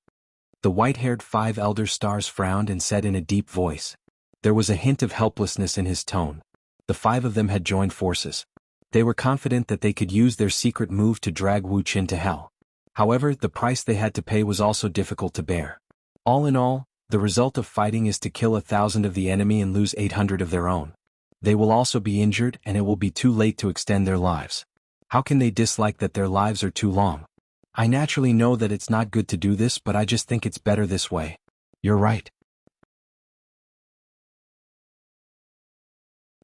The white-haired 5 elder stars frowned and said in a deep voice. There was a hint of helplessness in his tone. The 5 of them had joined forces. They were confident that they could use their secret move to drag Wuxia to hell. However, the price they had to pay was also difficult to bear. All in all, the result of fighting is to kill 1,000 of the enemy and lose 800 of their own. They will also be injured and it will be too late to extend their lives. How can they dislike that their lives are too long? I naturally know that it's not good to do this, but I just think it's better this way. You're right.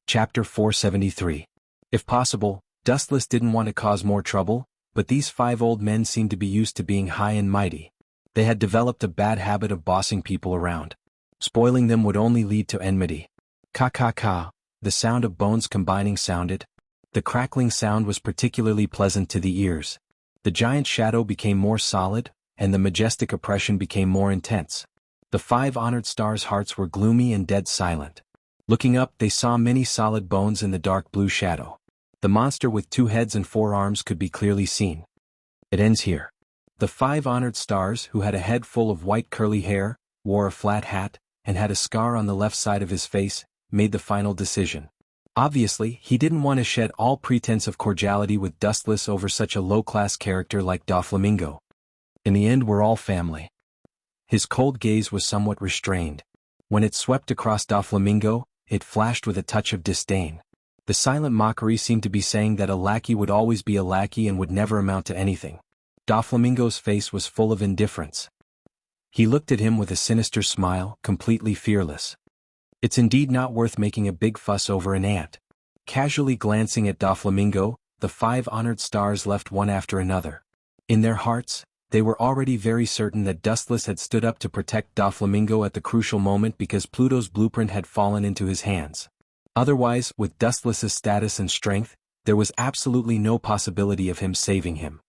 Chapter 473. If possible, Dustless didn't want to cause more trouble, but these 5 old men seemed to be used to being high and mighty. They had developed a bad habit of bossing people around. Spoiling them would only lead to enmity. Ka-ka-ka, the sound of bones combining sounded. The crackling sound was particularly pleasant to the ears. The giant shadow became more solid, and the majestic oppression became more intense. The 5 honored stars' hearts were gloomy and dead silent. Looking up, they saw many solid bones in the dark blue shadow. The monster with 2 heads and 4 arms could be clearly seen. It ends here. The 5 honored stars, who had a head full of white curly hair, wore a flat hat, and had a scar on the left side of his face, made the final decision. Obviously, he didn't want to shed all pretense of cordiality with Dustless over such a low-class character like Doflamingo. In the end, we're all family. His cold gaze was somewhat restrained. When it swept across Doflamingo, it flashed with a touch of disdain. The silent mockery seemed to be saying that a lackey would always be a lackey and would never amount to anything. Doflamingo's face was full of indifference. He looked at him with a sinister smile, completely fearless. It's indeed not worth making a big fuss over an ant. Casually glancing at Doflamingo, the 5 honored stars left one after another. In their hearts, they were already very certain that Dustless had stood up to protect Doflamingo at the crucial moment because Pluto's blueprint had fallen into his hands. Otherwise, with Dustless's status and strength, there was absolutely no possibility of him saving him.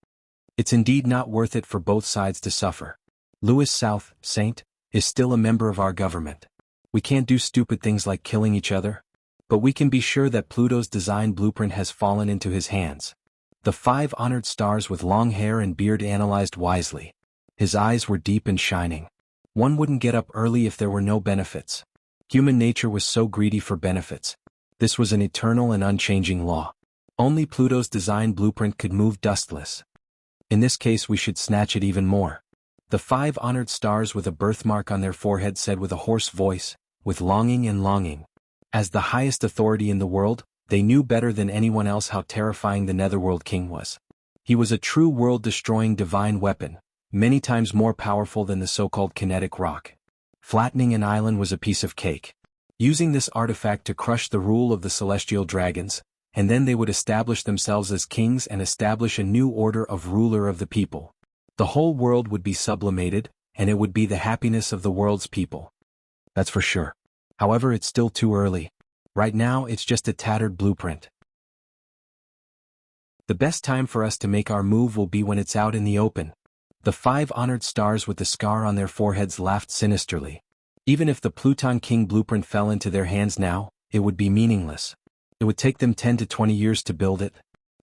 It's indeed not worth it for both sides to suffer. Louis South, Saint, is still a member of our government. We can't do stupid things like killing each other, but we can be sure that Pluto's design blueprint has fallen into his hands. The 5 honored stars with long hair and beard analyzed wisely. His eyes were deep and shining. One wouldn't get up early if there were no benefits. Human nature was so greedy for benefits. This was an eternal and unchanging law. Only Pluto's design blueprint could move Dustless. In this case, we should snatch it even more. The 5 honored stars with a birthmark on their forehead said with a hoarse voice, with longing and longing. As the highest authority in the world, they knew better than anyone else how terrifying the Netherworld King was. He was a true world-destroying divine weapon, many times more powerful than the so-called kinetic rock. Flattening an island was a piece of cake. Using this artifact to crush the rule of the celestial dragons, and then they would establish themselves as kings and establish a new order of ruler of the people. The whole world would be sublimated, and it would be the happiness of the world's people. That's for sure. However, it's still too early. Right now, it's just a tattered blueprint. The best time for us to make our move will be when it's out in the open. The 5 honored stars with the scar on their foreheads laughed sinisterly. Even if the Pluton King blueprint fell into their hands now, it would be meaningless. It would take them 10 to 20 years to build it.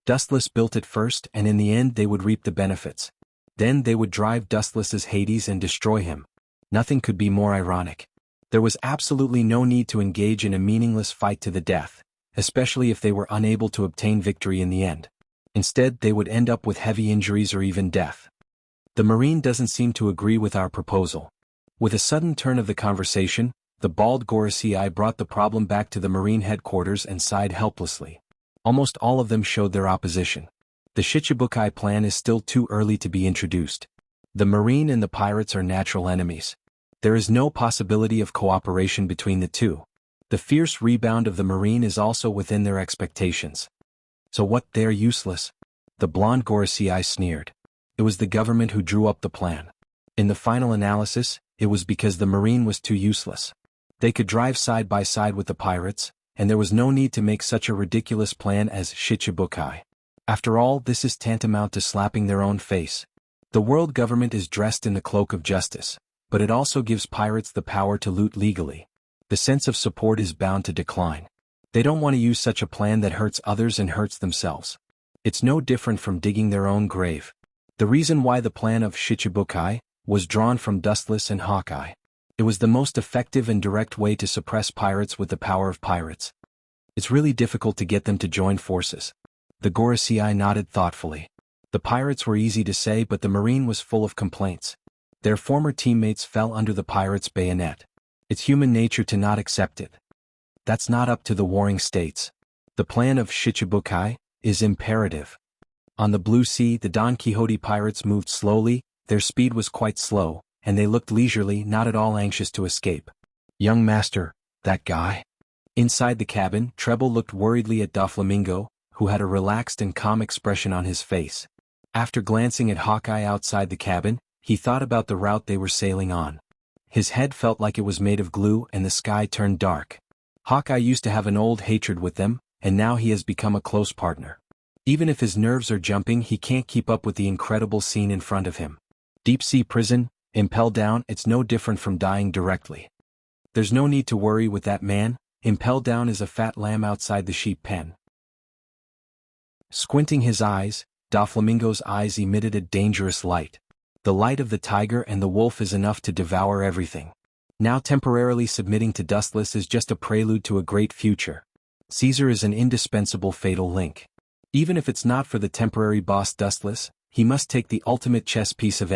Dustless built it first, and in the end they would reap the benefits. Then they would drive Dustless's Hades and destroy him. Nothing could be more ironic. There was absolutely no need to engage in a meaningless fight to the death, especially if they were unable to obtain victory in the end. Instead, they would end up with heavy injuries or even death. The Marine doesn't seem to agree with our proposal. With a sudden turn of the conversation, the bald Gorosei brought the problem back to the Marine headquarters and sighed helplessly. Almost all of them showed their opposition. The Shichibukai plan is still too early to be introduced. The Marine and the pirates are natural enemies. There is no possibility of cooperation between the two. The fierce rebound of the Marine is also within their expectations. So what, they are useless? The blonde Gorosei sneered. It was the government who drew up the plan. In the final analysis, it was because the Marine was too useless. They could drive side by side with the pirates, and there was no need to make such a ridiculous plan as Shichibukai. After all, this is tantamount to slapping their own face. The world government is dressed in the cloak of justice, but it also gives pirates the power to loot legally. The sense of support is bound to decline. They don't want to use such a plan that hurts others and hurts themselves. It's no different from digging their own grave. The reason why the plan of Shichibukai was drawn from Dustless and Hawkeye. It was the most effective and direct way to suppress pirates with the power of pirates. It's really difficult to get them to join forces. The Gorosei nodded thoughtfully. The pirates were easy to say, but the Marine was full of complaints. Their former teammates fell under the pirates' bayonet. It's human nature to not accept it. That's not up to the warring states. The plan of Shichibukai is imperative. On the Blue Sea, the Don Quixote pirates moved slowly, their speed was quite slow, and they looked leisurely, not at all anxious to escape. Young master, that guy? Inside the cabin, Treble looked worriedly at Doflamingo, who had a relaxed and calm expression on his face. After glancing at Hawkeye outside the cabin, he thought about the route they were sailing on. His head felt like it was made of glue and the sky turned dark. Hawkeye used to have an old hatred with them, and now he has become a close partner. Even if his nerves are jumping, he can't keep up with the incredible scene in front of him. Deep sea prison, impel down, it's no different from dying directly. There's no need to worry with that man, impel down is a fat lamb outside the sheep pen. Squinting his eyes, Doflamingo's eyes emitted a dangerous light. The light of the tiger and the wolf is enough to devour everything. Now temporarily submitting to Dustless is just a prelude to a great future. Caesar is an indispensable fatal link. Even if it's not for the temporary boss Dustless, he must take the ultimate chess piece of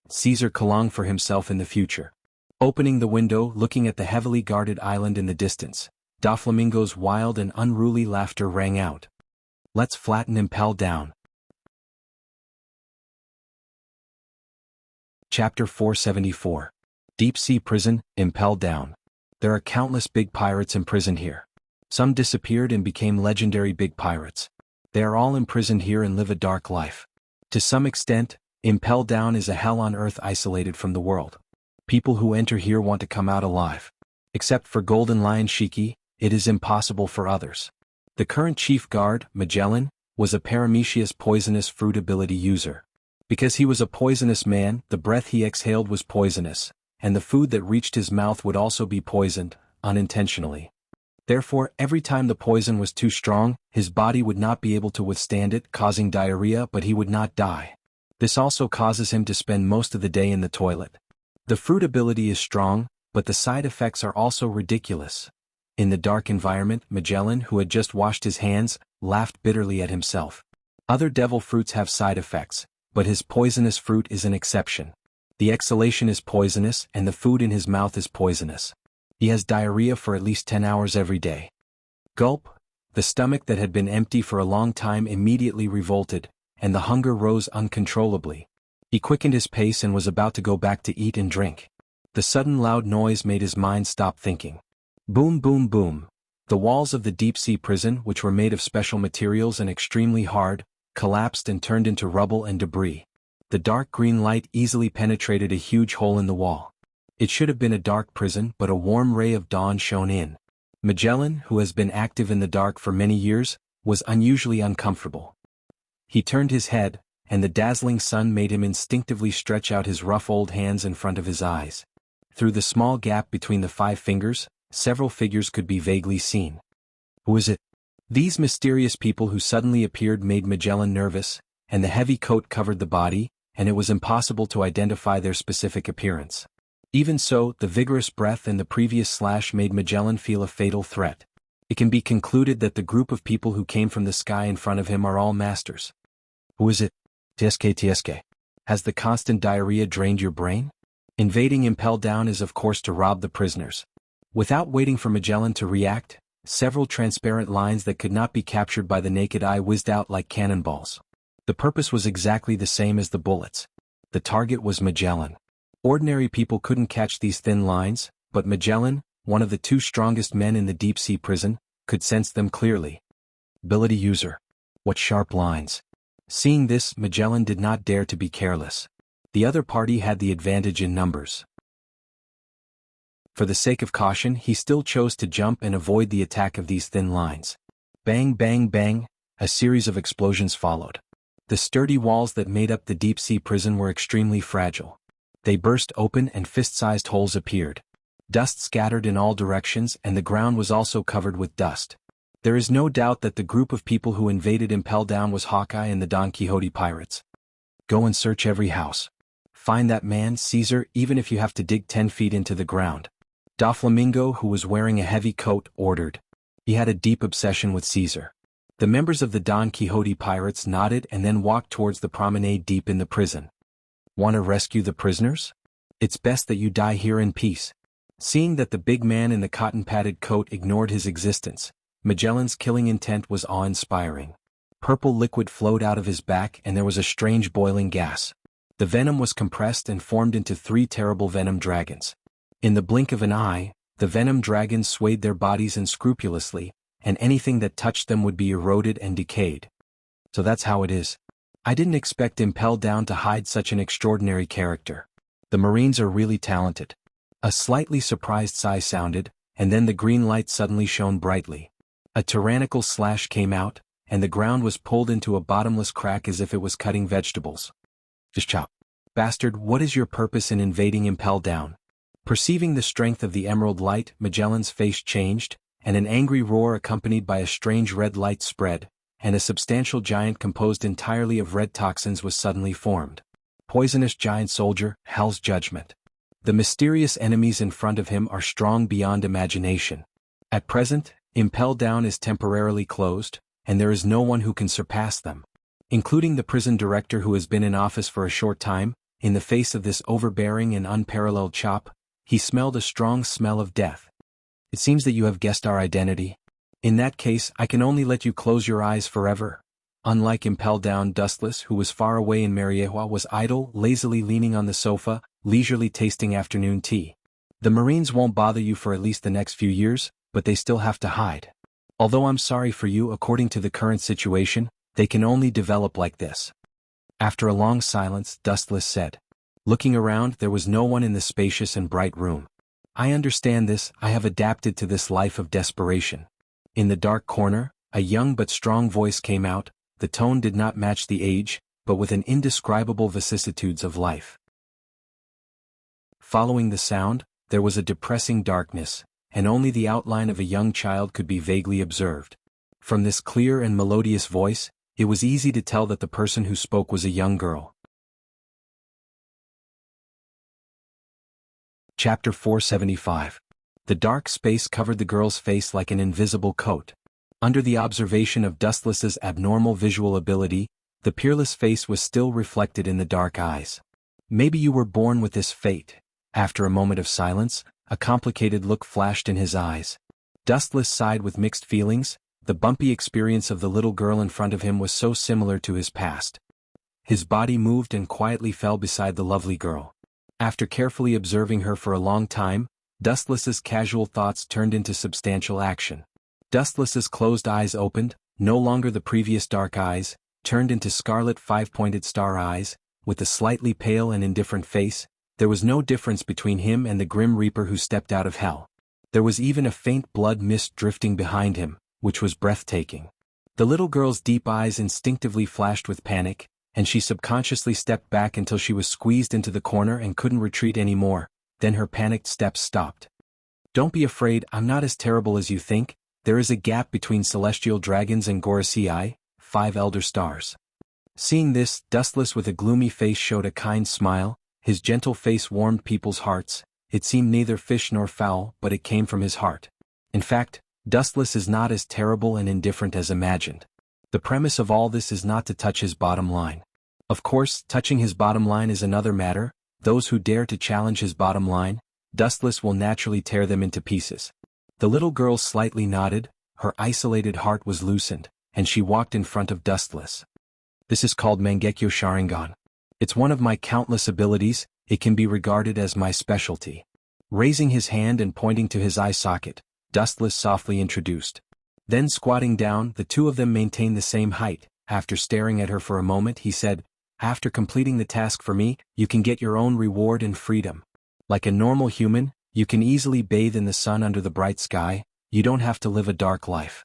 Caesar Kalong for himself in the future. Opening the window, looking at the heavily guarded island in the distance, Doflamingo's wild and unruly laughter rang out. Let's flatten impel down. Chapter 474. Deep Sea Prison, Impel Down. There are countless big pirates imprisoned here. Some disappeared and became legendary big pirates. They are all imprisoned here and live a dark life. To some extent, Impel Down is a hell on earth isolated from the world. People who enter here want to come out alive. Except for Golden Lion Shiki, it is impossible for others. The current chief guard, Magellan, was a Paramecia poisonous fruit ability user. Because he was a poisonous man, the breath he exhaled was poisonous, and the food that reached his mouth would also be poisoned, unintentionally. Therefore, every time the poison was too strong, his body would not be able to withstand it, causing diarrhea, but he would not die. This also causes him to spend most of the day in the toilet. The fruit ability is strong, but the side effects are also ridiculous. In the dark environment, Magellan, who had just washed his hands, laughed bitterly at himself. Other devil fruits have side effects, but his poisonous fruit is an exception. The exhalation is poisonous and the food in his mouth is poisonous. He has diarrhea for at least 10 hours every day. Gulp! The stomach that had been empty for a long time immediately revolted, and the hunger rose uncontrollably. He quickened his pace and was about to go back to eat and drink. The sudden loud noise made his mind stop thinking. Boom, boom, boom. The walls of the deep-sea prison, which were made of special materials and extremely hard, collapsed and turned into rubble and debris. The dark green light easily penetrated a huge hole in the wall. It should have been a dark prison, but a warm ray of dawn shone in. Magellan, who has been active in the dark for many years, was unusually uncomfortable. He turned his head, and the dazzling sun made him instinctively stretch out his rough old hands in front of his eyes. Through the small gap between the 5 fingers, several figures could be vaguely seen. Who is it? These mysterious people who suddenly appeared made Magellan nervous, and the heavy coat covered the body, and it was impossible to identify their specific appearance. Even so, the vigorous breath and the previous slash made Magellan feel a fatal threat. It can be concluded that the group of people who came from the sky in front of him are all masters. Who is it? TSK. Has the constant diarrhea drained your brain? Invading Impel Down is of course to rob the prisoners. Without waiting for Magellan to react, several transparent lines that could not be captured by the naked eye whizzed out like cannonballs. The purpose was exactly the same as the bullets. The target was Magellan. Ordinary people couldn't catch these thin lines, but Magellan, one of the 2 strongest men in the deep-sea prison, could sense them clearly. Ability user. What sharp lines. Seeing this, Magellan did not dare to be careless. The other party had the advantage in numbers. For the sake of caution, he still chose to jump and avoid the attack of these thin lines. Bang, bang, bang, a series of explosions followed. The sturdy walls that made up the deep-sea prison were extremely fragile. They burst open and fist-sized holes appeared. Dust scattered in all directions and the ground was also covered with dust. There is no doubt that the group of people who invaded Impel Down was Hawkeye and the Don Quixote pirates. Go and search every house. Find that man, Caesar, even if you have to dig 10 feet into the ground. Doflamingo, who was wearing a heavy coat, ordered. He had a deep obsession with Caesar. The members of the Don Quixote pirates nodded and then walked towards the promenade deep in the prison. Want to rescue the prisoners? It's best that you die here in peace. Seeing that the big man in the cotton-padded coat ignored his existence, Magellan's killing intent was awe-inspiring. Purple liquid flowed out of his back and there was a strange boiling gas. The venom was compressed and formed into 3 terrible venom dragons. In the blink of an eye, The venom dragons swayed their bodies unscrupulously, and anything that touched them would be eroded and decayed. So that's how it is. I didn't expect Impel Down to hide such an extraordinary character. The Marines are really talented. A slightly surprised sigh sounded, and then the green light suddenly shone brightly. A tyrannical slash came out, and the ground was pulled into a bottomless crack as if it was cutting vegetables. Just chop. Bastard, what is your purpose in invading Impel Down? Perceiving the strength of the emerald light, Magellan's face changed, and an angry roar accompanied by a strange red light spread, and a substantial giant composed entirely of red toxins was suddenly formed. Poisonous giant soldier, Hell's judgment. The mysterious enemies in front of him are strong beyond imagination. At present, Impel Down is temporarily closed, and there is no one who can surpass them. Including the prison director who has been in office for a short time, in the face of this overbearing and unparalleled chop, he smelled a strong smell of death. It seems that you have guessed our identity. In that case, I can only let you close your eyes forever. Unlike Impel Down, Dustless, who was far away in Mariehua, was idle, lazily leaning on the sofa, leisurely tasting afternoon tea. The Marines won't bother you for at least the next few years, but they still have to hide. Although I'm sorry for you, according to the current situation, they can only develop like this. After a long silence, Dustless said. Looking around, there was no one in the spacious and bright room. I understand this, I have adapted to this life of desperation. In the dark corner, a young but strong voice came out. The tone did not match the age, but with an indescribable vicissitudes of life. Following the sound, there was a depressing darkness, and only the outline of a young child could be vaguely observed. From this clear and melodious voice, it was easy to tell that the person who spoke was a young girl. Chapter 475. The dark space covered the girl's face like an invisible coat. Under the observation of Dustless's abnormal visual ability, the peerless face was still reflected in the dark eyes. Maybe you were born with this fate. After a moment of silence, a complicated look flashed in his eyes. Dustless sighed with mixed feelings. The bumpy experience of the little girl in front of him was so similar to his past. His body moved and quietly fell beside the lovely girl. After carefully observing her for a long time, Dustless's casual thoughts turned into substantial action. Dustless's closed eyes opened, no longer the previous dark eyes, turned into scarlet five-pointed star eyes, with a slightly pale and indifferent face. There was no difference between him and the Grim Reaper who stepped out of hell. There was even a faint blood mist drifting behind him, which was breathtaking. The little girl's deep eyes instinctively flashed with panic, and she subconsciously stepped back until she was squeezed into the corner and couldn't retreat anymore. Then her panicked steps stopped. Don't be afraid, I'm not as terrible as you think. There is a gap between celestial dragons and Gorosei, 5 elder stars. Seeing this, Dustless with a gloomy face showed a kind smile. His gentle face warmed people's hearts. It seemed neither fish nor fowl, but it came from his heart. In fact, Dustless is not as terrible and indifferent as imagined. The premise of all this is not to touch his bottom line. Of course, touching his bottom line is another matter. Those who dare to challenge his bottom line, Dustless will naturally tear them into pieces. The little girl slightly nodded, her isolated heart was loosened, and she walked in front of Dustless. This is called Mangekyo Sharingan. It's one of my countless abilities, it can be regarded as my specialty. Raising his hand and pointing to his eye socket, Dustless softly introduced. Then squatting down, the two of them maintained the same height. After staring at her for a moment, he said, after completing the task for me, you can get your own reward and freedom. Like a normal human, you can easily bathe in the sun under the bright sky, you don't have to live a dark life.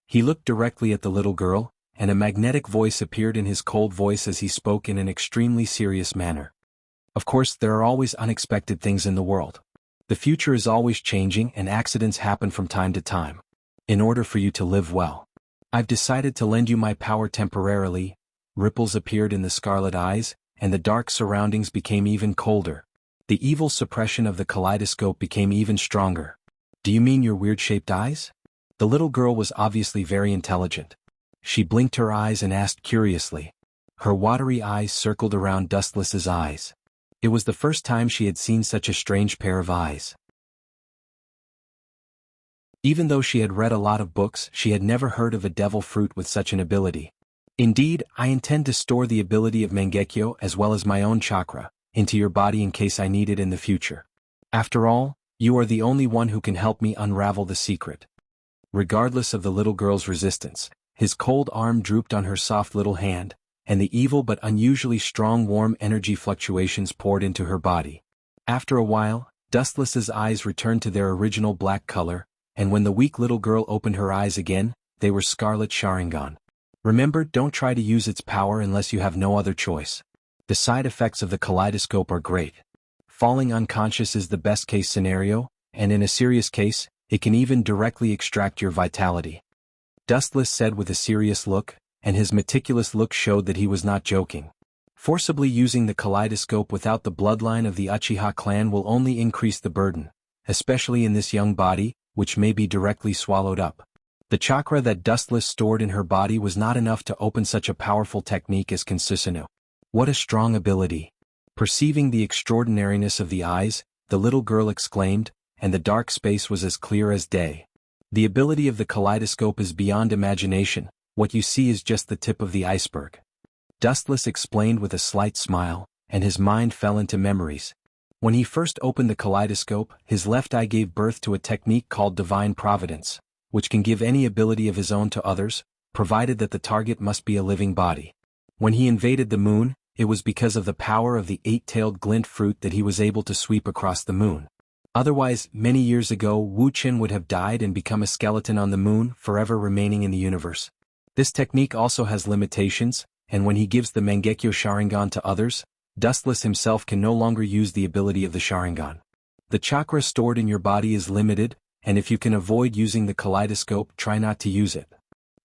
He looked directly at the little girl, and a magnetic voice appeared in his cold voice as he spoke in an extremely serious manner. Of course, there are always unexpected things in the world. The future is always changing and accidents happen from time to time. In order for you to live well, I've decided to lend you my power temporarily. Ripples appeared in the scarlet eyes, and the dark surroundings became even colder. The evil suppression of the kaleidoscope became even stronger. Do you mean your weird-shaped eyes? The little girl was obviously very intelligent. She blinked her eyes and asked curiously. Her watery eyes circled around Dustless's eyes. It was the first time she had seen such a strange pair of eyes. Even though she had read a lot of books, she had never heard of a devil fruit with such an ability. Indeed, I intend to store the ability of Mangekyo as well as my own chakra into your body in case I need it in the future. After all, You are the only one who can help me unravel the secret. Regardless of the little girl's resistance, his cold arm drooped on her soft little hand, and the evil but unusually strong warm energy fluctuations poured into her body. After a while, Dustless's eyes returned to their original black color, and when the weak little girl opened her eyes again, they were scarlet Sharingan. Remember, don't try to use its power unless you have no other choice. The side effects of the kaleidoscope are great. Falling unconscious is the best-case scenario, and in a serious case, it can even directly extract your vitality. Dustless said with a serious look, and his meticulous look showed that he was not joking. Forcibly using the kaleidoscope without the bloodline of the Uchiha clan will only increase the burden, especially in this young body, which may be directly swallowed up. The chakra that Dustless stored in her body was not enough to open such a powerful technique as Kinsusinu. What a strong ability! Perceiving the extraordinariness of the eyes, the little girl exclaimed, and the dark space was as clear as day. The ability of the kaleidoscope is beyond imagination, what you see is just the tip of the iceberg. Dustless explained with a slight smile, and his mind fell into memories. When he first opened the kaleidoscope, his left eye gave birth to a technique called Divine Providence, which can give any ability of his own to others, provided that the target must be a living body. When he invaded the moon, it was because of the power of the eight-tailed glint fruit that he was able to sweep across the moon. Otherwise, many years ago Wu Qin would have died and become a skeleton on the moon, forever remaining in the universe. This technique also has limitations, and when he gives the Mangekyo Sharingan to others, Dustless himself can no longer use the ability of the Sharingan. The chakra stored in your body is limited, and if you can avoid using the kaleidoscope, try not to use it.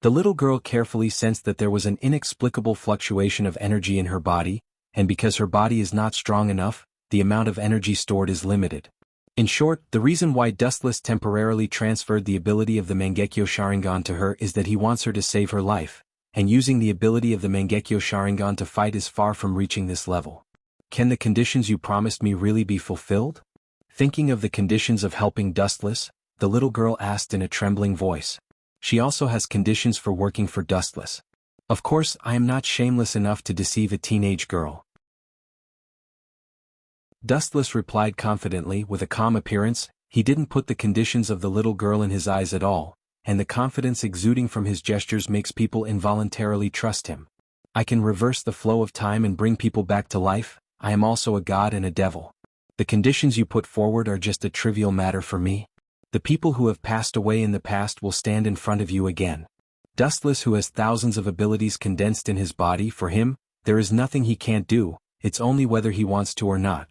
The little girl carefully sensed that there was an inexplicable fluctuation of energy in her body, and because her body is not strong enough, the amount of energy stored is limited. In short, the reason why Dustless temporarily transferred the ability of the Mangekyo Sharingan to her is that he wants her to save her life, and using the ability of the Mangekyo Sharingan to fight is far from reaching this level. Can the conditions you promised me really be fulfilled? Thinking of the conditions of helping Dustless, the little girl asked in a trembling voice. She also has conditions for working for Dustless. Of course, I am not shameless enough to deceive a teenage girl. Dustless replied confidently with a calm appearance. He didn't put the conditions of the little girl in his eyes at all, and the confidence exuding from his gestures makes people involuntarily trust him. I can reverse the flow of time and bring people back to life. I am also a god and a devil. The conditions you put forward are just a trivial matter for me. The people who have passed away in the past will stand in front of you again. Dustless, who has thousands of abilities condensed in his body, for him, there is nothing he can't do, it's only whether he wants to or not.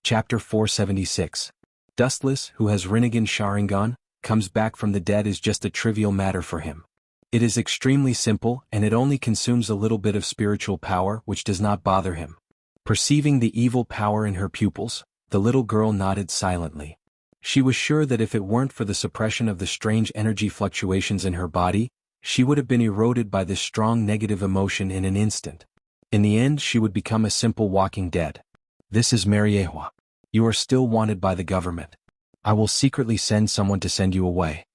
Chapter 476. Dustless, who has Rinnegan Sharingan, comes back from the dead is just a trivial matter for him. It is extremely simple, and it only consumes a little bit of spiritual power, which does not bother him. Perceiving the evil power in her pupils, the little girl nodded silently. She was sure that if it weren't for the suppression of the strange energy fluctuations in her body, she would have been eroded by this strong negative emotion in an instant. In the end, she would become a simple walking dead. This is Mariehua. You are still wanted by the government. I will secretly send someone to send you away.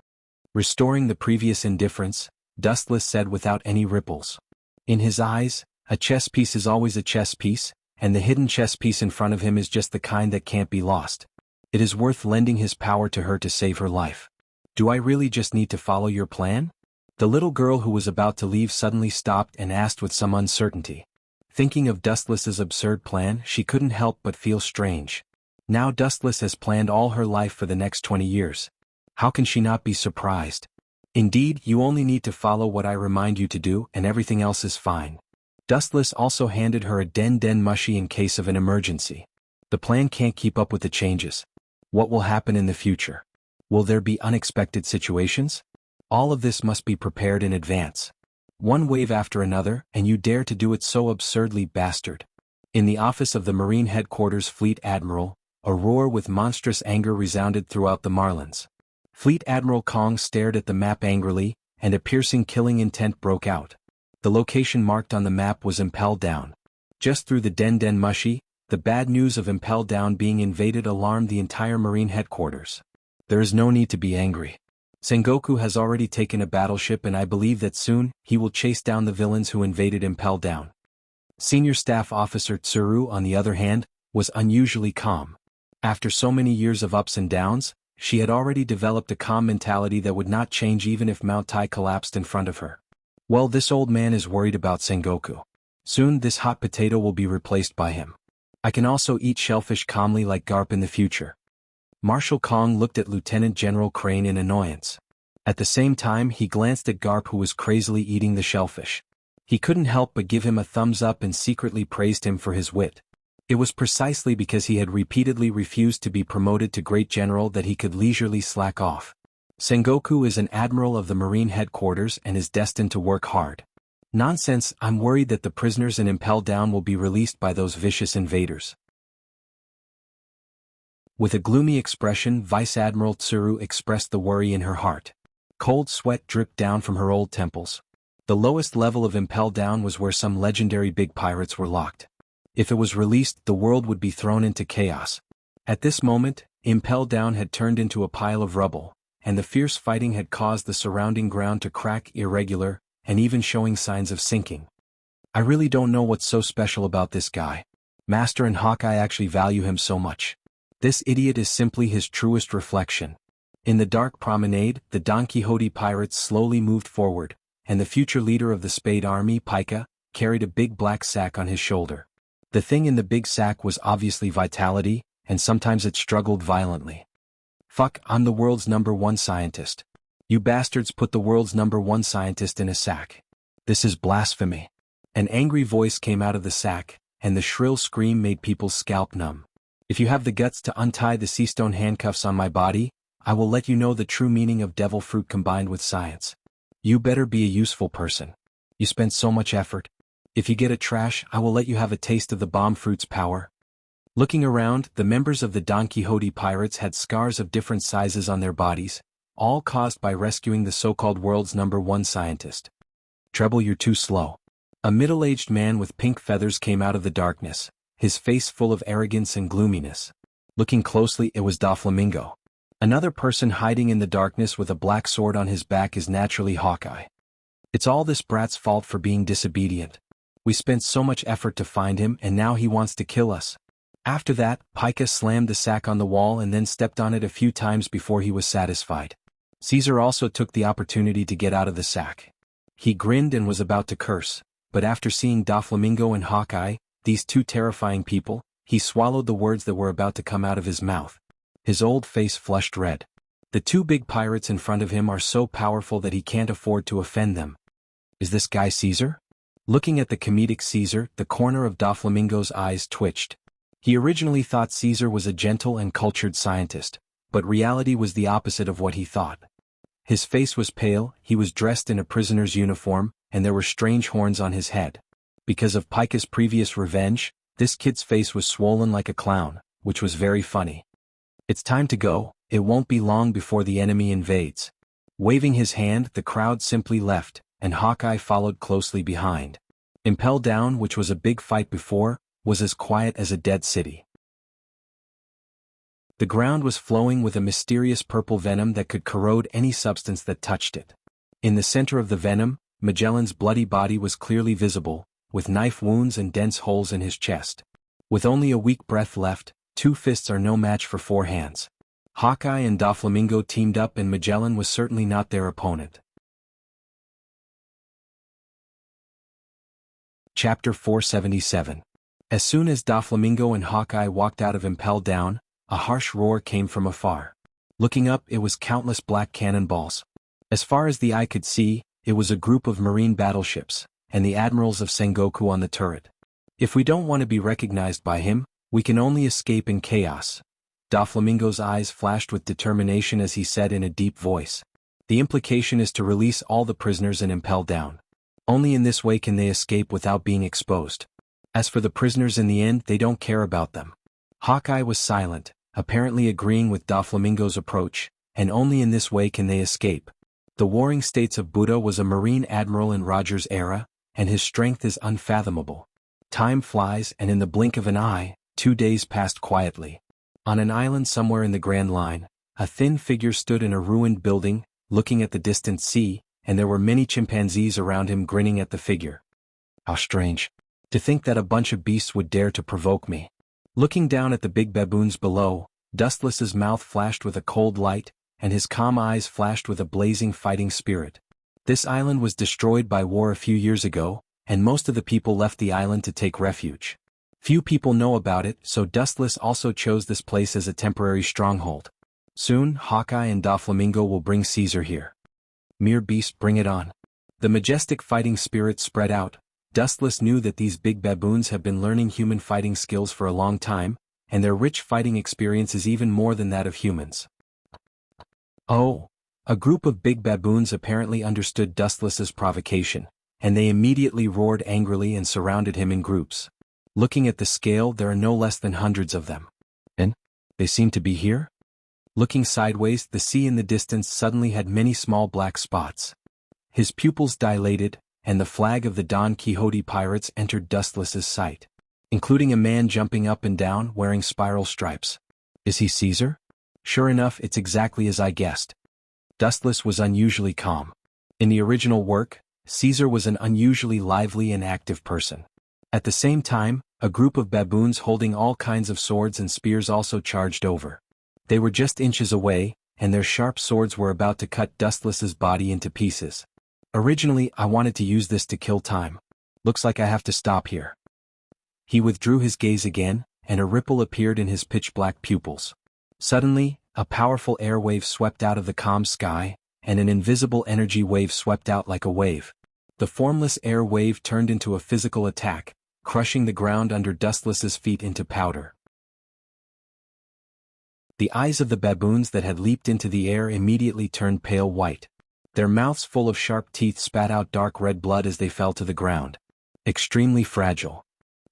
Restoring the previous indifference, Dustless said without any ripples. In his eyes, a chess piece is always a chess piece, and the hidden chess piece in front of him is just the kind that can't be lost. It is worth lending his power to her to save her life. Do I really just need to follow your plan? The little girl who was about to leave suddenly stopped and asked with some uncertainty. Thinking of Dustless's absurd plan, she couldn't help but feel strange. Now Dustless has planned all her life for the next 20 years. How can she not be surprised? Indeed, you only need to follow what I remind you to do, and everything else is fine. Dustless also handed her a Den Den Mushi in case of an emergency. The plan can't keep up with the changes. What will happen in the future? Will there be unexpected situations? All of this must be prepared in advance. One wave after another, and you dare to do it so absurdly, bastard. In the office of the Marine Headquarters Fleet Admiral, a roar with monstrous anger resounded throughout the Marlins. Fleet Admiral Kong stared at the map angrily, and a piercing killing intent broke out. The location marked on the map was Impel Down. Just through the Den Den Mushi, the bad news of Impel Down being invaded alarmed the entire Marine Headquarters. There is no need to be angry. Sengoku has already taken a battleship, and I believe that soon, he will chase down the villains who invaded Impel Down. Senior Staff Officer Tsuru, on the other hand, was unusually calm. After so many years of ups and downs, she had already developed a calm mentality that would not change even if Mount Tai collapsed in front of her. Well, this old man is worried about Sengoku. Soon this hot potato will be replaced by him. I can also eat shellfish calmly like Garp in the future. Marshal Kong looked at Lieutenant General Crane in annoyance. At the same time he glanced at Garp, who was crazily eating the shellfish. He couldn't help but give him a thumbs up and secretly praised him for his wit. It was precisely because he had repeatedly refused to be promoted to Great General that he could leisurely slack off. Sengoku is an admiral of the Marine headquarters and is destined to work hard. Nonsense, I'm worried that the prisoners in Impel Down will be released by those vicious invaders. With a gloomy expression, Vice Admiral Tsuru expressed the worry in her heart. Cold sweat dripped down from her old temples. The lowest level of Impel Down was where some legendary big pirates were locked. If it was released, the world would be thrown into chaos. At this moment, Impel Down had turned into a pile of rubble, and the fierce fighting had caused the surrounding ground to crack, irregular, and even showing signs of sinking. I really don't know what's so special about this guy. Master and Hawkeye actually value him so much. This idiot is simply his truest reflection. In the dark promenade, the Don Quixote pirates slowly moved forward, and the future leader of the Spade Army, Pika, carried a big black sack on his shoulder. The thing in the big sack was obviously vitality, and sometimes it struggled violently. Fuck, I'm the world's #1 scientist. You bastards put the world's #1 scientist in a sack. This is blasphemy. An angry voice came out of the sack, and the shrill scream made people's scalp numb. If you have the guts to untie the seastone handcuffs on my body, I will let you know the true meaning of devil fruit combined with science. You better be a useful person. You spent so much effort. If you get a trash, I will let you have a taste of the bomb fruit's power. Looking around, the members of the Don Quixote pirates had scars of different sizes on their bodies, all caused by rescuing the so-called world's #1 scientist. Treble, you're too slow. A middle-aged man with pink feathers came out of the darkness, his face full of arrogance and gloominess. Looking closely, it was Doflamingo. Another person hiding in the darkness with a black sword on his back is naturally Hawkeye. It's all this brat's fault for being disobedient. We spent so much effort to find him and now he wants to kill us. After that, Pika slammed the sack on the wall and then stepped on it a few times before he was satisfied. Caesar also took the opportunity to get out of the sack. He grinned and was about to curse, but after seeing Doflamingo and Hawkeye, these two terrifying people, he swallowed the words that were about to come out of his mouth. His old face flushed red. The two big pirates in front of him are so powerful that he can't afford to offend them. Is this guy Caesar? Looking at the comedic Caesar, the corner of Doflamingo's eyes twitched. He originally thought Caesar was a gentle and cultured scientist, but reality was the opposite of what he thought. His face was pale, he was dressed in a prisoner's uniform, and there were strange horns on his head. Because of Pika's previous revenge, this kid's face was swollen like a clown, which was very funny. It's time to go, it won't be long before the enemy invades. Waving his hand, the crowd simply left, and Hawkeye followed closely behind. Impel Down, which was a big fight before, was as quiet as a dead city. The ground was flowing with a mysterious purple venom that could corrode any substance that touched it. In the center of the venom, Magellan's bloody body was clearly visible, with knife wounds and dense holes in his chest. With only a weak breath left, 2 fists are no match for 4 hands. Hawkeye and Doflamingo teamed up and Magellan was certainly not their opponent. Chapter 477. As soon as Doflamingo and Hawkeye walked out of Impel Down, a harsh roar came from afar. Looking up, it was countless black cannonballs. As far as the eye could see, it was a group of marine battleships, and the admirals of Sengoku on the turret. If we don't want to be recognized by him, we can only escape in chaos. Doflamingo's eyes flashed with determination as he said in a deep voice. The implication is to release all the prisoners and Impel Down. Only in this way can they escape without being exposed. As for the prisoners in the end, they don't care about them. Hawkeye was silent, apparently agreeing with Doflamingo's approach, and only in this way can they escape. The Warring States of Buddha was a marine admiral in Roger's era, and his strength is unfathomable. Time flies, and in the blink of an eye, 2 days passed quietly. On an island somewhere in the Grand Line, a thin figure stood in a ruined building, looking at the distant sea, and there were many chimpanzees around him grinning at the figure. How strange. To think that a bunch of beasts would dare to provoke me. Looking down at the big baboons below, Dustless's mouth flashed with a cold light, and his calm eyes flashed with a blazing fighting spirit. This island was destroyed by war a few years ago, and most of the people left the island to take refuge. Few people know about it, so Dustless also chose this place as a temporary stronghold. Soon, Hawkeye and Doflamingo will bring Caesar here. Mere beast, bring it on. The majestic fighting spirit spread out. Dustless knew that these big baboons have been learning human fighting skills for a long time, and their rich fighting experience is even more than that of humans. Oh! A group of big baboons apparently understood Dustless's provocation, and they immediately roared angrily and surrounded him in groups. Looking at the scale, there are no less than hundreds of them. And they seem to be here? Looking sideways, the sea in the distance suddenly had many small black spots. His pupils dilated, and the flag of the Don Quixote pirates entered Dustless's sight, including a man jumping up and down wearing spiral stripes. Is he Caesar? Sure enough, it's exactly as I guessed. Dustless was unusually calm. In the original work, Caesar was an unusually lively and active person. At the same time, a group of baboons holding all kinds of swords and spears also charged over. They were just inches away, and their sharp swords were about to cut Dustless's body into pieces. Originally, I wanted to use this to kill time. Looks like I have to stop here. He withdrew his gaze again, and a ripple appeared in his pitch-black pupils. Suddenly, a powerful air wave swept out of the calm sky, and an invisible energy wave swept out like a wave. The formless air wave turned into a physical attack, crushing the ground under Dustless's feet into powder. The eyes of the baboons that had leaped into the air immediately turned pale white. Their mouths full of sharp teeth spat out dark red blood as they fell to the ground. Extremely fragile.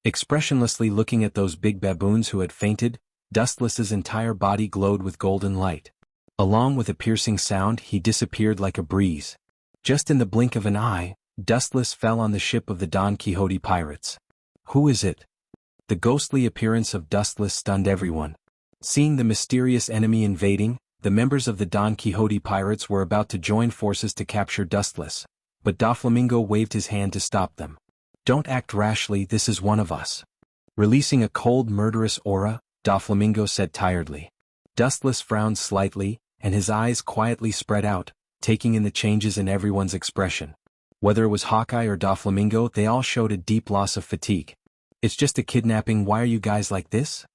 Expressionlessly looking at those big baboons who had fainted, Dustless's entire body glowed with golden light. Along with a piercing sound, he disappeared like a breeze. Just in the blink of an eye, Dustless fell on the ship of the Don Quixote pirates. Who is it? The ghostly appearance of Dustless stunned everyone. Seeing the mysterious enemy invading, the members of the Don Quixote pirates were about to join forces to capture Dustless, but Doflamingo waved his hand to stop them. Don't act rashly, this is one of us. Releasing a cold, murderous aura, Doflamingo said tiredly. Dustless frowned slightly, and his eyes quietly spread out, taking in the changes in everyone's expression. Whether it was Hawkeye or Doflamingo, they all showed a deep loss of fatigue. It's just a kidnapping, why are you guys like this?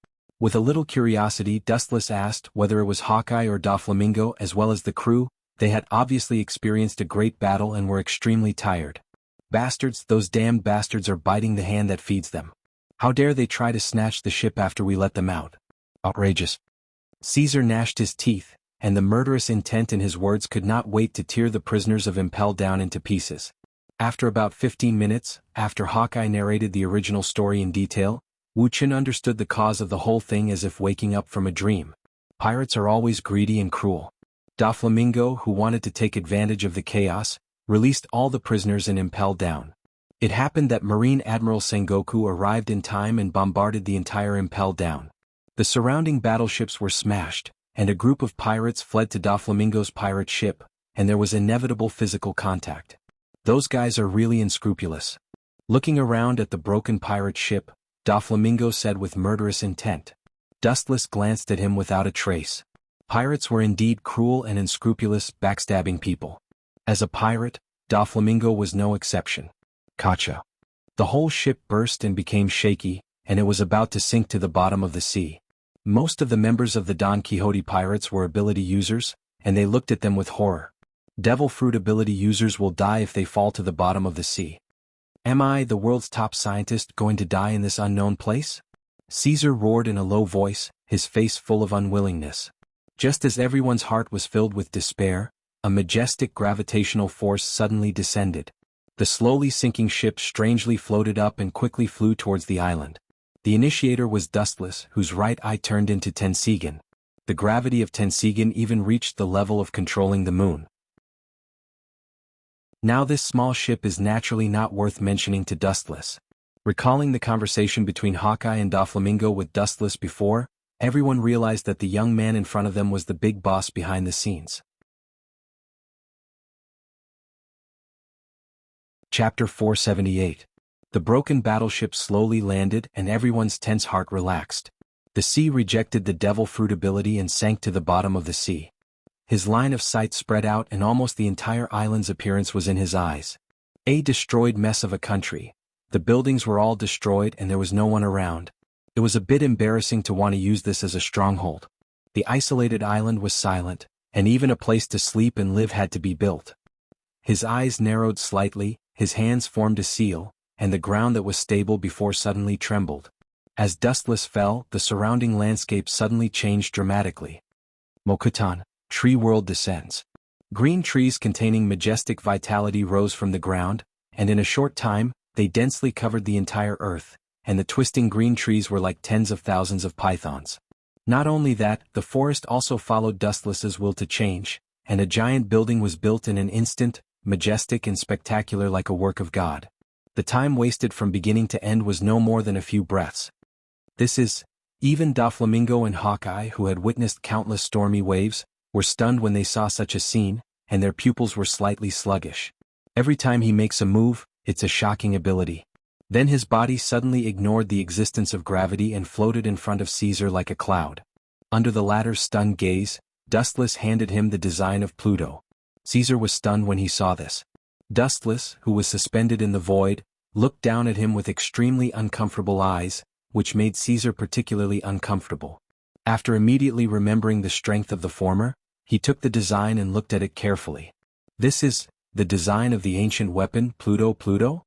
With a little curiosity, Dustless asked whether it was Hawkeye or Doflamingo as well as the crew. They had obviously experienced a great battle and were extremely tired. Bastards, those damned bastards are biting the hand that feeds them. How dare they try to snatch the ship after we let them out? Outrageous. Caesar gnashed his teeth, and the murderous intent in his words could not wait to tear the prisoners of Impel down into pieces. After about 15 minutes, after Hawkeye narrated the original story in detail, Wuxia understood the cause of the whole thing as if waking up from a dream. Pirates are always greedy and cruel. Doflamingo, who wanted to take advantage of the chaos, released all the prisoners and Impel down. It happened that Marine Admiral Sengoku arrived in time and bombarded the entire Impel down. The surrounding battleships were smashed, and a group of pirates fled to Doflamingo's pirate ship, and there was inevitable physical contact. Those guys are really unscrupulous. Looking around at the broken pirate ship, Doflamingo said with murderous intent. Dustless glanced at him without a trace. Pirates were indeed cruel and unscrupulous, backstabbing people. As a pirate, Doflamingo was no exception. Kacha. The whole ship burst and became shaky, and it was about to sink to the bottom of the sea. Most of the members of the Don Quixote pirates were ability users, and they looked at them with horror. Devil fruit ability users will die if they fall to the bottom of the sea. Am I, the world's top scientist, going to die in this unknown place? Caesar roared in a low voice, his face full of unwillingness. Just as everyone's heart was filled with despair, a majestic gravitational force suddenly descended. The slowly sinking ship strangely floated up and quickly flew towards the island. The initiator was Dustless, whose right eye turned into Tensigan. The gravity of Tensigan even reached the level of controlling the moon. Now this small ship is naturally not worth mentioning to Dustless. Recalling the conversation between Hawkeye and Doflamingo with Dustless before, everyone realized that the young man in front of them was the big boss behind the scenes. Chapter 478. The broken battleship slowly landed and everyone's tense heart relaxed. The sea rejected the devil fruit ability and sank to the bottom of the sea. His line of sight spread out and almost the entire island's appearance was in his eyes. A destroyed mess of a country. The buildings were all destroyed and there was no one around. It was a bit embarrassing to want to use this as a stronghold. The isolated island was silent, and even a place to sleep and live had to be built. His eyes narrowed slightly, his hands formed a seal, and the ground that was stable before suddenly trembled. As Dustless fell, the surrounding landscape suddenly changed dramatically. Mokutan, tree world descends. Green trees containing majestic vitality rose from the ground, and in a short time, they densely covered the entire earth, and the twisting green trees were like tens of thousands of pythons. Not only that, the forest also followed Dustless's will to change, and a giant building was built in an instant, majestic and spectacular like a work of God. The time wasted from beginning to end was no more than a few breaths. Even Doflamingo and Hawkeye, who had witnessed countless stormy waves, were stunned when they saw such a scene, and their pupils were slightly sluggish. Every time he makes a move, it's a shocking ability. Then his body suddenly ignored the existence of gravity and floated in front of Caesar like a cloud. Under the latter's stunned gaze, Dustless handed him the design of Pluto. Caesar was stunned when he saw this. Dustless, who was suspended in the void, looked down at him with extremely uncomfortable eyes, which made Caesar particularly uncomfortable. After immediately remembering the strength of the former, he took the design and looked at it carefully. This is the design of the ancient weapon Pluto?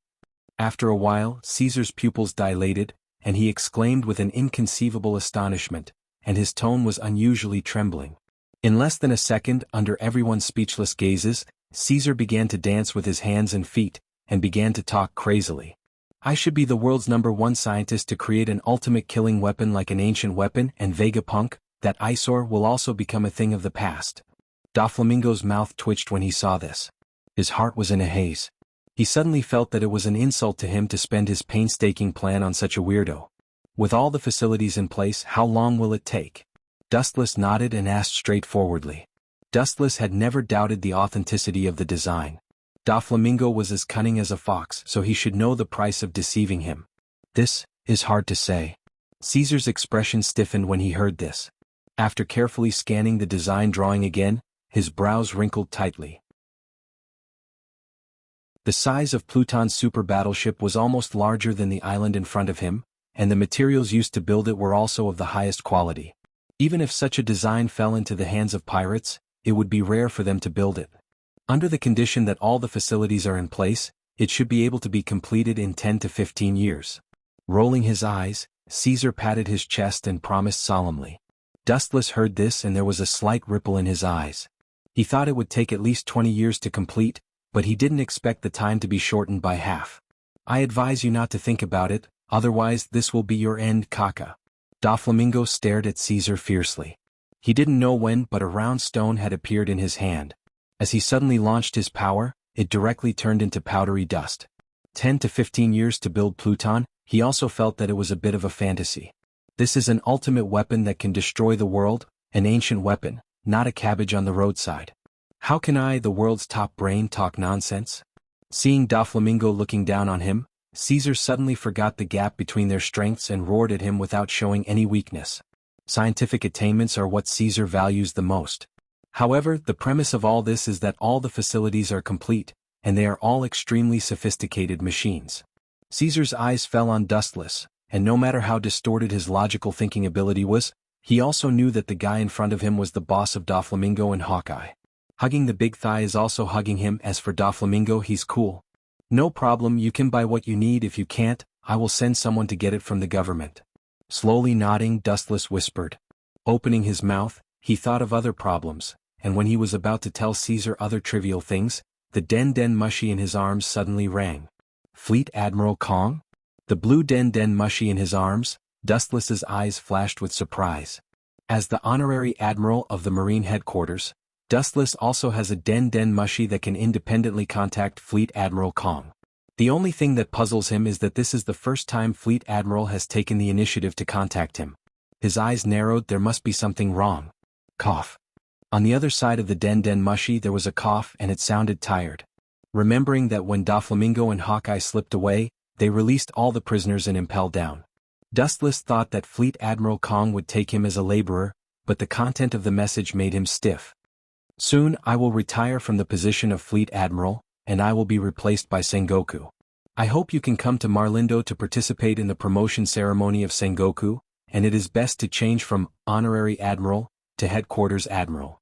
After a while, Caesar's pupils dilated, and he exclaimed with an inconceivable astonishment, and his tone was unusually trembling. In less than a second, under everyone's speechless gazes, Caesar began to dance with his hands and feet, and began to talk crazily. I should be the world's #1 scientist to create an ultimate killing weapon like an ancient weapon, and Vegapunk, that eyesore, will also become a thing of the past. Doflamingo's mouth twitched when he saw this. His heart was in a haze. He suddenly felt that it was an insult to him to spend his painstaking plan on such a weirdo. With all the facilities in place, how long will it take? Dustless nodded and asked straightforwardly. Dustless had never doubted the authenticity of the design. Doflamingo was as cunning as a fox, so he should know the price of deceiving him. This is hard to say. Caesar's expression stiffened when he heard this. After carefully scanning the design drawing again, his brows wrinkled tightly. The size of Pluton's super battleship was almost larger than the island in front of him, and the materials used to build it were also of the highest quality. Even if such a design fell into the hands of pirates, it would be rare for them to build it. Under the condition that all the facilities are in place, it should be able to be completed in 10 to 15 years. Rolling his eyes, Caesar patted his chest and promised solemnly. Dustless heard this and there was a slight ripple in his eyes. He thought it would take at least 20 years to complete, but he didn't expect the time to be shortened by half. I advise you not to think about it, otherwise this will be your end, Kaka. Doflamingo stared at Caesar fiercely. He didn't know when, but a round stone had appeared in his hand. As he suddenly launched his power, it directly turned into powdery dust. 10 to 15 years to build Pluton, he also felt that it was a bit of a fantasy. This is an ultimate weapon that can destroy the world, an ancient weapon, not a cabbage on the roadside. How can I, the world's top brain, talk nonsense? Seeing Doflamingo looking down on him, Caesar suddenly forgot the gap between their strengths and roared at him without showing any weakness. Scientific attainments are what Caesar values the most. However, the premise of all this is that all the facilities are complete, and they are all extremely sophisticated machines. Caesar's eyes fell on Dustless, and no matter how distorted his logical thinking ability was, he also knew that the guy in front of him was the boss of Doflamingo and Hawkeye. Hugging the big thigh is also hugging him. As for Doflamingo, he's cool. No problem, you can buy what you need. If you can't, I will send someone to get it from the government. Slowly nodding, Dustless whispered. Opening his mouth, he thought of other problems, and when he was about to tell Caesar other trivial things, the Den Mushi in his arms suddenly rang. Fleet Admiral Kong? The blue Den Mushi in his arms, Dustless's eyes flashed with surprise. As the honorary admiral of the Marine headquarters, Dustless also has a Den Mushi that can independently contact Fleet Admiral Kong. The only thing that puzzles him is that this is the first time Fleet Admiral has taken the initiative to contact him. His eyes narrowed. There must be something wrong. Cough. On the other side of the Den Mushi there was a cough and it sounded tired. Remembering that when Doflamingo and Hawkeye slipped away, they released all the prisoners and impelled down. Dustless thought that Fleet Admiral Kong would take him as a laborer, but the content of the message made him stiff. Soon I will retire from the position of Fleet Admiral, and I will be replaced by Sengoku. I hope you can come to Marlindo to participate in the promotion ceremony of Sengoku, and it is best to change from Honorary Admiral to Headquarters Admiral.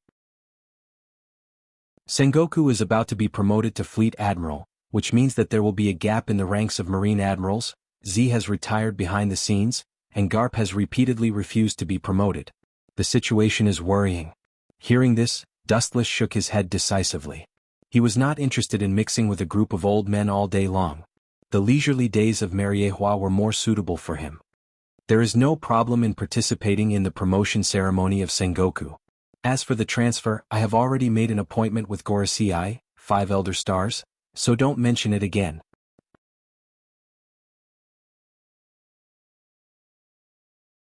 Sengoku is about to be promoted to Fleet Admiral, which means that there will be a gap in the ranks of Marine Admirals. Z has retired behind the scenes, and Garp has repeatedly refused to be promoted. The situation is worrying. Hearing this, Dustless shook his head decisively. He was not interested in mixing with a group of old men all day long. The leisurely days of Mariehua were more suitable for him. There is no problem in participating in the promotion ceremony of Sengoku. As for the transfer, I have already made an appointment with Gorosei, 5 Elder Stars, so don't mention it again.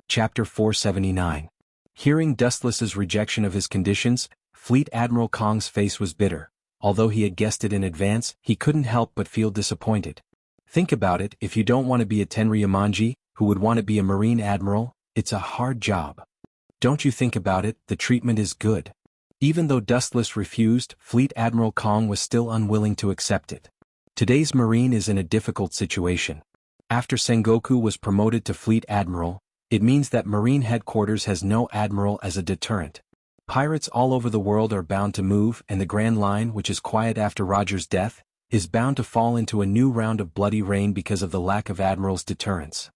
Chapter 479. Hearing Dustless's rejection of his conditions, Fleet Admiral Kong's face was bitter. Although he had guessed it in advance, he couldn't help but feel disappointed. Think about it, if you don't want to be a Tenryamanji, who would want to be a Marine Admiral, it's a hard job. Don't you think about it, the treatment is good. Even though Dustless refused, Fleet Admiral Kong was still unwilling to accept it. Today's Marine is in a difficult situation. After Sengoku was promoted to Fleet Admiral, it means that Marine Headquarters has no admiral as a deterrent. Pirates all over the world are bound to move, and the Grand Line, which is quiet after Roger's death, is bound to fall into a new round of bloody rain because of the lack of admirals' deterrence.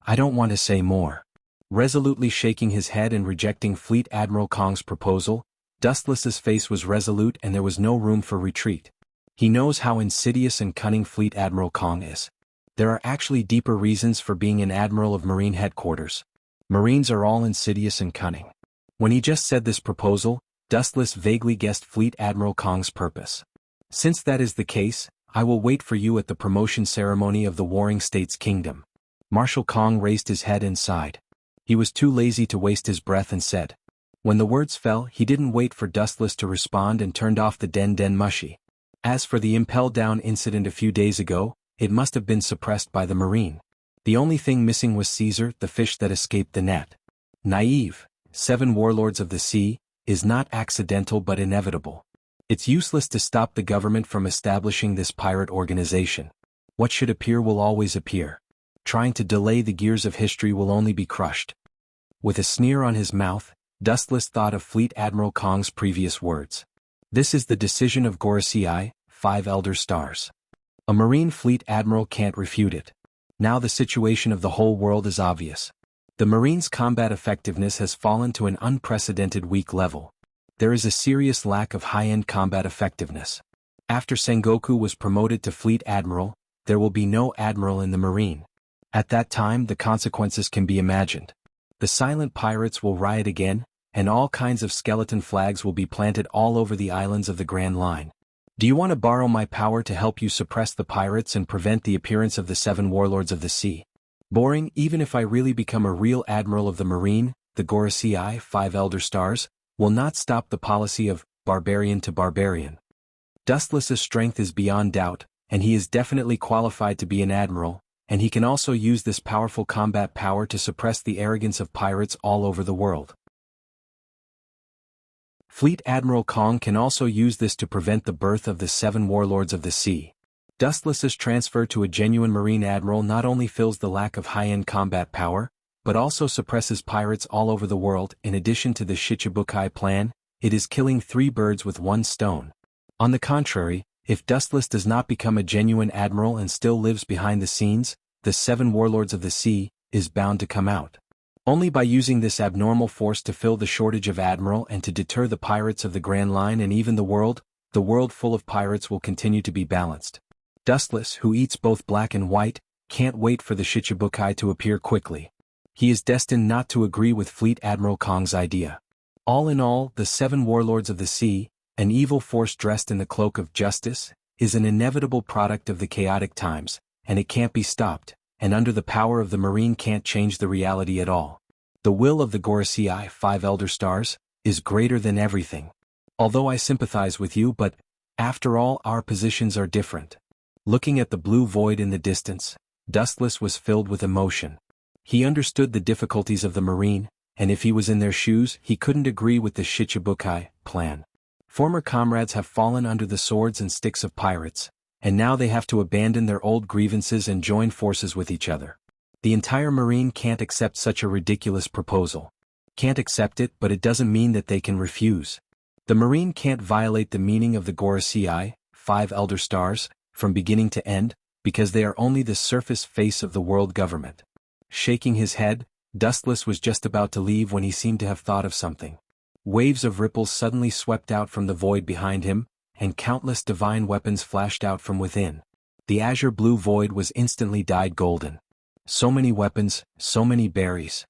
I don't want to say more. Resolutely shaking his head and rejecting Fleet Admiral Kong's proposal, Dustless's face was resolute and there was no room for retreat. He knows how insidious and cunning Fleet Admiral Kong is. There are actually deeper reasons for being an admiral of Marine Headquarters. Marines are all insidious and cunning. When he just said this proposal, Dustless vaguely guessed Fleet Admiral Kong's purpose. Since that is the case, I will wait for you at the promotion ceremony of the Warring States Kingdom. Marshal Kong raised his head and sighed. He was too lazy to waste his breath and said. When the words fell, he didn't wait for Dustless to respond and turned off the Den Den Mushi. As for the impel down incident a few days ago, it must have been suppressed by the Marine. The only thing missing was Caesar, the fish that escaped the net. Naive, 7 warlords of the sea, is not accidental but inevitable. It's useless to stop the government from establishing this pirate organization. What should appear will always appear. Trying to delay the gears of history will only be crushed. With a sneer on his mouth, Dustless thought of Fleet Admiral Kong's previous words. This is the decision of Gorosei, 5 Elder Stars. A Marine Fleet Admiral can't refute it. Now the situation of the whole world is obvious. The Marines' combat effectiveness has fallen to an unprecedented weak level. There is a serious lack of high-end combat effectiveness. After Sengoku was promoted to Fleet Admiral, there will be no admiral in the Marine. At that time the consequences can be imagined. The silent pirates will riot again, and all kinds of skeleton flags will be planted all over the islands of the Grand Line. Do you want to borrow my power to help you suppress the pirates and prevent the appearance of the 7 warlords of the sea? Boring. Even if I really become a real admiral of the Marine, the Gorosei, 5 Elder Stars, will not stop the policy of barbarian to barbarian. Dustless's strength is beyond doubt, and he is definitely qualified to be an admiral, and he can also use this powerful combat power to suppress the arrogance of pirates all over the world. Fleet Admiral Kong can also use this to prevent the birth of the 7 warlords of the sea. Dustless's transfer to a genuine Marine Admiral not only fills the lack of high-end combat power, but also suppresses pirates all over the world. In addition to the Shichibukai plan, it is killing 3 birds with 1 stone. On the contrary, if Dustless does not become a genuine admiral and still lives behind the scenes, the 7 warlords of the sea is bound to come out. Only by using this abnormal force to fill the shortage of admiral and to deter the pirates of the Grand Line and even the world full of pirates will continue to be balanced. Dustless, who eats both black and white, can't wait for the Shichibukai to appear quickly. He is destined not to agree with Fleet Admiral Kong's idea. All in all, the 7 warlords of the sea, an evil force dressed in the cloak of justice, is an inevitable product of the chaotic times, and it can't be stopped, and under the power of the Marine can't change the reality at all. The will of the Gorosei, 5 Elder Stars, is greater than everything. Although I sympathize with you, but, after all, our positions are different. Looking at the blue void in the distance, Dustless was filled with emotion. He understood the difficulties of the Marine, and if he was in their shoes, he couldn't agree with the Shichibukai plan. Former comrades have fallen under the swords and sticks of pirates, and now they have to abandon their old grievances and join forces with each other. The entire Marine can't accept such a ridiculous proposal. Can't accept it, but it doesn't mean that they can refuse. The Marine can't violate the meaning of the Gorosei, 5 elder stars, from beginning to end, because they are only the surface face of the world government. Shaking his head, Dustless was just about to leave when he seemed to have thought of something. Waves of ripples suddenly swept out from the void behind him, and countless divine weapons flashed out from within. The azure blue void was instantly dyed golden. So many weapons, so many berries.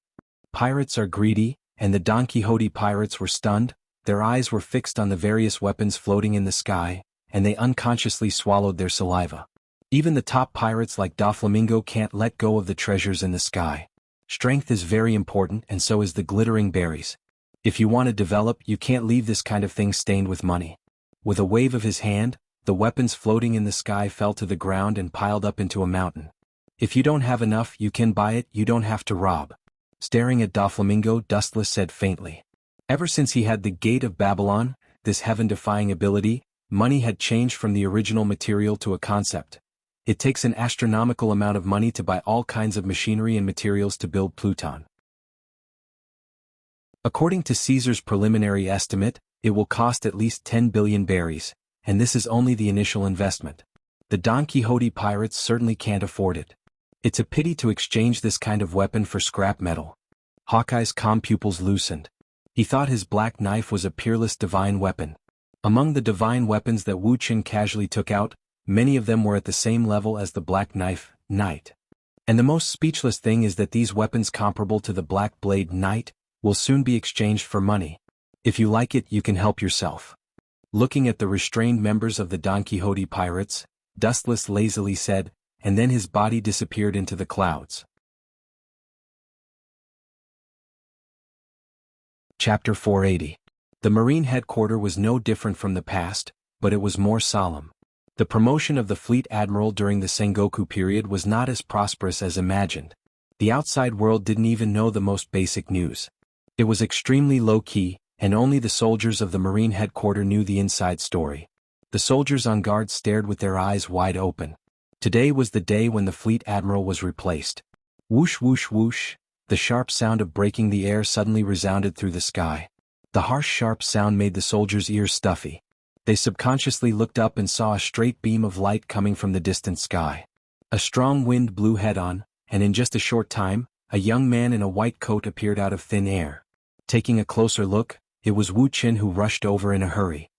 Pirates are greedy, and the Don Quixote pirates were stunned. Their eyes were fixed on the various weapons floating in the sky, and they unconsciously swallowed their saliva. Even the top pirates like Doflamingo can't let go of the treasures in the sky. Strength is very important, and so is the glittering berries. If you want to develop, you can't leave this kind of thing stained with money. With a wave of his hand, the weapons floating in the sky fell to the ground and piled up into a mountain. If you don't have enough, you can buy it, you don't have to rob. Staring at Doflamingo, Dustless said faintly. Ever since he had the Gate of Babylon, this heaven-defying ability, money had changed from the original material to a concept. It takes an astronomical amount of money to buy all kinds of machinery and materials to build Pluton. According to Caesar's preliminary estimate, it will cost at least 10 billion berries, and this is only the initial investment. The Don Quixote pirates certainly can't afford it. It's a pity to exchange this kind of weapon for scrap metal. Hawkeye's calm pupils loosened. He thought his black knife was a peerless divine weapon. Among the divine weapons that Wu Qin casually took out, many of them were at the same level as the black knife, Knight. And the most speechless thing is that these weapons comparable to the black blade Knight will soon be exchanged for money. If you like it, you can help yourself. Looking at the restrained members of the Don Quixote pirates, Dustless lazily said, and then his body disappeared into the clouds. Chapter 480. The Marine headquarters was no different from the past, but it was more solemn. The promotion of the fleet admiral during the Sengoku period was not as prosperous as imagined. The outside world didn't even know the most basic news. It was extremely low-key, and only the soldiers of the Marine headquarters knew the inside story. The soldiers on guard stared with their eyes wide open. Today was the day when the fleet admiral was replaced. Whoosh whoosh whoosh, the sharp sound of breaking the air suddenly resounded through the sky. The harsh sharp sound made the soldiers' ears stuffy. They subconsciously looked up and saw a straight beam of light coming from the distant sky. A strong wind blew head-on, and in just a short time, a young man in a white coat appeared out of thin air. Taking a closer look, it was Wu Qin who rushed over in a hurry.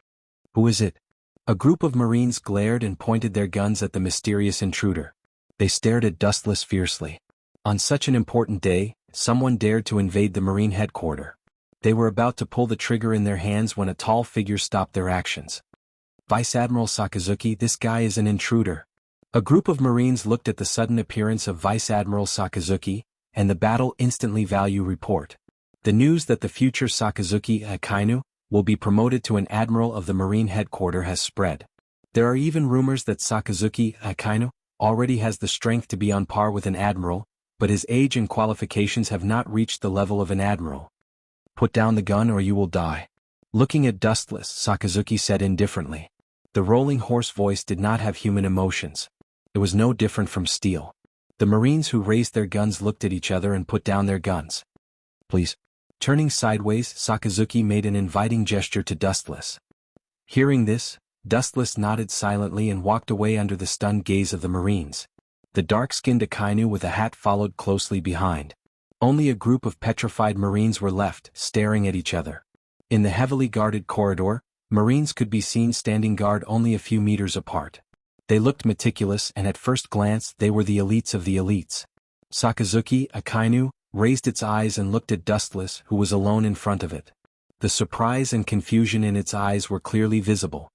"Who is it?" A group of Marines glared and pointed their guns at the mysterious intruder. They stared at Dustless fiercely. On such an important day, someone dared to invade the Marine headquarters. They were about to pull the trigger in their hands when a tall figure stopped their actions. "Vice Admiral Sakazuki, this guy is an intruder." A group of Marines looked at the sudden appearance of Vice Admiral Sakazuki, and the battle instantly value report. The news that the future Sakazuki Akainu will be promoted to an admiral of the Marine headquarters has spread. There are even rumors that Sakazuki Akainu already has the strength to be on par with an admiral, but his age and qualifications have not reached the level of an admiral. "Put down the gun or you will die." Looking at Dustless, Sakazuki said indifferently. The rolling hoarse voice did not have human emotions. It was no different from steel. The Marines who raised their guns looked at each other and put down their guns. "Please." Turning sideways, Sakazuki made an inviting gesture to Dustless. Hearing this, Dustless nodded silently and walked away under the stunned gaze of the Marines. The dark-skinned Akainu with a hat followed closely behind. Only a group of petrified Marines were left, staring at each other. In the heavily guarded corridor, Marines could be seen standing guard only a few meters apart. They looked meticulous, and at first glance they were the elites of the elites. Sakazuki Akainu raised its eyes and looked at Dustless, who was alone in front of it. The surprise and confusion in its eyes were clearly visible.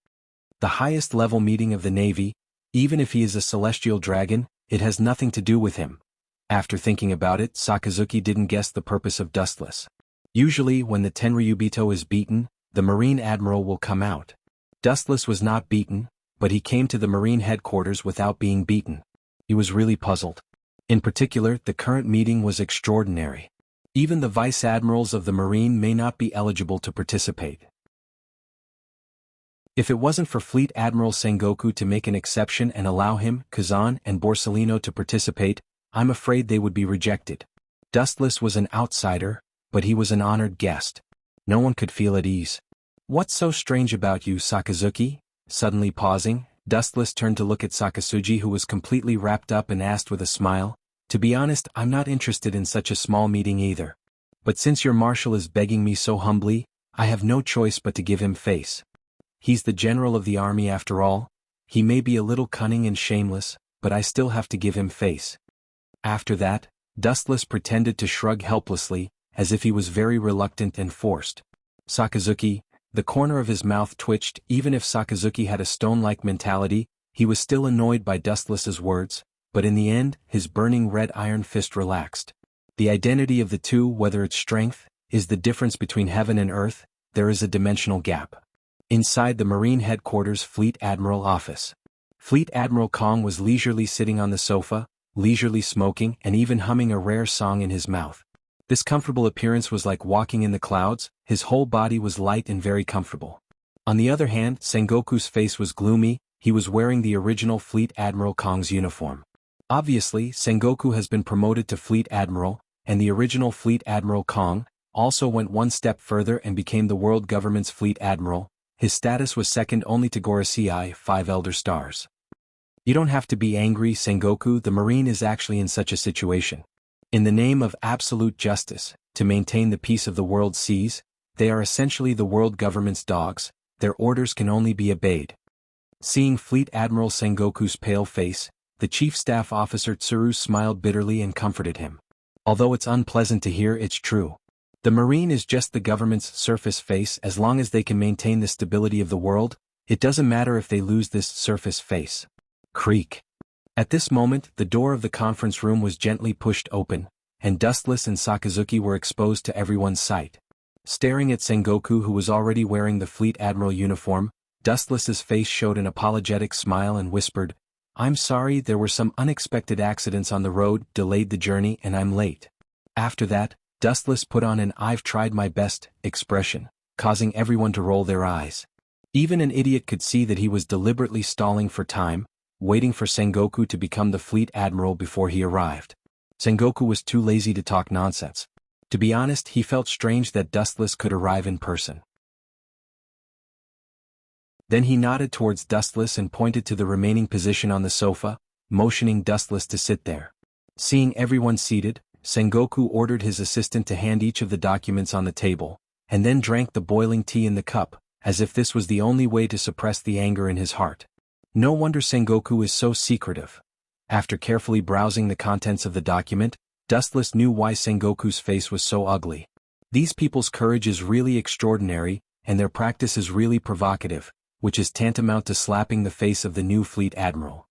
The highest level meeting of the Navy, even if he is a celestial dragon, it has nothing to do with him. After thinking about it, Sakazuki didn't guess the purpose of Dustless. Usually, when the Tenryubito is beaten, the Marine Admiral will come out. Dustless was not beaten, but he came to the Marine headquarters without being beaten. He was really puzzled. In particular, the current meeting was extraordinary. Even the vice admirals of the Marine may not be eligible to participate. If it wasn't for Fleet Admiral Sengoku to make an exception and allow him, Kazan, and Borsellino to participate, I'm afraid they would be rejected. Dustless was an outsider, but he was an honored guest. No one could feel at ease. What's so strange about you, Sakazuki? Suddenly pausing, Dustless turned to look at Sakasuji, who was completely wrapped up, and asked with a smile, "To be honest, I'm not interested in such a small meeting either. But since your marshal is begging me so humbly, I have no choice but to give him face. He's the general of the army after all. He may be a little cunning and shameless, but I still have to give him face." After that, Dustless pretended to shrug helplessly, as if he was very reluctant and forced. Sakazuki, the corner of his mouth twitched. Even if Sakazuki had a stone-like mentality, he was still annoyed by Dustless's words, but in the end, his burning red iron fist relaxed. The identity of the two, whether its strength, is the difference between heaven and earth. There is a dimensional gap. Inside the Marine Headquarters Fleet Admiral office, Fleet Admiral Kong was leisurely sitting on the sofa, leisurely smoking and even humming a rare song in his mouth. This comfortable appearance was like walking in the clouds. His whole body was light and very comfortable. On the other hand, Sengoku's face was gloomy. He was wearing the original Fleet Admiral Kong's uniform. Obviously, Sengoku has been promoted to Fleet Admiral, and the original Fleet Admiral Kong also went one step further and became the world government's Fleet Admiral. His status was second only to Gorosei, 5 Elder Stars. You don't have to be angry, Sengoku. The Marine is actually in such a situation. In the name of absolute justice, to maintain the peace of the world seas, they are essentially the world government's dogs. Their orders can only be obeyed. Seeing Fleet Admiral Sengoku's pale face, the Chief Staff Officer Tsuru smiled bitterly and comforted him. Although it's unpleasant to hear, it's true. The Marine is just the government's surface face. As long as they can maintain the stability of the world, it doesn't matter if they lose this surface face. Creak. At this moment, the door of the conference room was gently pushed open, and Dustless and Sakazuki were exposed to everyone's sight. Staring at Sengoku, who was already wearing the Fleet Admiral uniform, Dustless's face showed an apologetic smile and whispered, "I'm sorry, there were some unexpected accidents on the road, delayed the journey, and I'm late." After that, Dustless put on an "I've tried my best" expression, causing everyone to roll their eyes. Even an idiot could see that he was deliberately stalling for time, waiting for Sengoku to become the Fleet Admiral before he arrived. Sengoku was too lazy to talk nonsense. To be honest, he felt strange that Dustless could arrive in person. Then he nodded towards Dustless and pointed to the remaining position on the sofa, motioning Dustless to sit there. Seeing everyone seated, Sengoku ordered his assistant to hand each of the documents on the table, and then drank the boiling tea in the cup, as if this was the only way to suppress the anger in his heart. No wonder Sengoku is so secretive. After carefully browsing the contents of the document, Dustless knew why Sengoku's face was so ugly. These people's courage is really extraordinary, and their practice is really provocative, which is tantamount to slapping the face of the new Fleet Admiral.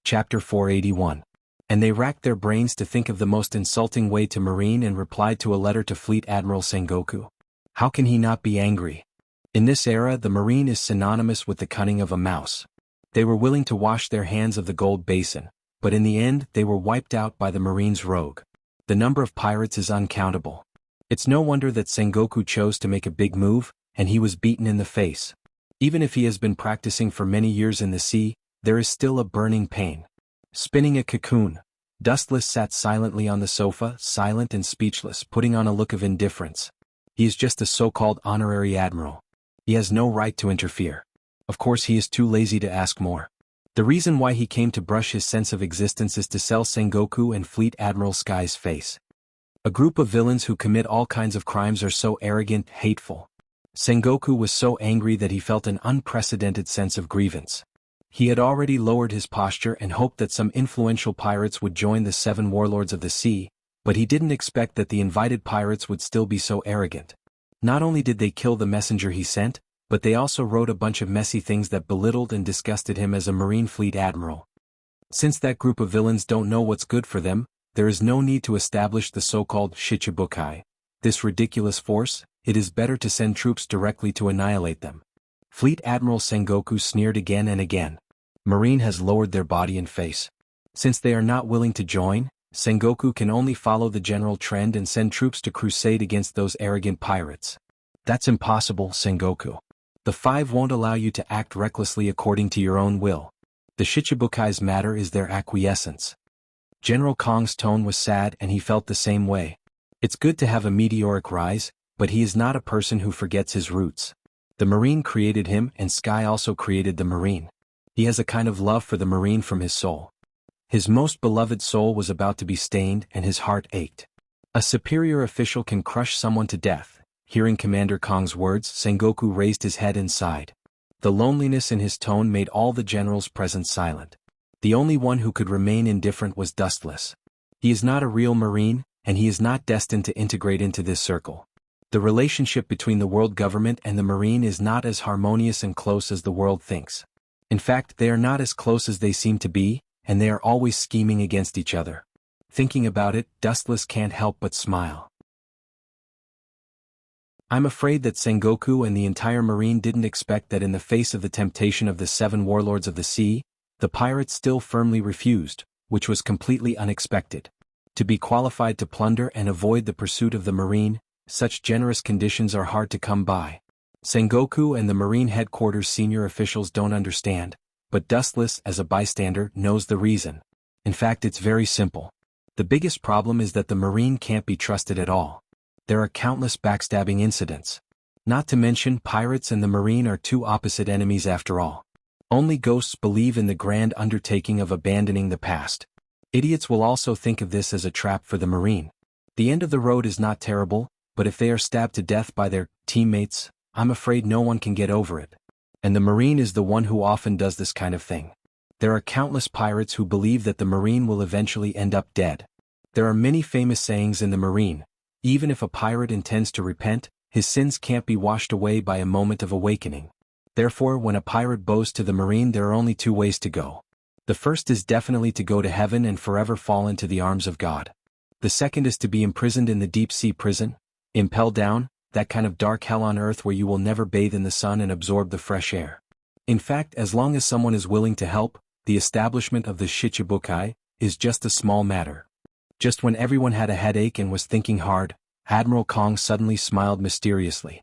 Chapter 481. And they racked their brains to think of the most insulting way to Marine and replied to a letter to Fleet Admiral Sengoku. How can he not be angry? In this era, the Marine is synonymous with the cunning of a mouse. They were willing to wash their hands of the gold basin, but in the end they were wiped out by the Marine's rogue. The number of pirates is uncountable. It's no wonder that Sengoku chose to make a big move, and he was beaten in the face. Even if he has been practicing for many years in the sea, there is still a burning pain. Spinning a cocoon, Dustless sat silently on the sofa, silent and speechless, putting on a look of indifference. He is just a so-called honorary admiral. He has no right to interfere. Of course, he is too lazy to ask more. The reason why he came to brush his sense of existence is to sell Sengoku and Fleet Admiral Sky's face. A group of villains who commit all kinds of crimes are so arrogant, hateful. Sengoku was so angry that he felt an unprecedented sense of grievance. He had already lowered his posture and hoped that some influential pirates would join the 7 warlords of the sea, but he didn't expect that the invited pirates would still be so arrogant. Not only did they kill the messenger he sent, but they also wrote a bunch of messy things that belittled and disgusted him as a Marine Fleet Admiral. Since that group of villains don't know what's good for them, there is no need to establish the so-called Shichibukai, this ridiculous force. It is better to send troops directly to annihilate them. Fleet Admiral Sengoku sneered again and again. Marine has lowered their body and face. Since they are not willing to join, Sengoku can only follow the general trend and send troops to crusade against those arrogant pirates. That's impossible, Sengoku. The five won't allow you to act recklessly according to your own will. The Shichibukai's matter is their acquiescence. General Kong's tone was sad and he felt the same way. It's good to have a meteoric rise, but he is not a person who forgets his roots. The Marine created him and Sky also created the Marine. He has a kind of love for the Marine from his soul. His most beloved soul was about to be stained and his heart ached. A superior official can crush someone to death. Hearing Commander Kong's words, Sengoku raised his head and sighed. The loneliness in his tone made all the generals present silent. The only one who could remain indifferent was Dustless. He is not a real Marine, and he is not destined to integrate into this circle. The relationship between the world government and the Marine is not as harmonious and close as the world thinks. In fact, they are not as close as they seem to be, and they are always scheming against each other. Thinking about it, Dustless can't help but smile. I'm afraid that Sengoku and the entire Marine didn't expect that in the face of the temptation of the 7 warlords of the sea, the pirates still firmly refused, which was completely unexpected. To be qualified to plunder and avoid the pursuit of the Marine, such generous conditions are hard to come by. Sengoku and the Marine headquarters senior officials don't understand, but Dustless, as a bystander, knows the reason. In fact, it's very simple. The biggest problem is that the Marine can't be trusted at all. There are countless backstabbing incidents. Not to mention, pirates and the Marine are two opposite enemies after all. Only ghosts believe in the grand undertaking of abandoning the past. Idiots will also think of this as a trap for the Marine. The end of the road is not terrible, but if they are stabbed to death by their teammates, I'm afraid no one can get over it. And the Marine is the one who often does this kind of thing. There are countless pirates who believe that the Marine will eventually end up dead. There are many famous sayings in the Marine. Even if a pirate intends to repent, his sins can't be washed away by a moment of awakening. Therefore, when a pirate bows to the Marine, there are only 2 ways to go. The first is definitely to go to heaven and forever fall into the arms of God. The second is to be imprisoned in the deep sea prison, impelled down, that kind of dark hell on earth where you will never bathe in the sun and absorb the fresh air. In fact, as long as someone is willing to help, the establishment of the Shichibukai is just a small matter. Just when everyone had a headache and was thinking hard, Admiral Kong suddenly smiled mysteriously.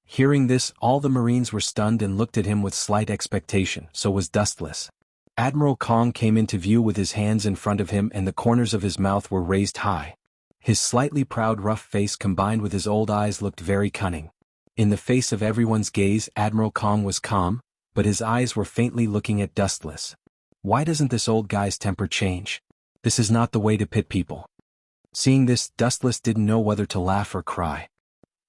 Hearing this, all the Marines were stunned and looked at him with slight expectation, so was Dustless. Admiral Kong came into view with his hands in front of him and the corners of his mouth were raised high. His slightly proud rough face combined with his old eyes looked very cunning. In the face of everyone's gaze, Admiral Kong was calm, but his eyes were faintly looking at Dustless. Why doesn't this old guy's temper change? This is not the way to pit people. Seeing this, Dustless didn't know whether to laugh or cry.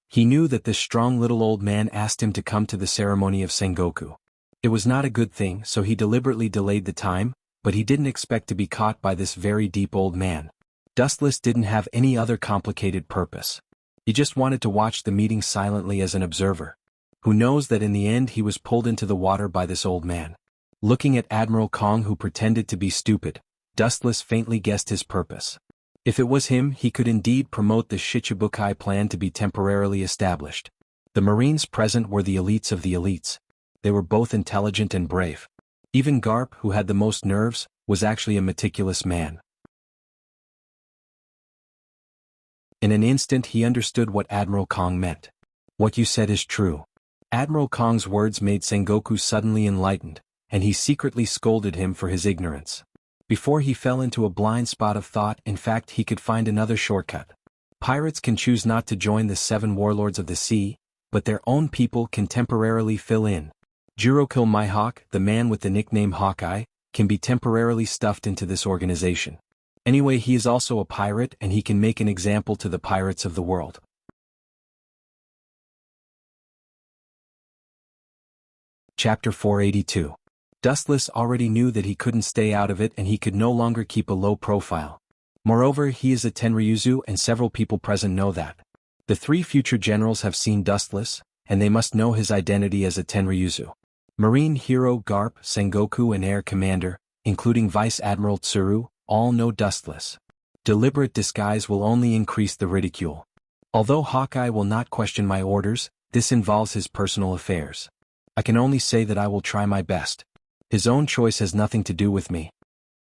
He knew that this strong little old man asked him to come to the ceremony of Sengoku. It was not a good thing, so he deliberately delayed the time, but he didn't expect to be caught by this very deep old man. Dustless didn't have any other complicated purpose. He just wanted to watch the meeting silently as an observer. Who knows that in the end he was pulled into the water by this old man. Looking at Admiral Kong, who pretended to be stupid, Dustless faintly guessed his purpose. If it was him, he could indeed promote the Shichibukai plan to be temporarily established. The Marines present were the elites of the elites. They were both intelligent and brave. Even Garp, who had the most nerves, was actually a meticulous man. In an instant he understood what Admiral Kong meant. What you said is true. Admiral Kong's words made Sengoku suddenly enlightened, and he secretly scolded him for his ignorance. Before he fell into a blind spot of thought, in fact, he could find another shortcut. Pirates can choose not to join the 7 warlords of the sea, but their own people can temporarily fill in. Jurokill Mihawk, the man with the nickname Hawkeye, can be temporarily stuffed into this organization. Anyway, he is also a pirate and he can make an example to the pirates of the world. Chapter 482. Dustless already knew that he couldn't stay out of it and he could no longer keep a low profile. Moreover, he is a Tenryuzu and several people present know that. The 3 future generals have seen Dustless, and they must know his identity as a Tenryuzu. Marine hero Garp, Sengoku and Air Commander, including Vice Admiral Tsuru, all know Dustless. Deliberate disguise will only increase the ridicule. Although Hawkeye will not question my orders, this involves his personal affairs. I can only say that I will try my best. His own choice has nothing to do with me."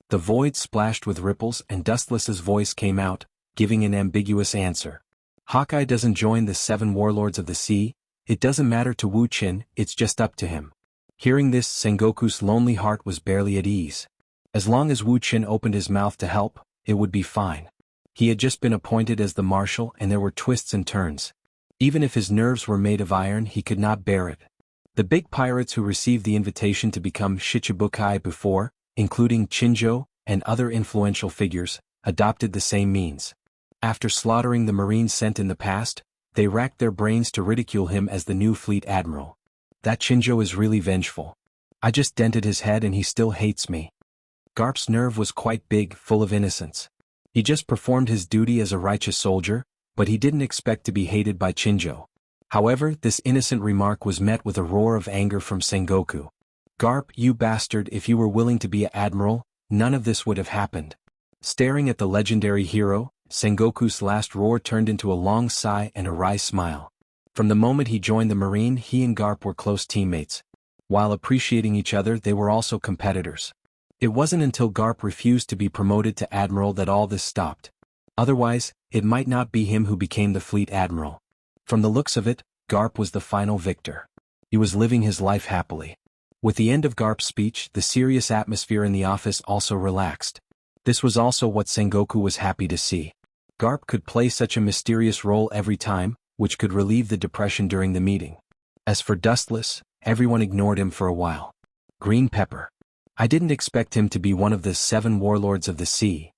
The void splashed with ripples and Dustless's voice came out, giving an ambiguous answer. "Hawkeye doesn't join the 7 warlords of the sea. It doesn't matter to Wu Qin, it's just up to him." Hearing this, Sengoku's lonely heart was barely at ease. As long as Wu Qin opened his mouth to help, it would be fine. He had just been appointed as the marshal and there were twists and turns. Even if his nerves were made of iron, he could not bear it. The big pirates who received the invitation to become Shichibukai before, including Chinjo and other influential figures, adopted the same means. After slaughtering the Marines sent in the past, they racked their brains to ridicule him as the new fleet admiral. "That Chinjo is really vengeful. I just dented his head and he still hates me." Garp's nerve was quite big, full of innocence. He just performed his duty as a righteous soldier, but he didn't expect to be hated by Chinjo. However, this innocent remark was met with a roar of anger from Sengoku. "Garp, you bastard, if you were willing to be an admiral, none of this would have happened." Staring at the legendary hero, Sengoku's last roar turned into a long sigh and a wry smile. From the moment he joined the Marine, he and Garp were close teammates. While appreciating each other, they were also competitors. It wasn't until Garp refused to be promoted to admiral that all this stopped. Otherwise, it might not be him who became the fleet admiral. From the looks of it, Garp was the final victor. He was living his life happily. With the end of Garp's speech, the serious atmosphere in the office also relaxed. This was also what Sengoku was happy to see. Garp could play such a mysterious role every time, which could relieve the depression during the meeting. As for Dustless, everyone ignored him for a while. Green Pepper. I didn't expect him to be one of the 7 warlords of the sea.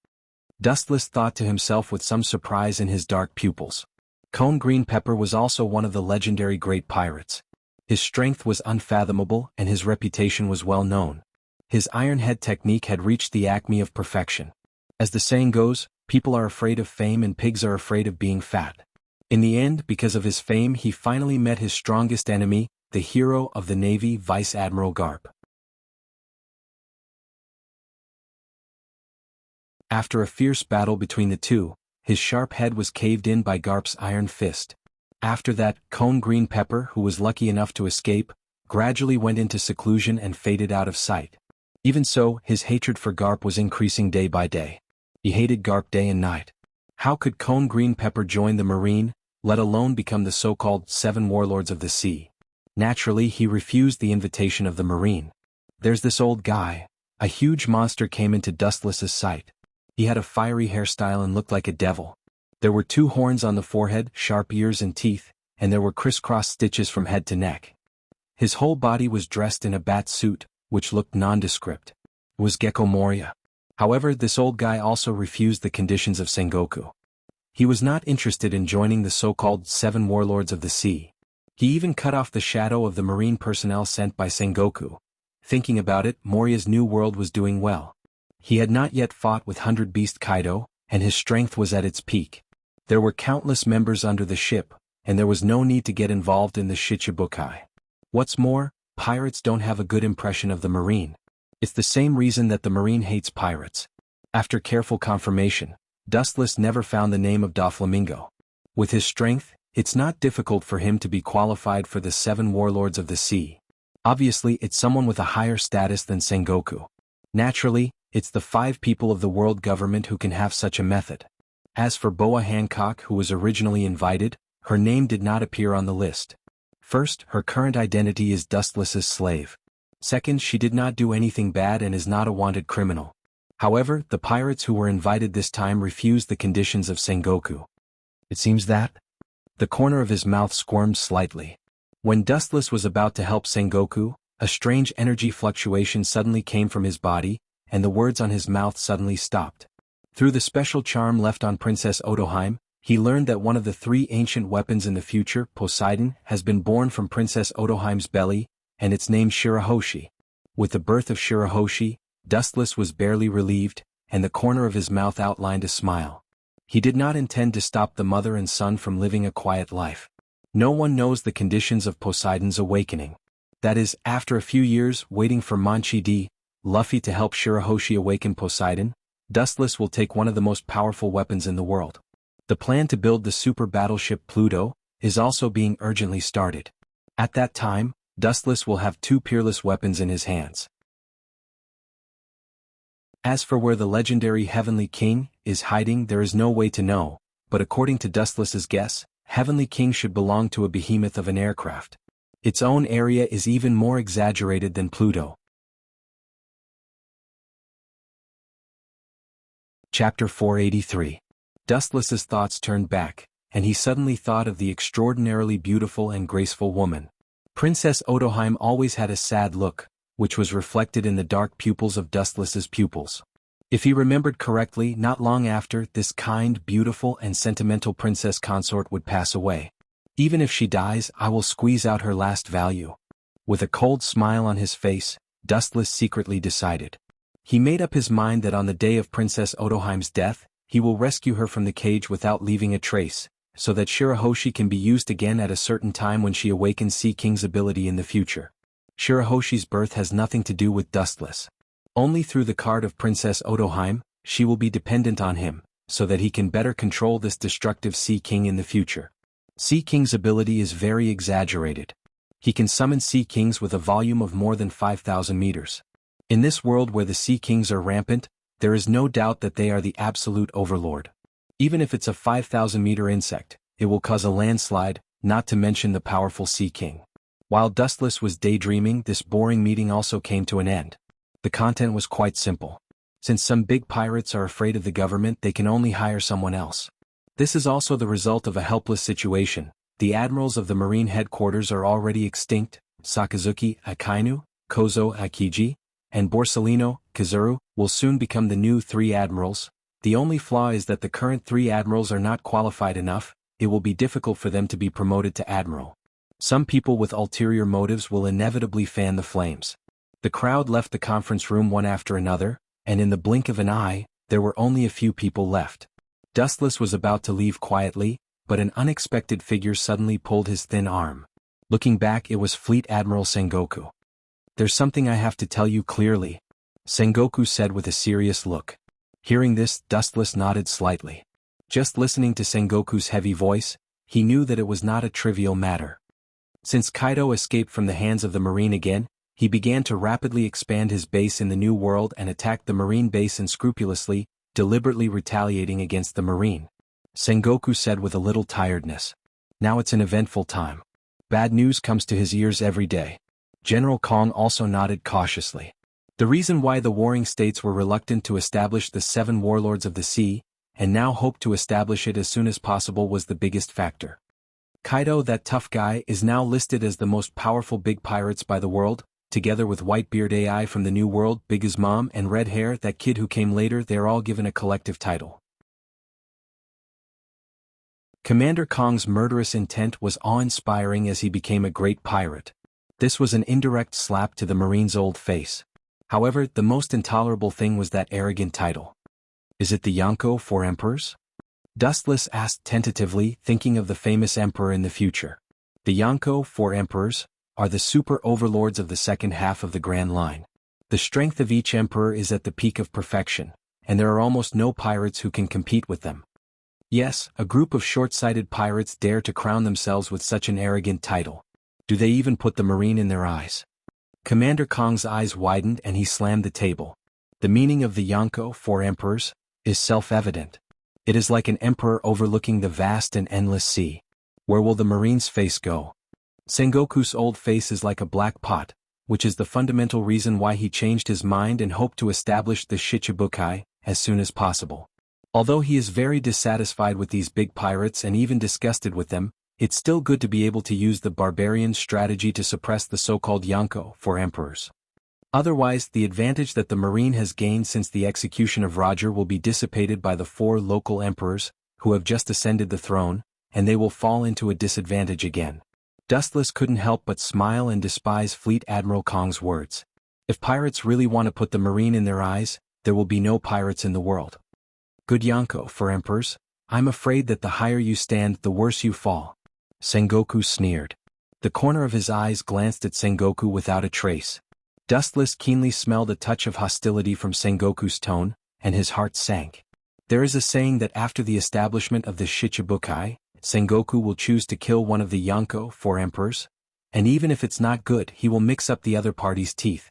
Dustless thought to himself with some surprise in his dark pupils. Cone Green Pepper was also one of the legendary great pirates. His strength was unfathomable and his reputation was well known. His iron head technique had reached the acme of perfection. As the saying goes, people are afraid of fame and pigs are afraid of being fat. In the end, because of his fame, he finally met his strongest enemy, the hero of the Navy, Vice Admiral Garp. After a fierce battle between the two, his sharp head was caved in by Garp's iron fist. After that, Cone Green Pepper, who was lucky enough to escape, gradually went into seclusion and faded out of sight. Even so, his hatred for Garp was increasing day by day. He hated Garp day and night. How could Cone Green Pepper join the Marine, let alone become the so-called 7 warlords of the sea? Naturally, he refused the invitation of the Marine. "There's this old guy." A huge monster came into Dustless's sight. He had a fiery hairstyle and looked like a devil. There were 2 horns on the forehead, sharp ears and teeth, and there were crisscross stitches from head to neck. His whole body was dressed in a bat suit, which looked nondescript. It was Gecko Moria. However, this old guy also refused the conditions of Sengoku. He was not interested in joining the so-called 7 warlords of the sea. He even cut off the shadow of the Marine personnel sent by Sengoku. Thinking about it, Moria's new world was doing well. He had not yet fought with 100 Beast Kaido, and his strength was at its peak. There were countless members under the ship, and there was no need to get involved in the Shichibukai. What's more, pirates don't have a good impression of the Marine. It's the same reason that the Marine hates pirates. After careful confirmation, Dustless never found the name of Doflamingo. With his strength, it's not difficult for him to be qualified for the 7 warlords of the sea. Obviously, it's someone with a higher status than Sengoku. Naturally, it's the 5 people of the world government who can have such a method. As for Boa Hancock, who was originally invited, her name did not appear on the list. First, her current identity is Dustless's slave. Second, she did not do anything bad and is not a wanted criminal. However, the pirates who were invited this time refused the conditions of Sengoku. It seems that the corner of his mouth squirmed slightly. When Dustless was about to help Sengoku, a strange energy fluctuation suddenly came from his body, and the words on his mouth suddenly stopped. Through the special charm left on Princess Otoheim, he learned that one of the 3 ancient weapons in the future, Poseidon, has been born from Princess Otoheim's belly, and it's named Shirahoshi. With the birth of Shirahoshi, Dustless was barely relieved, and the corner of his mouth outlined a smile. He did not intend to stop the mother and son from living a quiet life. No one knows the conditions of Poseidon's awakening. That is, after a few years waiting for Manchi D. Luffy to help Shirahoshi awaken Poseidon, Dustless will take one of the most powerful weapons in the world. The plan to build the super battleship Pluto is also being urgently started. At that time, Dustless will have two peerless weapons in his hands. As for where the legendary Heavenly King is hiding, there is no way to know, but according to Dustless's guess, Heavenly King should belong to a behemoth of an aircraft. Its own area is even more exaggerated than Pluto. Chapter 483. Dustless's thoughts turned back, and he suddenly thought of the extraordinarily beautiful and graceful woman. Princess Odoheim always had a sad look, which was reflected in the dark pupils of Dustless's pupils. If he remembered correctly, not long after, this kind, beautiful and sentimental princess consort would pass away. Even if she dies, I will squeeze out her last value. With a cold smile on his face, Dustless secretly decided. He made up his mind that on the day of Princess Odoheim's death, he will rescue her from the cage without leaving a trace, so that Shirahoshi can be used again at a certain time when she awakens Sea King's ability in the future. Shirahoshi's birth has nothing to do with Dustless. Only through the card of Princess Odoheim, she will be dependent on him, so that he can better control this destructive Sea King in the future. Sea King's ability is very exaggerated. He can summon Sea Kings with a volume of more than 5,000 meters. In this world where the Sea Kings are rampant, there is no doubt that they are the absolute overlord. Even if it's a 5,000-meter insect, it will cause a landslide, not to mention the powerful Sea King. While Dustless was daydreaming, this boring meeting also came to an end. The content was quite simple. Since some big pirates are afraid of the government, they can only hire someone else. This is also the result of a helpless situation. The admirals of the marine headquarters are already extinct. Sakazuki Akainu, Kozo Akiji, and Borsellino Kazuru will soon become the new 3 admirals. The only flaw is that the current 3 admirals are not qualified enough. It will be difficult for them to be promoted to admiral. Some people with ulterior motives will inevitably fan the flames. The crowd left the conference room one after another, and in the blink of an eye, there were only a few people left. Dustless was about to leave quietly, but an unexpected figure suddenly pulled his thin arm. Looking back, it was Fleet Admiral Sengoku. "There's something I have to tell you clearly," Sengoku said with a serious look. Hearing this, Dustless nodded slightly. Just listening to Sengoku's heavy voice, he knew that it was not a trivial matter. Since Kaido escaped from the hands of the Marine again, he began to rapidly expand his base in the New World and attacked the Marine base unscrupulously, deliberately retaliating against the Marine. Sengoku said with a little tiredness. Now it's an eventful time. Bad news comes to his ears every day. General Kong also nodded cautiously. The reason why the warring states were reluctant to establish the 7 warlords of the sea, and now hoped to establish it as soon as possible, was the biggest factor. Kaido, that tough guy, is now listed as the most powerful big pirates by the world, together with Whitebeard AI from the New World, Big as Mom, and Red Hair, that kid who came later. They are all given a collective title. Commander Kong's murderous intent was awe-inspiring as he became a great pirate. This was an indirect slap to the Marine's old face. However, the most intolerable thing was that arrogant title. Is it the Yonko 4 Emperors? Dustless asked tentatively, thinking of the famous emperor in the future. The Yonko 4 Emperors are the super overlords of the second half of the Grand Line. The strength of each emperor is at the peak of perfection, and there are almost no pirates who can compete with them. Yes, a group of short-sighted pirates dare to crown themselves with such an arrogant title. Do they even put the Marine in their eyes? Commander Kong's eyes widened and he slammed the table. The meaning of the Yonko 4 Emperors is self-evident. It is like an emperor overlooking the vast and endless sea. Where will the Marine's face go? Sengoku's old face is like a black pot, which is the fundamental reason why he changed his mind and hoped to establish the Shichibukai as soon as possible. Although he is very dissatisfied with these big pirates and even disgusted with them, it's still good to be able to use the barbarian strategy to suppress the so-called Yonko 4 Emperors. Otherwise, the advantage that the Marine has gained since the execution of Roger will be dissipated by the 4 local emperors, who have just ascended the throne, and they will fall into a disadvantage again. Dustless couldn't help but smile and despise Fleet Admiral Kong's words. If pirates really want to put the Marine in their eyes, there will be no pirates in the world. Good Yonko 4 Emperors, I'm afraid that the higher you stand, the worse you fall. Sengoku sneered. The corner of his eyes glanced at Sengoku without a trace. Dustless keenly smelled a touch of hostility from Sengoku's tone, and his heart sank. There is a saying that after the establishment of the Shichibukai, Sengoku will choose to kill one of the Yonko 4 Emperors. And even if it's not good, he will mix up the other party's teeth.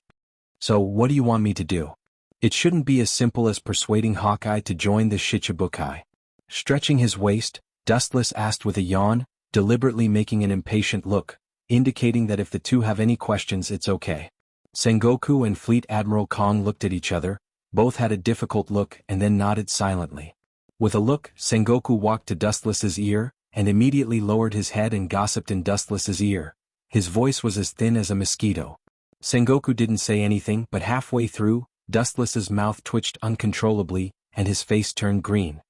So, what do you want me to do? It shouldn't be as simple as persuading Hawkeye to join the Shichibukai. Stretching his waist, Dustless asked with a yawn, deliberately making an impatient look, indicating that if the two have any questions it's okay. Sengoku and Fleet Admiral Kong looked at each other, both had a difficult look and then nodded silently. With a look, Sengoku walked to Dustless's ear, and immediately lowered his head and gossiped in Dustless's ear. His voice was as thin as a mosquito. Sengoku didn't say anything, but halfway through, Dustless's mouth twitched uncontrollably, and his face turned green.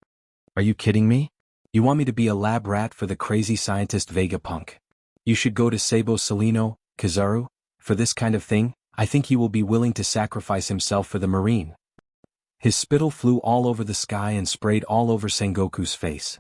Are you kidding me? You want me to be a lab rat for the crazy scientist Vegapunk? You should go to Sabo Salino, Kizaru, for this kind of thing. I think he will be willing to sacrifice himself for the Marine. His spittle flew all over the sky and sprayed all over Sengoku's face.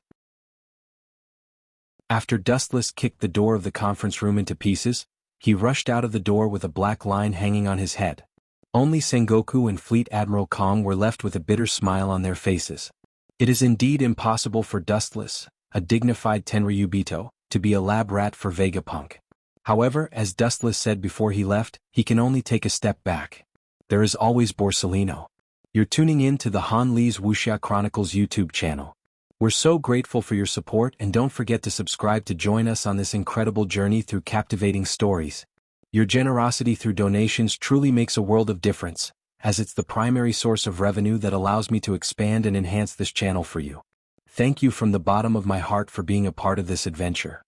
After Dustless kicked the door of the conference room into pieces, he rushed out of the door with a black line hanging on his head. Only Sengoku and Fleet Admiral Kong were left with a bitter smile on their faces. It is indeed impossible for Dustless, a dignified Tenryubito, to be a lab rat for Vegapunk. However, as Dustless said before he left, he can only take a step back. There is always Borsalino. You're tuning in to the Han Lee's Wuxia Chronicles YouTube channel. We're so grateful for your support, and don't forget to subscribe to join us on this incredible journey through captivating stories. Your generosity through donations truly makes a world of difference, as it's the primary source of revenue that allows me to expand and enhance this channel for you. Thank you from the bottom of my heart for being a part of this adventure.